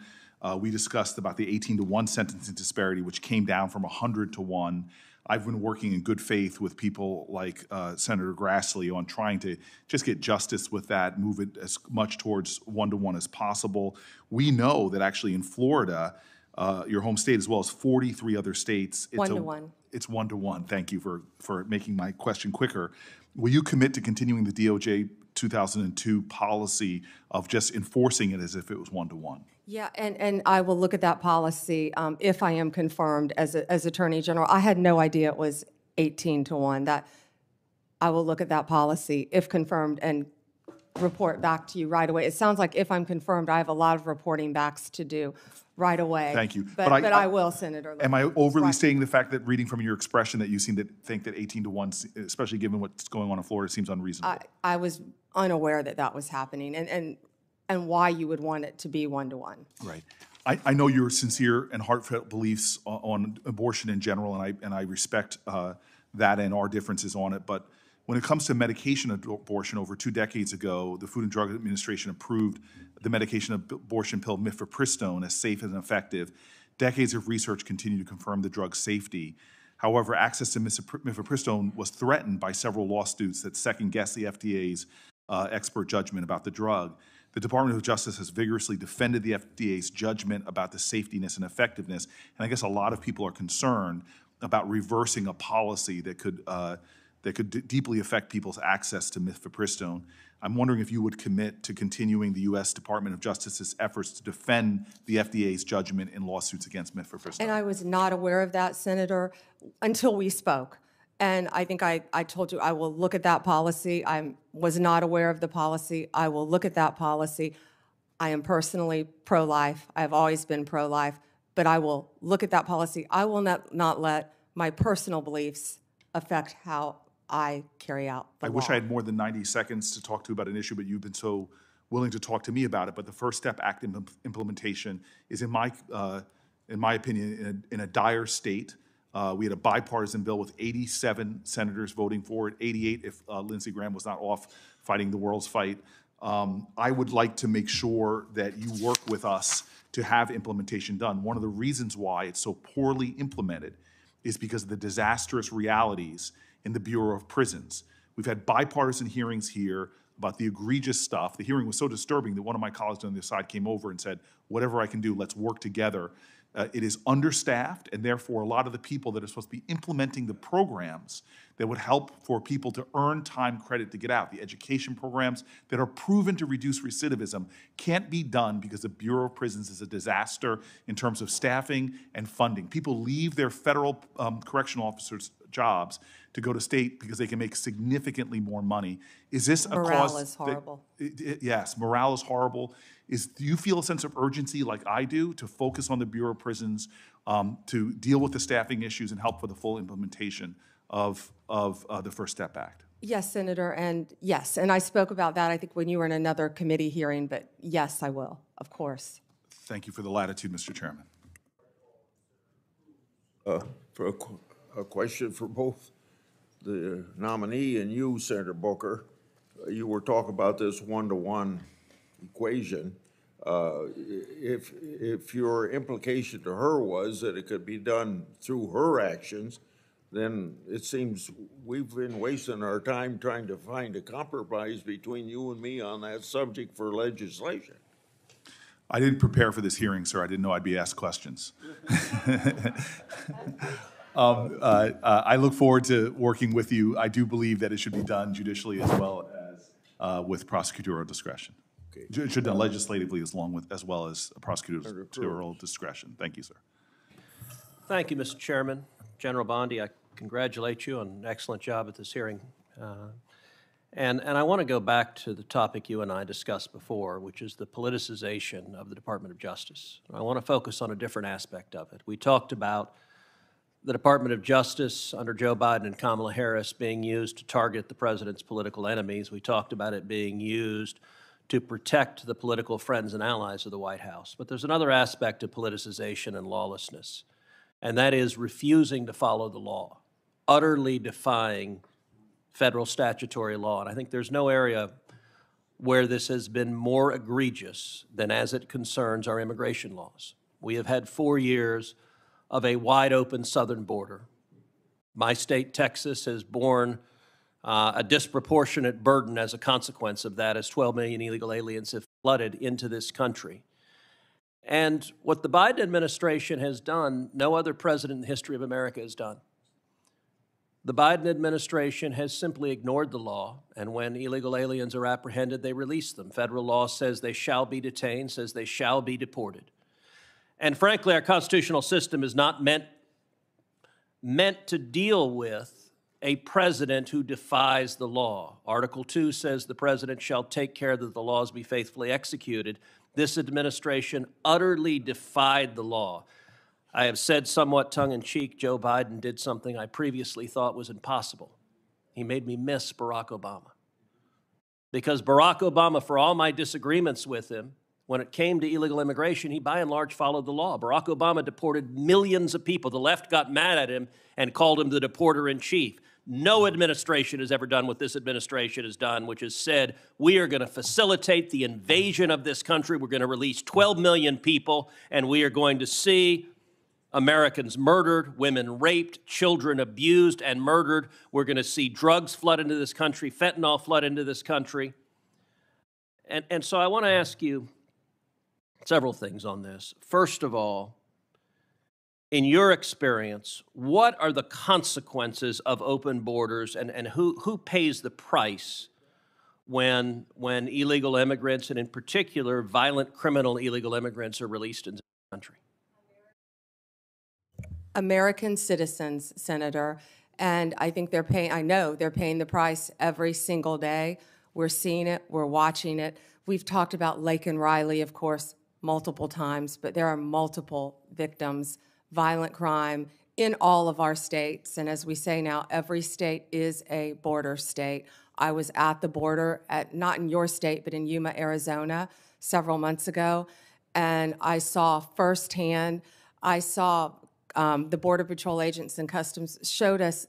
We discussed about the 18-to-1 sentencing disparity, which came down from 100-to-1. I've been working in good faith with people like Senator Grassley on trying to just get justice with that, move it as much towards 1-to-1 as possible. We know that actually in Florida, your home state, as well as 43 other states, it's 1-to-1. It's 1-to-1. Thank you for making my question quicker. Will you commit to continuing the DOJ 2002 policy of just enforcing it as if it was 1-to-1? Yeah, and I will look at that policy if I am confirmed as Attorney General. I had no idea it was 18-to-1. That I will look at that policy if confirmed and report back to you right away. It sounds like if I'm confirmed, I have a lot of reporting backs to do right away. Thank you. But I will, Senator. Am I overly stating the fact that reading from your expression that you seem to think that 18-to-1, especially given what's going on in Florida, seems unreasonable? I was unaware that that was happening and why you would want it to be 1-to-1. Right. I know your sincere and heartfelt beliefs on abortion in general, and I respect that and our differences on it. But when it comes to medication abortion, over 2 decades ago, the Food and Drug Administration approved the medication abortion pill mifepristone as safe and effective. Decades of research continue to confirm the drug's safety. However, access to mifepristone was threatened by several lawsuits that second-guess the FDA's expert judgment about the drug. The Department of Justice has vigorously defended the FDA's judgment about the safetiness and effectiveness, and I guess a lot of people are concerned about reversing a policy that could deeply affect people's access to mifepristone. I'm wondering if you would commit to continuing the U.S. Department of Justice's efforts to defend the FDA's judgment in lawsuits against mifepristone. And I was not aware of that, Senator, until we spoke. And I think I told you I will look at that policy. I was not aware of the policy. I will look at that policy. I am personally pro-life. I have always been pro-life. But I will look at that policy. I will not let my personal beliefs affect how I carry out the law. I wish I had more than 90 seconds to talk to you about an issue, but you've been so willing to talk to me about it. But the First Step Act implementation is, in my opinion, in a dire state. We had a bipartisan bill with 87 senators voting for it, 88 if Lindsey Graham was not off fighting the world's fight. I would like to make sure that you work with us to have implementation done. One of the reasons why it's so poorly implemented is because of the disastrous realities in the Bureau of Prisons. We've had bipartisan hearings here about the egregious stuff. The hearing was so disturbing that one of my colleagues on the other side came over and said, whatever I can do, let's work together. It is understaffed, and therefore a lot of the people that are supposed to be implementing the programs that would help for people to earn time credit to get out, the education programs that are proven to reduce recidivism, can't be done because the Bureau of Prisons is a disaster in terms of staffing and funding. People leave their federal correctional officers' jobs to go to state because they can make significantly more money. Is this a Morale cause is horrible. Yes, morale is horrible. Do you feel a sense of urgency like I do to focus on the Bureau of Prisons, to deal with the staffing issues and help for the full implementation of the First Step Act? Yes, Senator, and yes, and I spoke about that, I think, when you were in another committee hearing, but yes, I will, of course. Thank you for the latitude, Mr. Chairman. For a question for both the nominee and you, Senator Booker. You were talking about this one-to-one equation. If your implication to her was that it could be done through her actions, then it seems we've been wasting our time trying to find a compromise between you and me on that subject for legislation. I didn't prepare for this hearing, sir. I didn't know I'd be asked questions. I look forward to working with you. I do believe that it should be done judicially as well as with prosecutorial discretion. Okay. It should be done legislatively as well as prosecutorial discretion. Thank you, sir. Thank you, Mr. Chairman. General Bondi, I congratulate you on an excellent job at this hearing. And I want to go back to the topic you and I discussed before, which is the politicization of the Department of Justice. I want to focus on a different aspect of it. We talked about the Department of Justice under Joe Biden and Kamala Harris being used to target the president's political enemies. We talked about it being used to protect the political friends and allies of the White House. But there's another aspect of politicization and lawlessness, and that is refusing to follow the law, utterly defying federal statutory law. And I think there's no area where this has been more egregious than as it concerns our immigration laws. We have had 4 years of a wide open southern border. My state, Texas, has borne a disproportionate burden as a consequence of that, as 12 million illegal aliens have flooded into this country. And what the Biden administration has done, no other president in the history of America has done. The Biden administration has simply ignored the law, and when illegal aliens are apprehended, they release them. Federal law says they shall be detained, says they shall be deported. And frankly, our constitutional system is not meant to deal with a president who defies the law. Article 2 says the president shall take care that the laws be faithfully executed. This administration utterly defied the law. I have said somewhat tongue-in-cheek, Joe Biden did something I previously thought was impossible. He made me miss Barack Obama. Because Barack Obama, for all my disagreements with him, when it came to illegal immigration, he by and large followed the law. Barack Obama deported millions of people. The left got mad at him and called him the deporter-in-chief. No administration has ever done what this administration has done, which has said, we are going to facilitate the invasion of this country. We're going to release 12 million people, and we are going to see Americans murdered, women raped, children abused and murdered. We're going to see drugs flood into this country, fentanyl flood into this country. And so I want to ask you several things on this. First of all, in your experience, what are the consequences of open borders, and who pays the price when illegal immigrants, and in particular violent criminal illegal immigrants, are released into the country? American citizens, Senator, and I think I know they're paying the price every single day. We're seeing it, we're watching it. We've talked about Laken Riley, of course, multiple times, but there are multiple victims, violent crime in all of our states. And as we say now, every state is a border state. I was at the border, not in your state, but in Yuma, Arizona, several months ago, and I saw firsthand, the Border Patrol agents and Customs showed us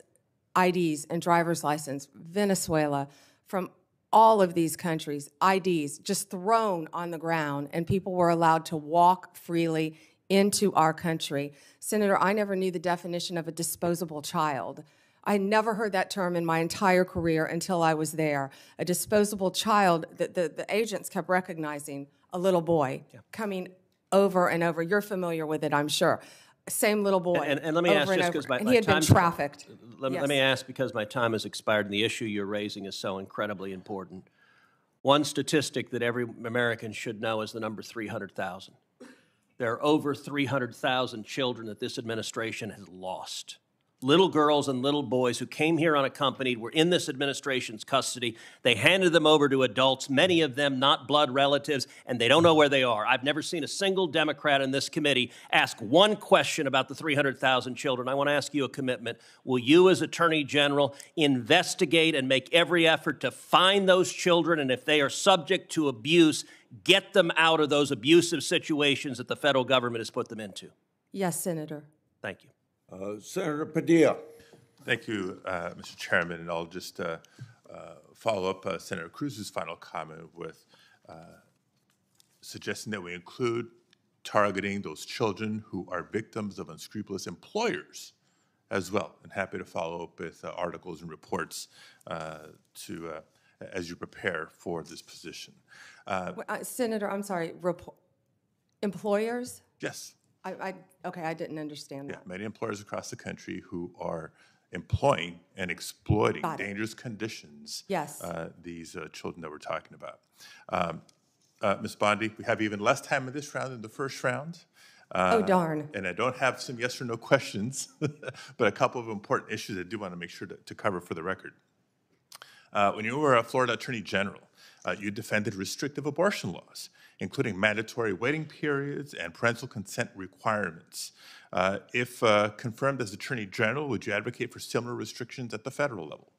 IDs and driver's license, Venezuela, from all of these countries, IDs just thrown on the ground, and people were allowed to walk freely into our country. Senator, I never knew the definition of a disposable child. I never heard that term in my entire career until I was there. A disposable child, the agents kept recognizing a little boy coming over and over. You're familiar with it, I'm sure. Same little boy. And let me ask, just because and he had been trafficked. Let me ask, because my time has expired and the issue you're raising is so incredibly important. One statistic that every American should know is the number 300,000. There are over 300,000 children that this administration has lost. Little girls and little boys who came here unaccompanied were in this administration's custody. They handed them over to adults, many of them not blood relatives, and they don't know where they are. I've never seen a single Democrat in this committee ask one question about the 300,000 children. I want to ask you a commitment. Will you, as Attorney General, investigate and make every effort to find those children, and if they are subject to abuse, get them out of those abusive situations that the federal government has put them into? Yes, Senator. Thank you. Senator Padilla. Thank you, Mr. Chairman, and I'll just follow up Senator Cruz's final comment with suggesting that we include targeting those children who are victims of unscrupulous employers as well. And happy to follow up with articles and reports as you prepare for this position. Senator, I'm sorry, employers? Yes. Okay, I didn't understand that. Yeah, many employers across the country who are employing and exploiting dangerous conditions. Yes. These children that we're talking about. Ms. Bondi, we have even less time in this round than the first round. Oh, darn. And I don't have some yes or no questions, but a couple of important issues I do want to make sure to cover for the record. When you were a Florida Attorney General, you defended restrictive abortion laws, including mandatory waiting periods and parental consent requirements. If confirmed as Attorney General, would you advocate for similar restrictions at the federal level?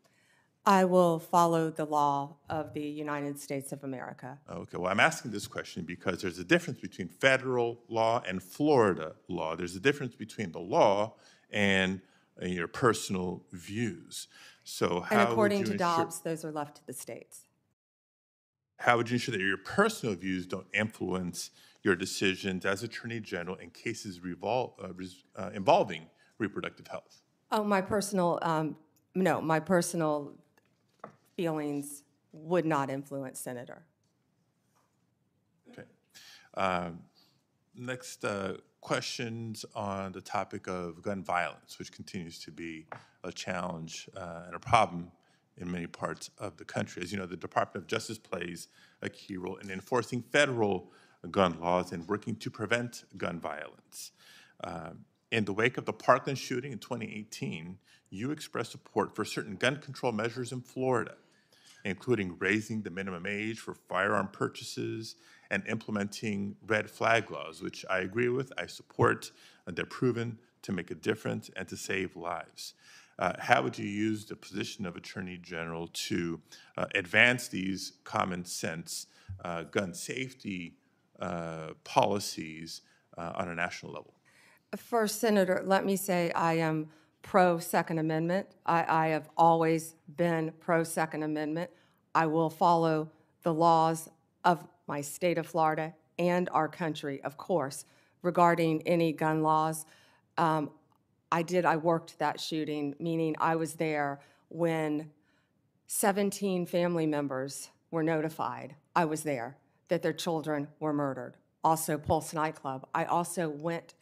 I will follow the law of the United States of America. Okay, well, I'm asking this question because there's a difference between federal law and Florida law. There's a difference between the law and your personal views. So how and according would you to Dobbs, those are left to the states. How would you ensure that your personal views don't influence your decisions as Attorney General in cases involving reproductive health? Oh, my personal, no, my personal feelings would not influence, Senator. Okay. Next, questions on the topic of gun violence, which continues to be a challenge and a problem in many parts of the country. As you know, the Department of Justice plays a key role in enforcing federal gun laws and working to prevent gun violence. In the wake of the Parkland shooting in 2018, you expressed support for certain gun control measures in Florida, including raising the minimum age for firearm purchases and implementing red flag laws, which I agree with, I support, and they're proven to make a difference and to save lives. How would you use the position of Attorney General to advance these common sense gun safety policies on a national level? First, Senator, let me say I am pro-Second Amendment. I have always been pro-Second Amendment. I will follow the laws of my state of Florida and our country, of course, regarding any gun laws. I worked that shooting, meaning I was there when 17 family members were notified. I was there that their children were murdered. Also, Pulse nightclub. I also went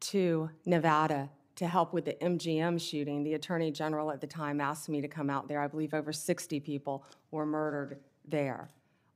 to Nevada to help with the MGM shooting. The Attorney General at the time asked me to come out there. I believe over 60 people were murdered there.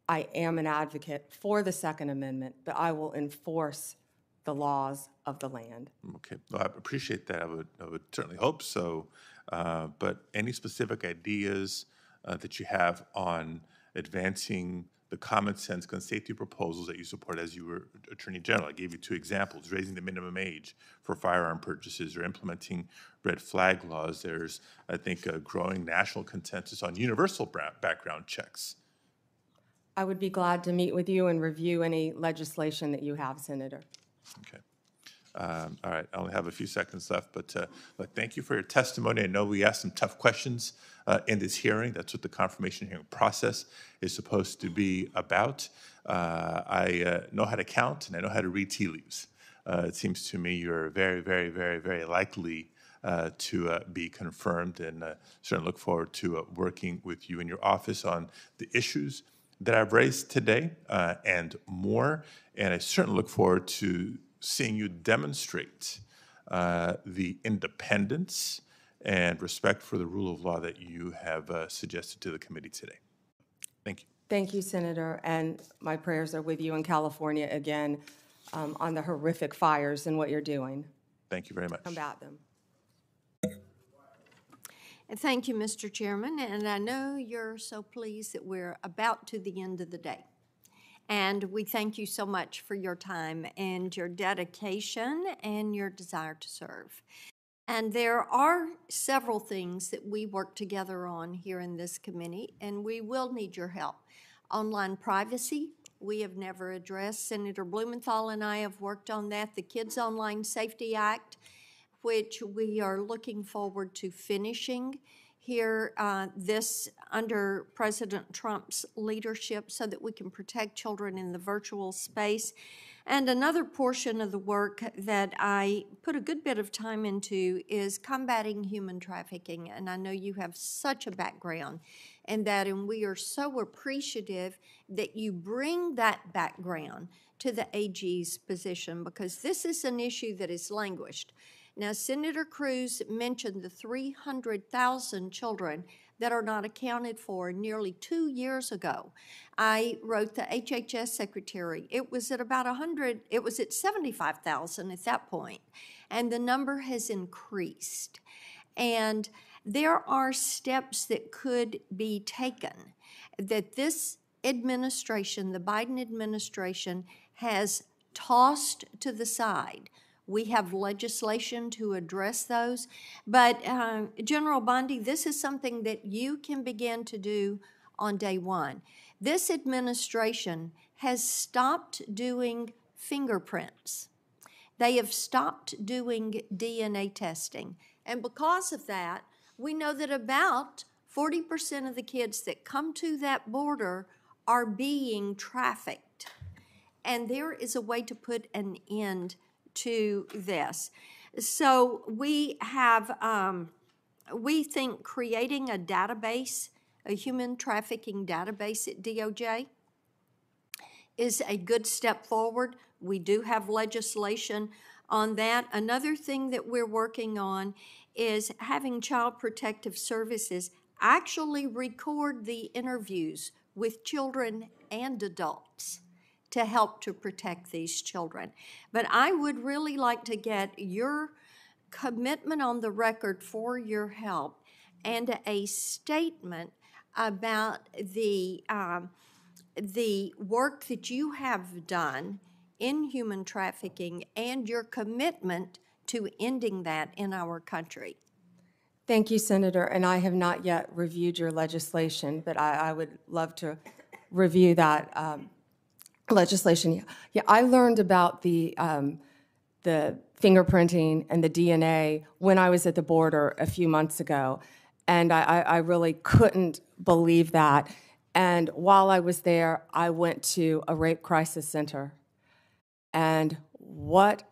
I am an advocate for the Second Amendment, but I will enforce the laws of the land. Okay, well, I appreciate that. I would certainly hope so. But any specific ideas that you have on advancing the common sense gun safety proposals that you support as you were Attorney General? I gave you two examples: raising the minimum age for firearm purchases or implementing red flag laws. There's, I think, a growing national consensus on universal background checks. I would be glad to meet with you and review any legislation that you have, Senator. Okay. All right, I only have a few seconds left, but thank you for your testimony. I know we asked some tough questions in this hearing. That's what the confirmation hearing process is supposed to be about. I know how to count and I know how to read tea leaves. It seems to me you're a very, very, very, very likely to be confirmed, and certainly look forward to working with you in your office on the issues that I've raised today and more. And I certainly look forward to seeing you demonstrate the independence and respect for the rule of law that you have suggested to the committee today. Thank you. Thank you, Senator, and my prayers are with you in California again on the horrific fires and what you're doing. Thank you very much. Combat them. And thank you, Mr. Chairman, and I know you're so pleased that we're about to the end of the day. And we thank you so much for your time and your dedication and your desire to serve. And there are several things that we work together on here in this committee, and we will need your help. Online privacy, we have never addressed. Senator Blumenthal and I have worked on that. The Kids Online Safety Act, which we are looking forward to finishing here this under President Trump's leadership so that we can protect children in the virtual space. And another portion of the work that I put a good bit of time into is combating human trafficking. And I know you have such a background in that, and we are so appreciative that you bring that background to the AG's position, because this is an issue that has languished. Now, Senator Cruz mentioned the 300,000 children that are not accounted for nearly 2 years ago. I wrote the HHS secretary. It was at about 100, it was at 75,000 at that point, and the number has increased. And there are steps that could be taken that this administration, the Biden administration, has tossed to the side. We have legislation to address those. But General Bondi, this is something that you can begin to do on day one. This administration has stopped doing fingerprints. They have stopped doing DNA testing. And because of that, we know that about 40% of the kids that come to that border are being trafficked. And there is a way to put an end to this. So we have, we think creating a database, a human trafficking database at DOJ is a good step forward. We do have legislation on that. Another thing that we're working on is having Child Protective Services actually record the interviews with children and adults to help to protect these children. But I would really like to get your commitment on the record for your help and a statement about the work that you have done in human trafficking and your commitment to ending that in our country. Thank you, Senator, and I have not yet reviewed your legislation, but I would love to review that legislation. Yeah, I learned about the fingerprinting and the DNA when I was at the border a few months ago, and I really couldn't believe that. And while I was there, I went to a rape crisis center, and what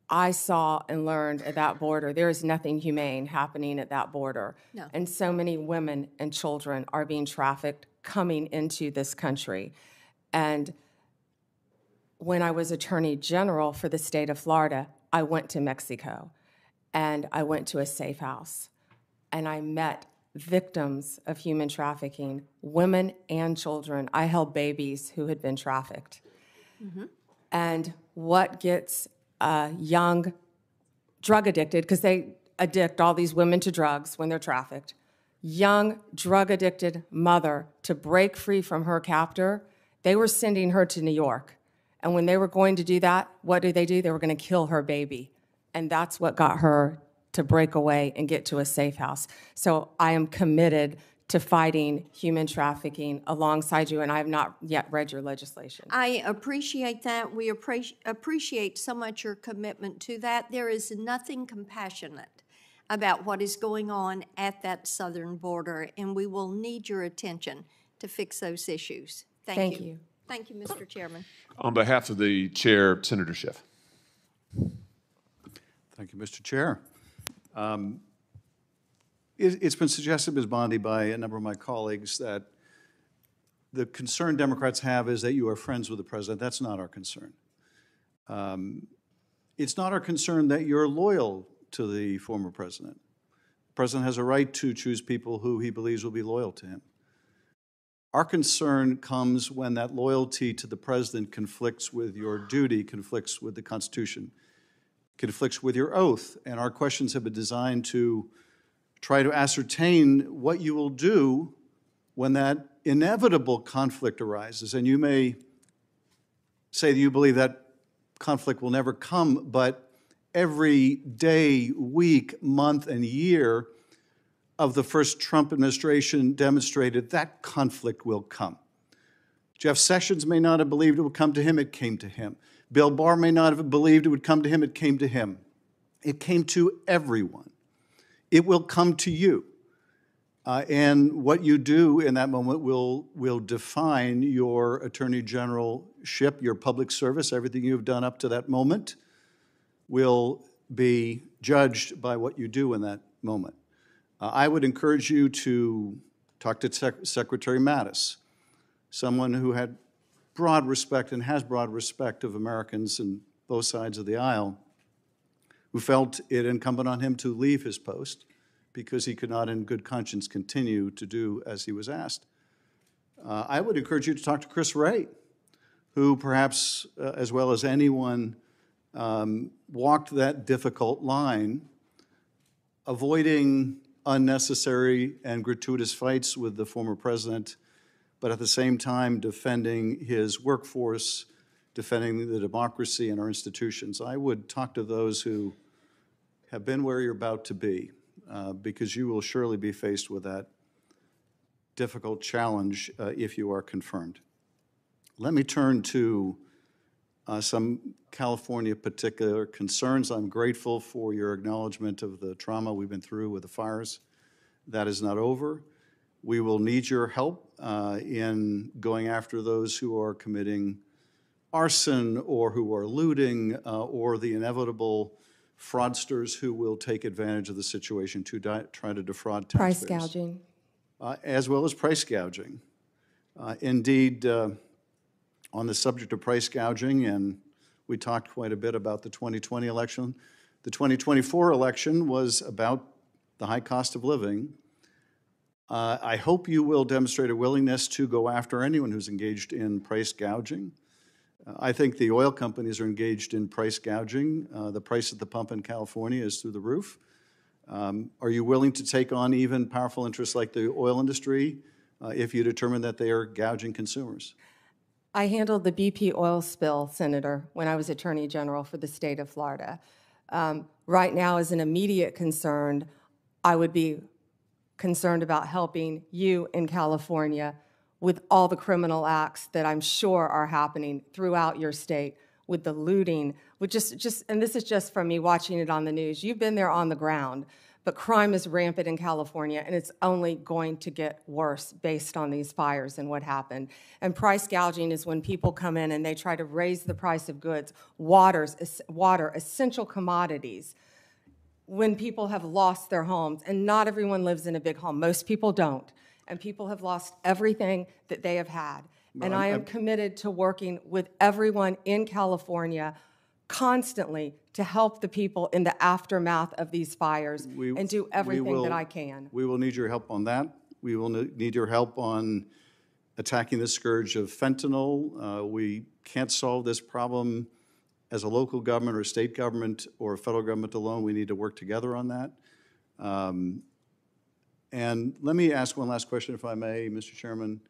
I saw and learned at that border, there is nothing humane happening at that border. No. And so many women and children are being trafficked coming into this country. And when I was Attorney General for the state of Florida, I went to Mexico, and I went to a safe house, and I met victims of human trafficking, women and children. I held babies who had been trafficked. Mm-hmm. And what gets a young drug addicted, because they addict all these women to drugs when they're trafficked, young drug addicted mother to break free from her captor, they were sending her to New York. And when they were going to do that, what did? They were going to kill her baby. And that's what got her to break away and get to a safe house. So I am committed to fighting human trafficking alongside you, and I have not yet read your legislation. I appreciate that. We appreciate so much your commitment to that. There is nothing compassionate about what is going on at that southern border, and we will need your attention to fix those issues. Thank you. Thank you, Mr. Chairman. On behalf of the chair, Senator Schiff. Thank you, Mr. Chair. It's been suggested, Ms. Bondi, by a number of my colleagues that the concern Democrats have is that you are friends with the president. That's not our concern. It's not our concern that you're loyal to the former president. The president has a right to choose people who he believes will be loyal to him. Our concern comes when that loyalty to the president conflicts with your duty, conflicts with the Constitution, conflicts with your oath. And our questions have been designed to try to ascertain what you will do when that inevitable conflict arises. And you may say that you believe that conflict will never come, but every day, week, month, and year of the first Trump administration demonstrated that conflict will come. Jeff Sessions may not have believed it would come to him, it came to him. Bill Barr may not have believed it would come to him, it came to him. It came to everyone. It will come to you. And what you do in that moment will define your attorney generalship, your public service. Everything you've done up to that moment will be judged by what you do in that moment. I would encourage you to talk to Secretary Mattis, someone who had broad respect and has broad respect of Americans on both sides of the aisle, who felt it incumbent on him to leave his post because he could not in good conscience continue to do as he was asked. I would encourage you to talk to Chris Wray, who perhaps, as well as anyone, walked that difficult line, avoiding unnecessary and gratuitous fights with the former president, but at the same time defending his workforce, defending the democracy and our institutions. I would talk to those who have been where you're about to be, because you will surely be faced with that difficult challenge if you are confirmed. Let me turn to some California particular concerns. I'm grateful for your acknowledgement of the trauma we've been through with the fires. That is not over. We will need your help in going after those who are committing arson or who are looting or the inevitable fraudsters who will take advantage of the situation to try to defraud taxpayers. Price gouging. As well as price gouging. Indeed, on the subject of price gouging, and we talked quite a bit about the 2020 election, the 2024 election was about the high cost of living. I hope you will demonstrate a willingness to go after anyone who's engaged in price gouging. I think the oil companies are engaged in price gouging. The price at the pump in California is through the roof. Are you willing to take on even powerful interests like the oil industry if you determine that they are gouging consumers? I handled the BP oil spill, Senator, when I was Attorney General for the state of Florida. Right now, as an immediate concern, I would be concerned about helping you in California with all the criminal acts that I'm sure are happening throughout your state, with the looting, with and this is just from me watching it on the news. You've been there on the ground, but crime is rampant in California, and it's only going to get worse based on these fires and what happened. And price gouging is when people come in and they try to raise the price of goods, water, essential commodities, when people have lost their homes. And not everyone lives in a big home. Most people don't. And people have lost everything that they have had. And I am committed to working with everyone in California constantly to help the people in the aftermath of these fires and do everything that I can. We will need your help on that. We will need your help on attacking the scourge of fentanyl. We can't solve this problem as a local government or state government or a federal government alone. We need to work together on that. And let me ask one last question, if I may, Mr. Chairman.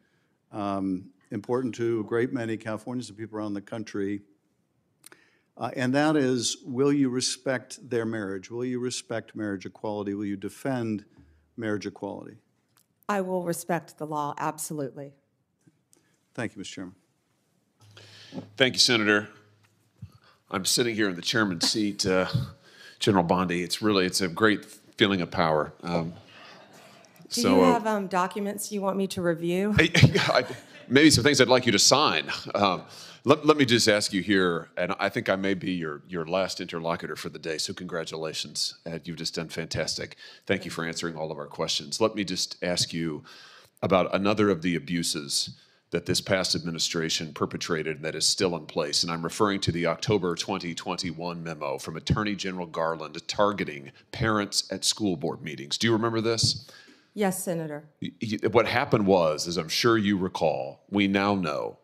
Important to a great many Californians and people around the country. And that is, will you respect their marriage? Will you respect marriage equality? Will you defend marriage equality? I will respect the law, absolutely. Thank you, Mr. Chairman. Thank you, Senator. I'm sitting here in the chairman's seat, General Bondi. It's a great feeling of power. Do you have documents you want me to review? maybe some things I'd like you to sign. Let me just ask you here, and I think I may be your last interlocutor for the day, so congratulations. You've just done fantastic. Thank you for answering all of our questions. Let me just ask you about another of the abuses that this past administration perpetrated and that is still in place. And I'm referring to the October 2021 memo from Attorney General Garland targeting parents at school board meetings. Do you remember this? Yes, Senator. What happened was, as I'm sure you recall, we now know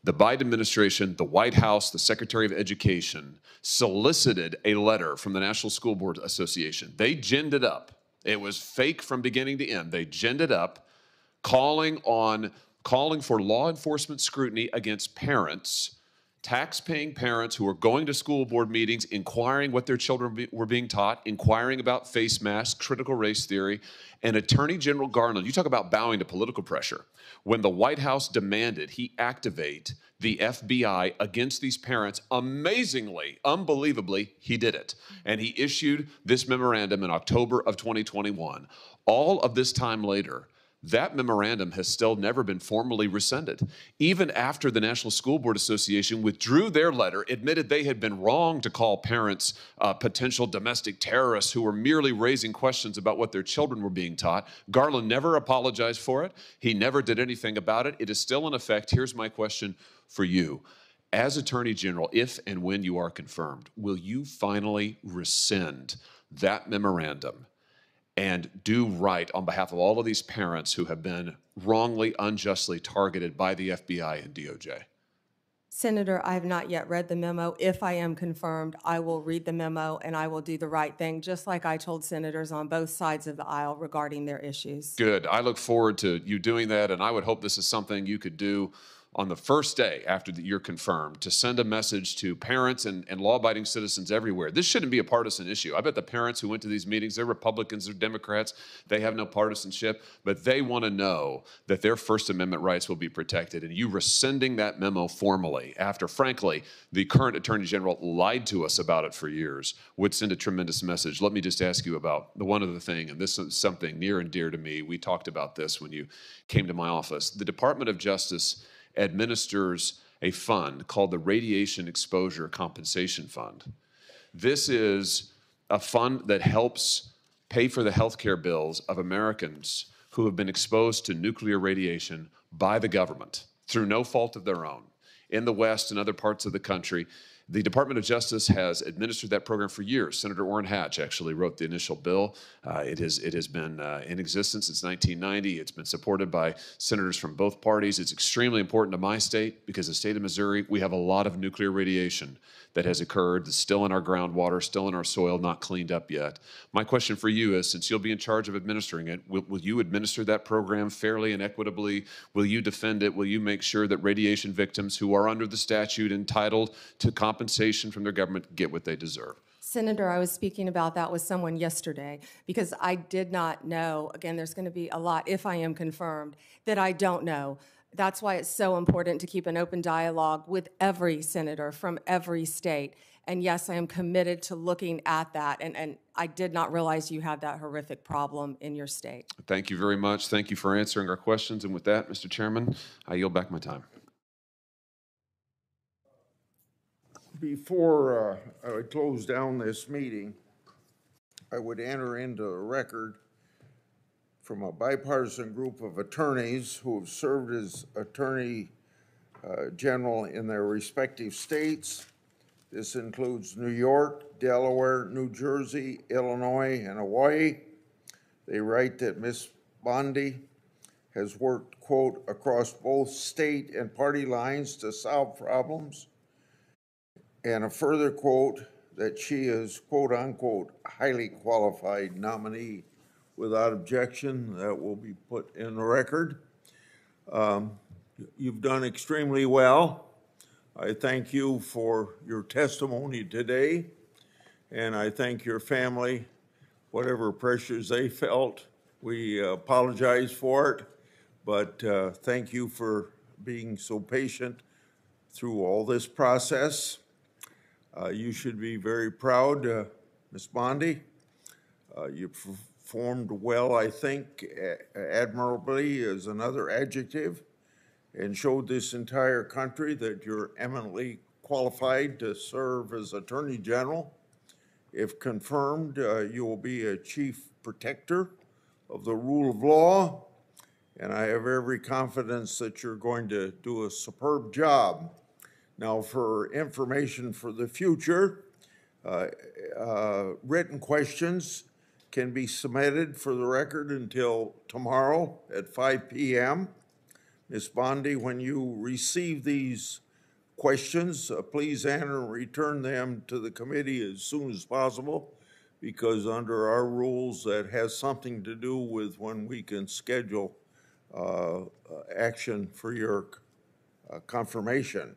the Biden administration, the White House, the Secretary of Education solicited a letter from the National School Board Association. They ginned it up. It was fake from beginning to end. They ginned it up, calling for law enforcement scrutiny against parents, tax-paying parents who are going to school board meetings, inquiring what their children were being taught, inquiring about face masks, critical race theory, and Attorney General Garland, you talk about bowing to political pressure. When the White House demanded he activate the FBI against these parents, amazingly, unbelievably, he did it. And he issued this memorandum in October of 2021. All of this time later, that memorandum has still never been formally rescinded. Even after the National School Board Association withdrew their letter, admitted they had been wrong to call parents potential domestic terrorists who were merely raising questions about what their children were being taught, Garland never apologized for it. He never did anything about it. It is still in effect. Here's my question for you. As Attorney General, if and when you are confirmed, will you finally rescind that memorandum and do right on behalf of all of these parents who have been wrongly, unjustly targeted by the FBI and DOJ? Senator, I have not yet read the memo. If I am confirmed, I will read the memo and I will do the right thing, just like I told senators on both sides of the aisle regarding their issues. Good. I look forward to you doing that, and I would hope this is something you could do on the first day after you're confirmed, to send a message to parents and law-abiding citizens everywhere. This shouldn't be a partisan issue. I bet the parents who went to these meetings, they're Republicans, they're Democrats, they have no partisanship, but they want to know that their First Amendment rights will be protected. And you rescinding that memo formally after, frankly, the current Attorney General lied to us about it for years would send a tremendous message. Let me just ask you about the one other thing, and this is something near and dear to me. We talked about this when you came to my office. The Department of Justice administers a fund called the Radiation Exposure Compensation Fund. This is a fund that helps pay for the health care bills of Americans who have been exposed to nuclear radiation by the government through no fault of their own. In the West and other parts of the country, the Department of Justice has administered that program for years. Senator Orrin Hatch actually wrote the initial bill. It has been in existence since 1990. It's been supported by senators from both parties. It's extremely important to my state because the state of Missouri, we have a lot of nuclear radiation that has occurred, that's still in our groundwater, still in our soil, not cleaned up yet. My question for you is, since you'll be in charge of administering it, will you administer that program fairly and equitably? Will you defend it? Will you make sure that radiation victims who are under the statute entitled to compensation from their government get what they deserve? Senator, I was speaking about that with someone yesterday because I did not know, again, there's going to be a lot, if I am confirmed, that I don't know. That's why it's so important to keep an open dialogue with every senator from every state. And yes, I am committed to looking at that. And I did not realize you had that horrific problem in your state. Thank you very much. Thank you for answering our questions. And with that, Mr. Chairman, I yield back my time. Before I close down this meeting, I would enter into a record from a bipartisan group of attorneys who have served as Attorney General in their respective states. This includes New York, Delaware, New Jersey, Illinois, and Hawaii. They write that Ms. Bondi has worked, quote, across both state and party lines to solve problems. And a further quote that she is, quote unquote, highly qualified nominee. Without objection, that will be put in the record. You've done extremely well. I thank you for your testimony today, and I thank your family, whatever pressures they felt. We apologize for it, but thank you for being so patient through all this process. You should be very proud, Ms. Bondi. You performed well, I think. Admirably is another adjective. and showed this entire country that you're eminently qualified to serve as Attorney General. If confirmed, you will be a chief protector of the rule of law, and I have every confidence that you're going to do a superb job. Now, for information for the future, written questions can be submitted for the record until tomorrow at 5 p.m. Ms. Bondi, when you receive these questions, please enter and return them to the committee as soon as possible, because under our rules, that has something to do with when we can schedule action for your confirmation.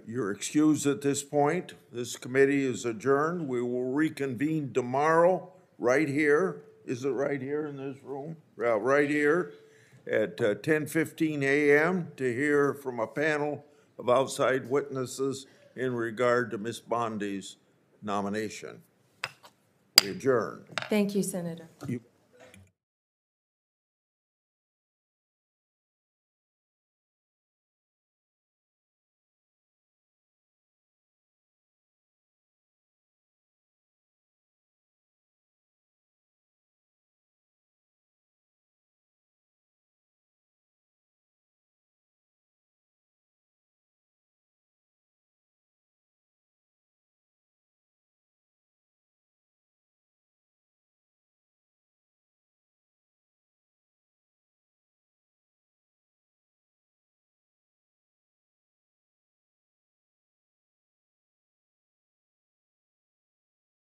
You're excused at this point. This committee is adjourned. We will reconvene tomorrow right here. Is it right here in this room? Right here at 10:15 a.m. to hear from a panel of outside witnesses in regard to Ms. Bondi's nomination. We adjourn. Thank you, Senator.